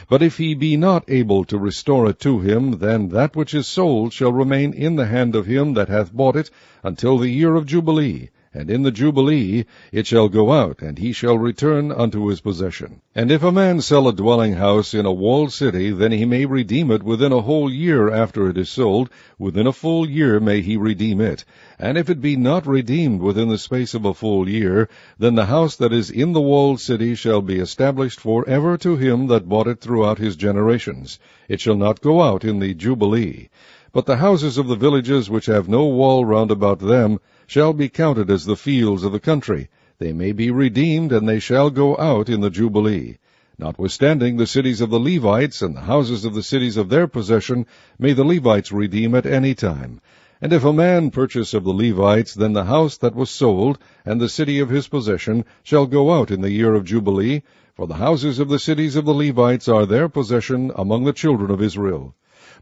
But if he be not able to restore it to him, then that which is sold shall remain in the hand of him that hath bought it until the year of Jubilee, and in the Jubilee it shall go out, and he shall return unto his possession. And if a man sell a dwelling house in a walled city, then he may redeem it within a whole year after it is sold. Within a full year may he redeem it. And if it be not redeemed within the space of a full year, then the house that is in the walled city shall be established for ever to him that bought it throughout his generations. It shall not go out in the Jubilee. But the houses of the villages which have no wall round about them shall be counted as the fields of the country. They may be redeemed, and they shall go out in the Jubilee. Notwithstanding, the cities of the Levites and the houses of the cities of their possession may the Levites redeem at any time. And if a man purchase of the Levites, then the house that was sold, and the city of his possession, shall go out in the year of Jubilee, for the houses of the cities of the Levites are their possession among the children of Israel.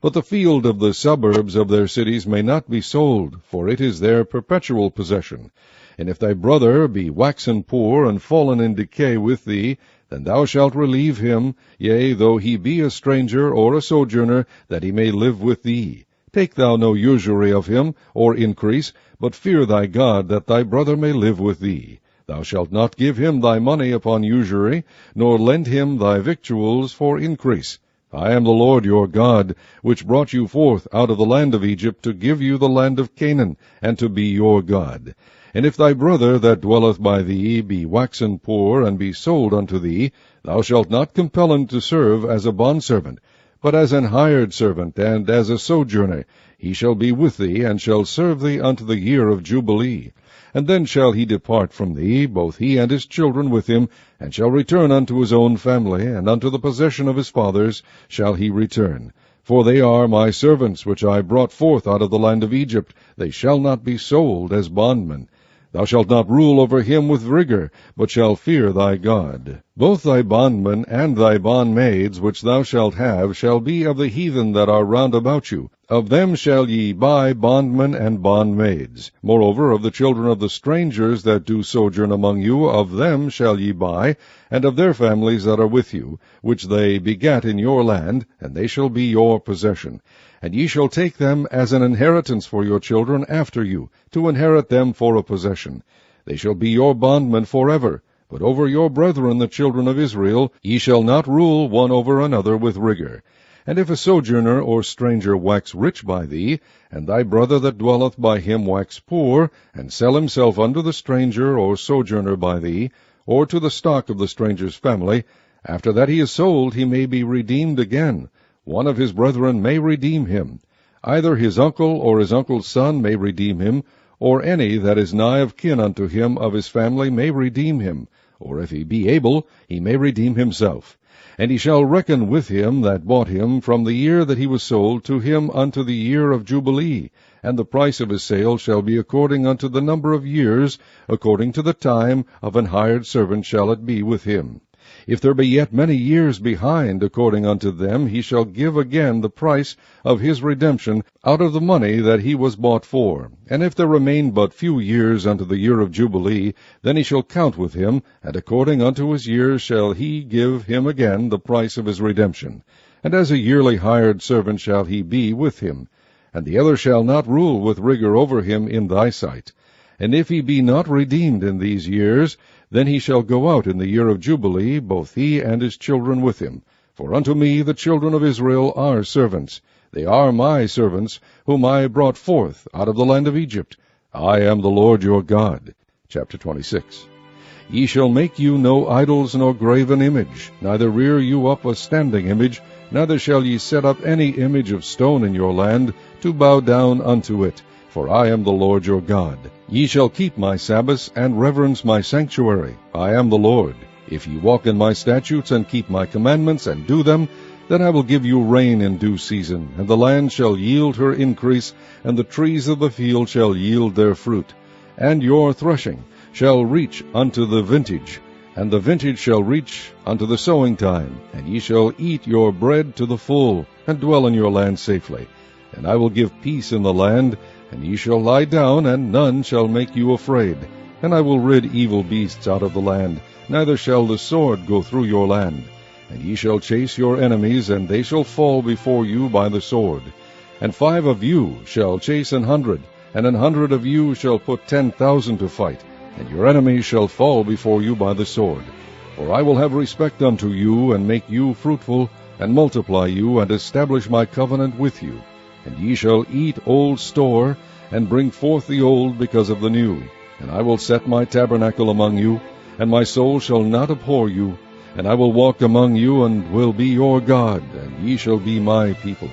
But the field of the suburbs of their cities may not be sold, for it is their perpetual possession. And if thy brother be waxen poor, and fallen in decay with thee, then thou shalt relieve him, yea, though he be a stranger or a sojourner, that he may live with thee. Take thou no usury of him, or increase, but fear thy God, that thy brother may live with thee. Thou shalt not give him thy money upon usury, nor lend him thy victuals for increase. I am the Lord your God, which brought you forth out of the land of Egypt, to give you the land of Canaan, and to be your God. And if thy brother that dwelleth by thee be waxen poor, and be sold unto thee, thou shalt not compel him to serve as a bondservant, but as an hired servant, and as a sojourner. He shall be with thee, and shall serve thee unto the year of Jubilee. And then shall he depart from thee, both he and his children with him, and shall return unto his own family, and unto the possession of his fathers shall he return. For they are my servants, which I brought forth out of the land of Egypt. They shall not be sold as bondmen. Thou shalt not rule over him with rigor, but shalt fear thy God. Both thy bondmen and thy bondmaids, which thou shalt have, shall be of the heathen that are round about you. Of them shall ye buy bondmen and bondmaids. Moreover, of the children of the strangers that do sojourn among you, of them shall ye buy, and of their families that are with you, which they begat in your land, and they shall be your possession. And ye shall take them as an inheritance for your children after you, to inherit them for a possession. They shall be your bondmen forever. But over your brethren the children of Israel ye shall not rule one over another with rigor. And if a sojourner or stranger wax rich by thee, and thy brother that dwelleth by him wax poor, and sell himself unto the stranger or sojourner by thee, or to the stock of the stranger's family, after that he is sold he may be redeemed again. One of his brethren may redeem him. Either his uncle or his uncle's son may redeem him, or any that is nigh of kin unto him of his family may redeem him, or if he be able, he may redeem himself. And he shall reckon with him that bought him from the year that he was sold to him unto the year of Jubilee, and the price of his sale shall be according unto the number of years, according to the time of an hired servant shall it be with him. If there be yet many years behind, according unto them, he shall give again the price of his redemption out of the money that he was bought for. And if there remain but few years unto the year of Jubilee, then he shall count with him, and according unto his years shall he give him again the price of his redemption. And as a yearly hired servant shall he be with him. And the other shall not rule with rigor over him in thy sight. And if he be not redeemed in these years, then he shall go out in the year of Jubilee, both he and his children with him. For unto me the children of Israel are servants. They are my servants, whom I brought forth out of the land of Egypt. I am the Lord your God. Chapter 26. Ye shall make you no idols nor graven image, neither rear you up a standing image, neither shall ye set up any image of stone in your land, to bow down unto it. For I am the Lord your God. Ye shall keep my Sabbaths, and reverence my sanctuary. I am the Lord. If ye walk in my statutes, and keep my commandments, and do them, then I will give you rain in due season, and the land shall yield her increase, and the trees of the field shall yield their fruit. And your threshing shall reach unto the vintage, and the vintage shall reach unto the sowing time, and ye shall eat your bread to the full, and dwell in your land safely. And I will give peace in the land, and ye shall lie down, and none shall make you afraid. And I will rid evil beasts out of the land, neither shall the sword go through your land. And ye shall chase your enemies, and they shall fall before you by the sword. And 5 of you shall chase 100, and 100 of you shall put 10,000 to fight, and your enemies shall fall before you by the sword. For I will have respect unto you, and make you fruitful, and multiply you, and establish my covenant with you. And ye shall eat old store, and bring forth the old because of the new. And I will set my tabernacle among you, and my soul shall not abhor you. And I will walk among you, and will be your God, and ye shall be my people.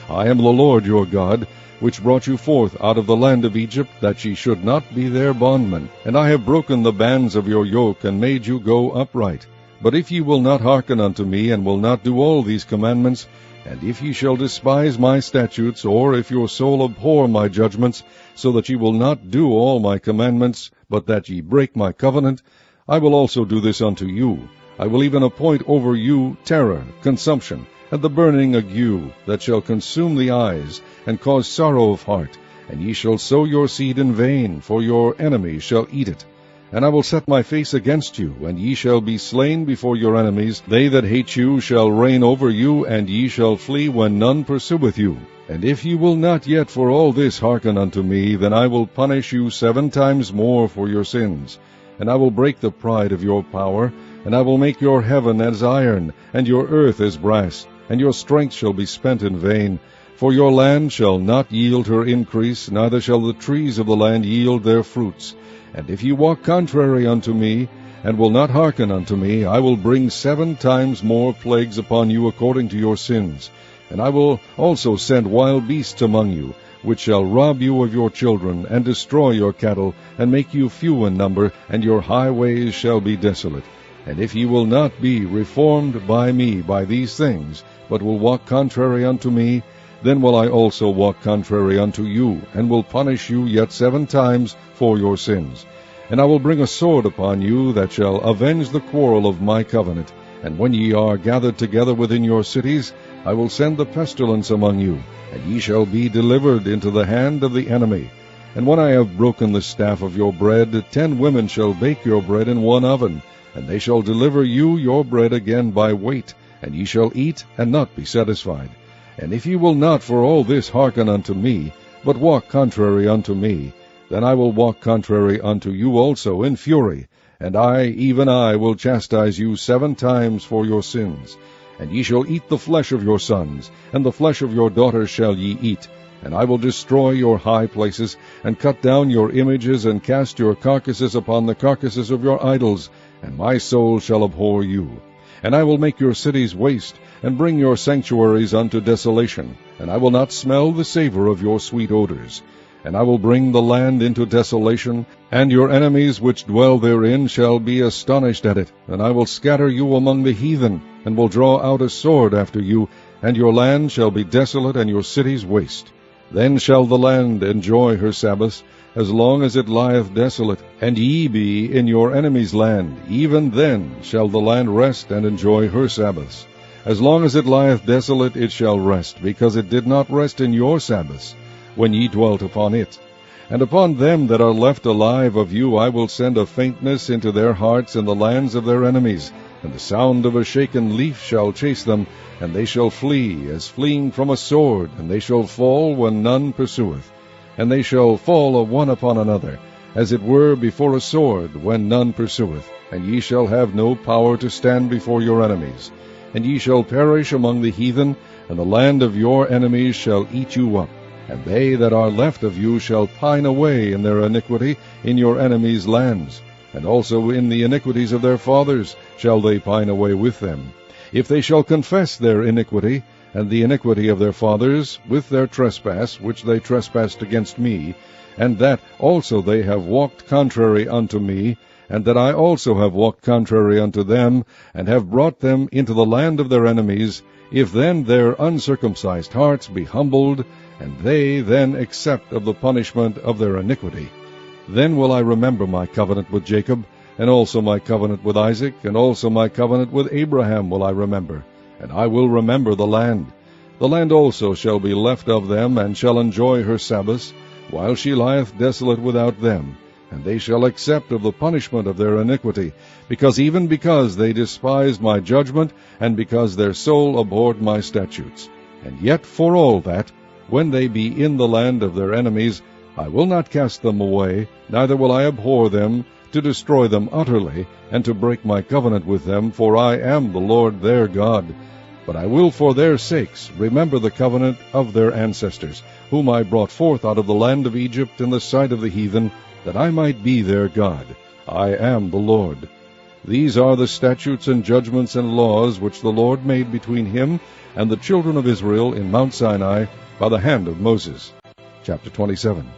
I am the Lord your God, which brought you forth out of the land of Egypt, that ye should not be their bondmen. And I have broken the bands of your yoke, and made you go upright. But if ye will not hearken unto me, and will not do all these commandments, and if ye shall despise my statutes, or if your soul abhor my judgments, so that ye will not do all my commandments, but that ye break my covenant, I will also do this unto you. I will even appoint over you terror, consumption, and the burning ague, that shall consume the eyes, and cause sorrow of heart. And ye shall sow your seed in vain, for your enemies shall eat it. And I will set my face against you, and ye shall be slain before your enemies. They that hate you shall reign over you, and ye shall flee when none pursueth you. And if ye will not yet for all this hearken unto me, then I will punish you 7 times more for your sins. And I will break the pride of your power, and I will make your heaven as iron, and your earth as brass, and your strength shall be spent in vain. For your land shall not yield her increase, neither shall the trees of the land yield their fruits. And if ye walk contrary unto me, and will not hearken unto me, I will bring 7 times more plagues upon you according to your sins. And I will also send wild beasts among you, which shall rob you of your children, and destroy your cattle, and make you few in number, and your highways shall be desolate. And if ye will not be reformed by me by these things, but will walk contrary unto me, then will I also walk contrary unto you, and will punish you yet 7 times for your sins. And I will bring a sword upon you, that shall avenge the quarrel of my covenant. And when ye are gathered together within your cities, I will send the pestilence among you, and ye shall be delivered into the hand of the enemy. And when I have broken the staff of your bread, 10 women shall bake your bread in one oven, and they shall deliver you your bread again by weight, and ye shall eat and not be satisfied. And if ye will not for all this hearken unto me, but walk contrary unto me, then I will walk contrary unto you also in fury, and I, even I, will chastise you 7 times for your sins. And ye shall eat the flesh of your sons, and the flesh of your daughters shall ye eat. And I will destroy your high places, and cut down your images, and cast your carcasses upon the carcasses of your idols, and my soul shall abhor you. And I will make your cities waste, and bring your sanctuaries unto desolation, and I will not smell the savor of your sweet odors. And I will bring the land into desolation, and your enemies which dwell therein shall be astonished at it. And I will scatter you among the heathen, and will draw out a sword after you, and your land shall be desolate, and your cities waste. Then shall the land enjoy her Sabbaths, as long as it lieth desolate, and ye be in your enemy's land. Even then shall the land rest and enjoy her Sabbaths. As long as it lieth desolate it shall rest, because it did not rest in your Sabbaths, when ye dwelt upon it. And upon them that are left alive of you I will send a faintness into their hearts in the lands of their enemies, and the sound of a shaken leaf shall chase them, and they shall flee as fleeing from a sword, and they shall fall when none pursueth. And they shall fall one upon another, as it were before a sword, when none pursueth. And ye shall have no power to stand before your enemies. And ye shall perish among the heathen, and the land of your enemies shall eat you up. And they that are left of you shall pine away in their iniquity in your enemies' lands. And also in the iniquities of their fathers shall they pine away with them. If they shall confess their iniquity, and the iniquity of their fathers, with their trespass, which they trespassed against me, and that also they have walked contrary unto me, and that I also have walked contrary unto them, and have brought them into the land of their enemies, if then their uncircumcised hearts be humbled, and they then accept of the punishment of their iniquity, then will I remember my covenant with Jacob, and also my covenant with Isaac, and also my covenant with Abraham will I remember, and I will remember the land. The land also shall be left of them, and shall enjoy her Sabbaths, while she lieth desolate without them. And they shall accept of the punishment of their iniquity, because they despised my judgment, and because their soul abhorred my statutes. And yet for all that, when they be in the land of their enemies, I will not cast them away, neither will I abhor them, to destroy them utterly, and to break my covenant with them, for I am the Lord their God. But I will for their sakes remember the covenant of their ancestors, whom I brought forth out of the land of Egypt in the sight of the heathen, that I might be their God. I am the Lord. These are the statutes and judgments and laws which the Lord made between him and the children of Israel in Mount Sinai by the hand of Moses. Chapter 27.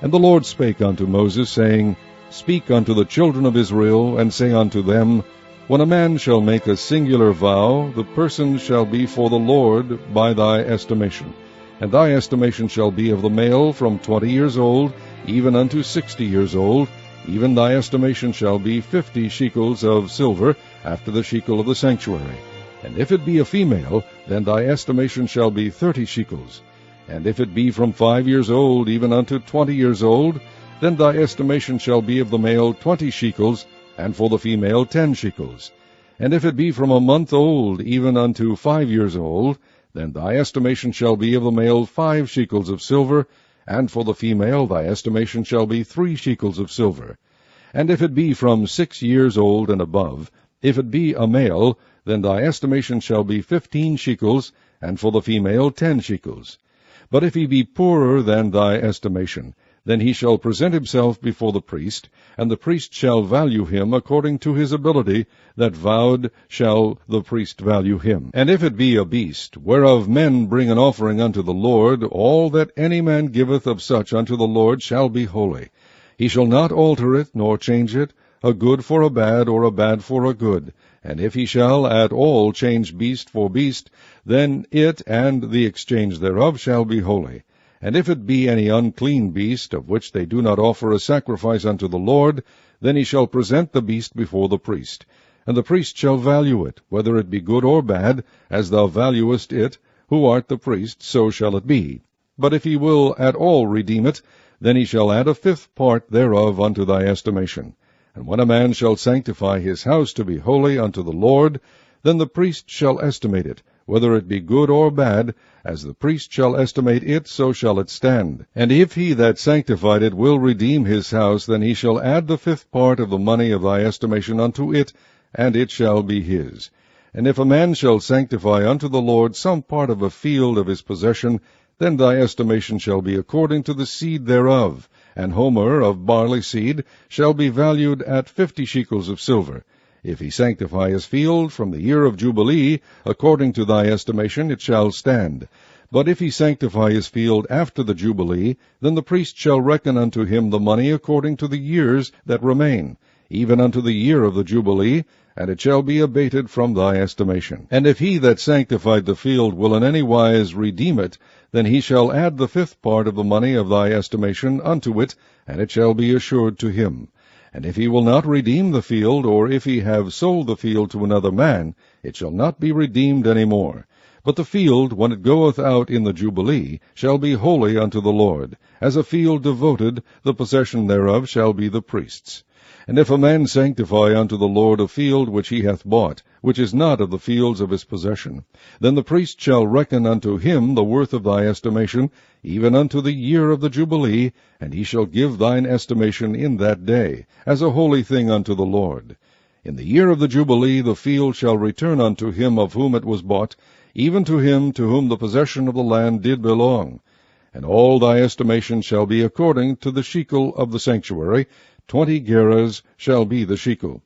And the Lord spake unto Moses, saying, Speak unto the children of Israel, and say unto them, When a man shall make a singular vow, the person shall be for the Lord by thy estimation. And thy estimation shall be of the male from 20 years old, even unto 60 years old. Even thy estimation shall be 50 shekels of silver, after the shekel of the sanctuary. And if it be a female, then thy estimation shall be 30 shekels. And if it be from 5 years old, even unto 20 years old, then thy estimation shall be of the male 20 shekels, and for the female 10 shekels. And if it be from a month old, even unto 5 years old, then thy estimation shall be of the male 5 shekels of silver, and for the female thy estimation shall be 3 shekels of silver. And if it be from 6 years old and above, if it be a male, then thy estimation shall be 15 shekels, and for the female 10 shekels. But if he be poorer than thy estimation, then he shall present himself before the priest, and the priest shall value him according to his ability, that vowed shall the priest value him. And if it be a beast, whereof men bring an offering unto the Lord, all that any man giveth of such unto the Lord shall be holy. He shall not alter it, nor change it, a good for a bad, or a bad for a good. And if he shall at all change beast for beast, then it and the exchange thereof shall be holy. And if it be any unclean beast, of which they do not offer a sacrifice unto the Lord, then he shall present the beast before the priest. And the priest shall value it, whether it be good or bad, as thou valuest it, who art the priest, so shall it be. But if he will at all redeem it, then he shall add a 5th part thereof unto thy estimation. And when a man shall sanctify his house to be holy unto the Lord, then the priest shall estimate it, whether it be good or bad, as the priest shall estimate it, so shall it stand. And if he that sanctified it will redeem his house, then he shall add the 5th part of the money of thy estimation unto it, and it shall be his. And if a man shall sanctify unto the Lord some part of a field of his possession, then thy estimation shall be according to the seed thereof. An homer of barley seed shall be valued at 50 shekels of silver. If he sanctify his field from the year of Jubilee, according to thy estimation it shall stand. But if he sanctify his field after the Jubilee, then the priest shall reckon unto him the money according to the years that remain, even unto the year of the Jubilee, and it shall be abated from thy estimation. And if he that sanctified the field will in any wise redeem it, then he shall add the 5th part of the money of thy estimation unto it, and it shall be assured to him. And if he will not redeem the field, or if he have sold the field to another man, it shall not be redeemed any more. But the field, when it goeth out in the Jubilee, shall be holy unto the Lord. As a field devoted, the possession thereof shall be the priest's. And if a man sanctify unto the Lord a field which he hath bought, which is not of the fields of his possession, then the priest shall reckon unto him the worth of thy estimation, even unto the year of the Jubilee, and he shall give thine estimation in that day, as a holy thing unto the Lord. In the year of the Jubilee the field shall return unto him of whom it was bought, even to him to whom the possession of the land did belong. And all thy estimation shall be according to the shekel of the sanctuary. 20 gerahs shall be the shekel.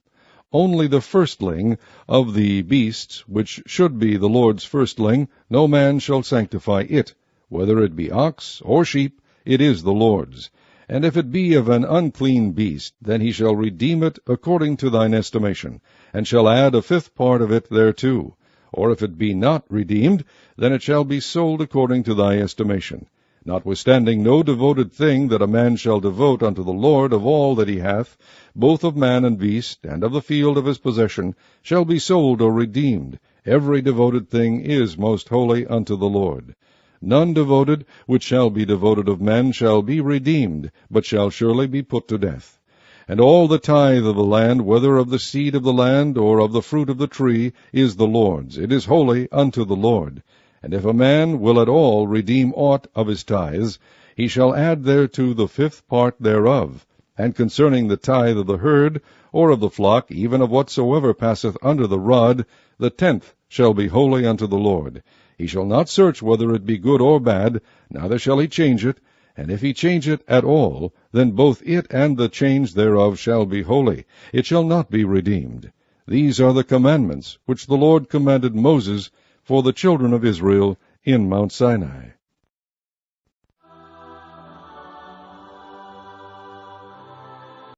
Only the firstling of the beasts, which should be the Lord's firstling, no man shall sanctify it. Whether it be ox or sheep, it is the Lord's. And if it be of an unclean beast, then he shall redeem it according to thine estimation, and shall add a 5th part of it thereto. Or if it be not redeemed, then it shall be sold according to thy estimation. Notwithstanding, no devoted thing that a man shall devote unto the Lord of all that he hath, both of man and beast, and of the field of his possession, shall be sold or redeemed. Every devoted thing is most holy unto the Lord. None devoted which shall be devoted of men shall be redeemed, but shall surely be put to death. And all the tithe of the land, whether of the seed of the land, or of the fruit of the tree, is the Lord's. It is holy unto the Lord. And if a man will at all redeem aught of his tithes, he shall add thereto the 5th part thereof. And concerning the tithe of the herd, or of the flock, even of whatsoever passeth under the rod, the 10th shall be holy unto the Lord. He shall not search whether it be good or bad, neither shall he change it. And if he change it at all, then both it and the change thereof shall be holy. It shall not be redeemed. These are the commandments which the Lord commanded Moses for the children of Israel in Mount Sinai.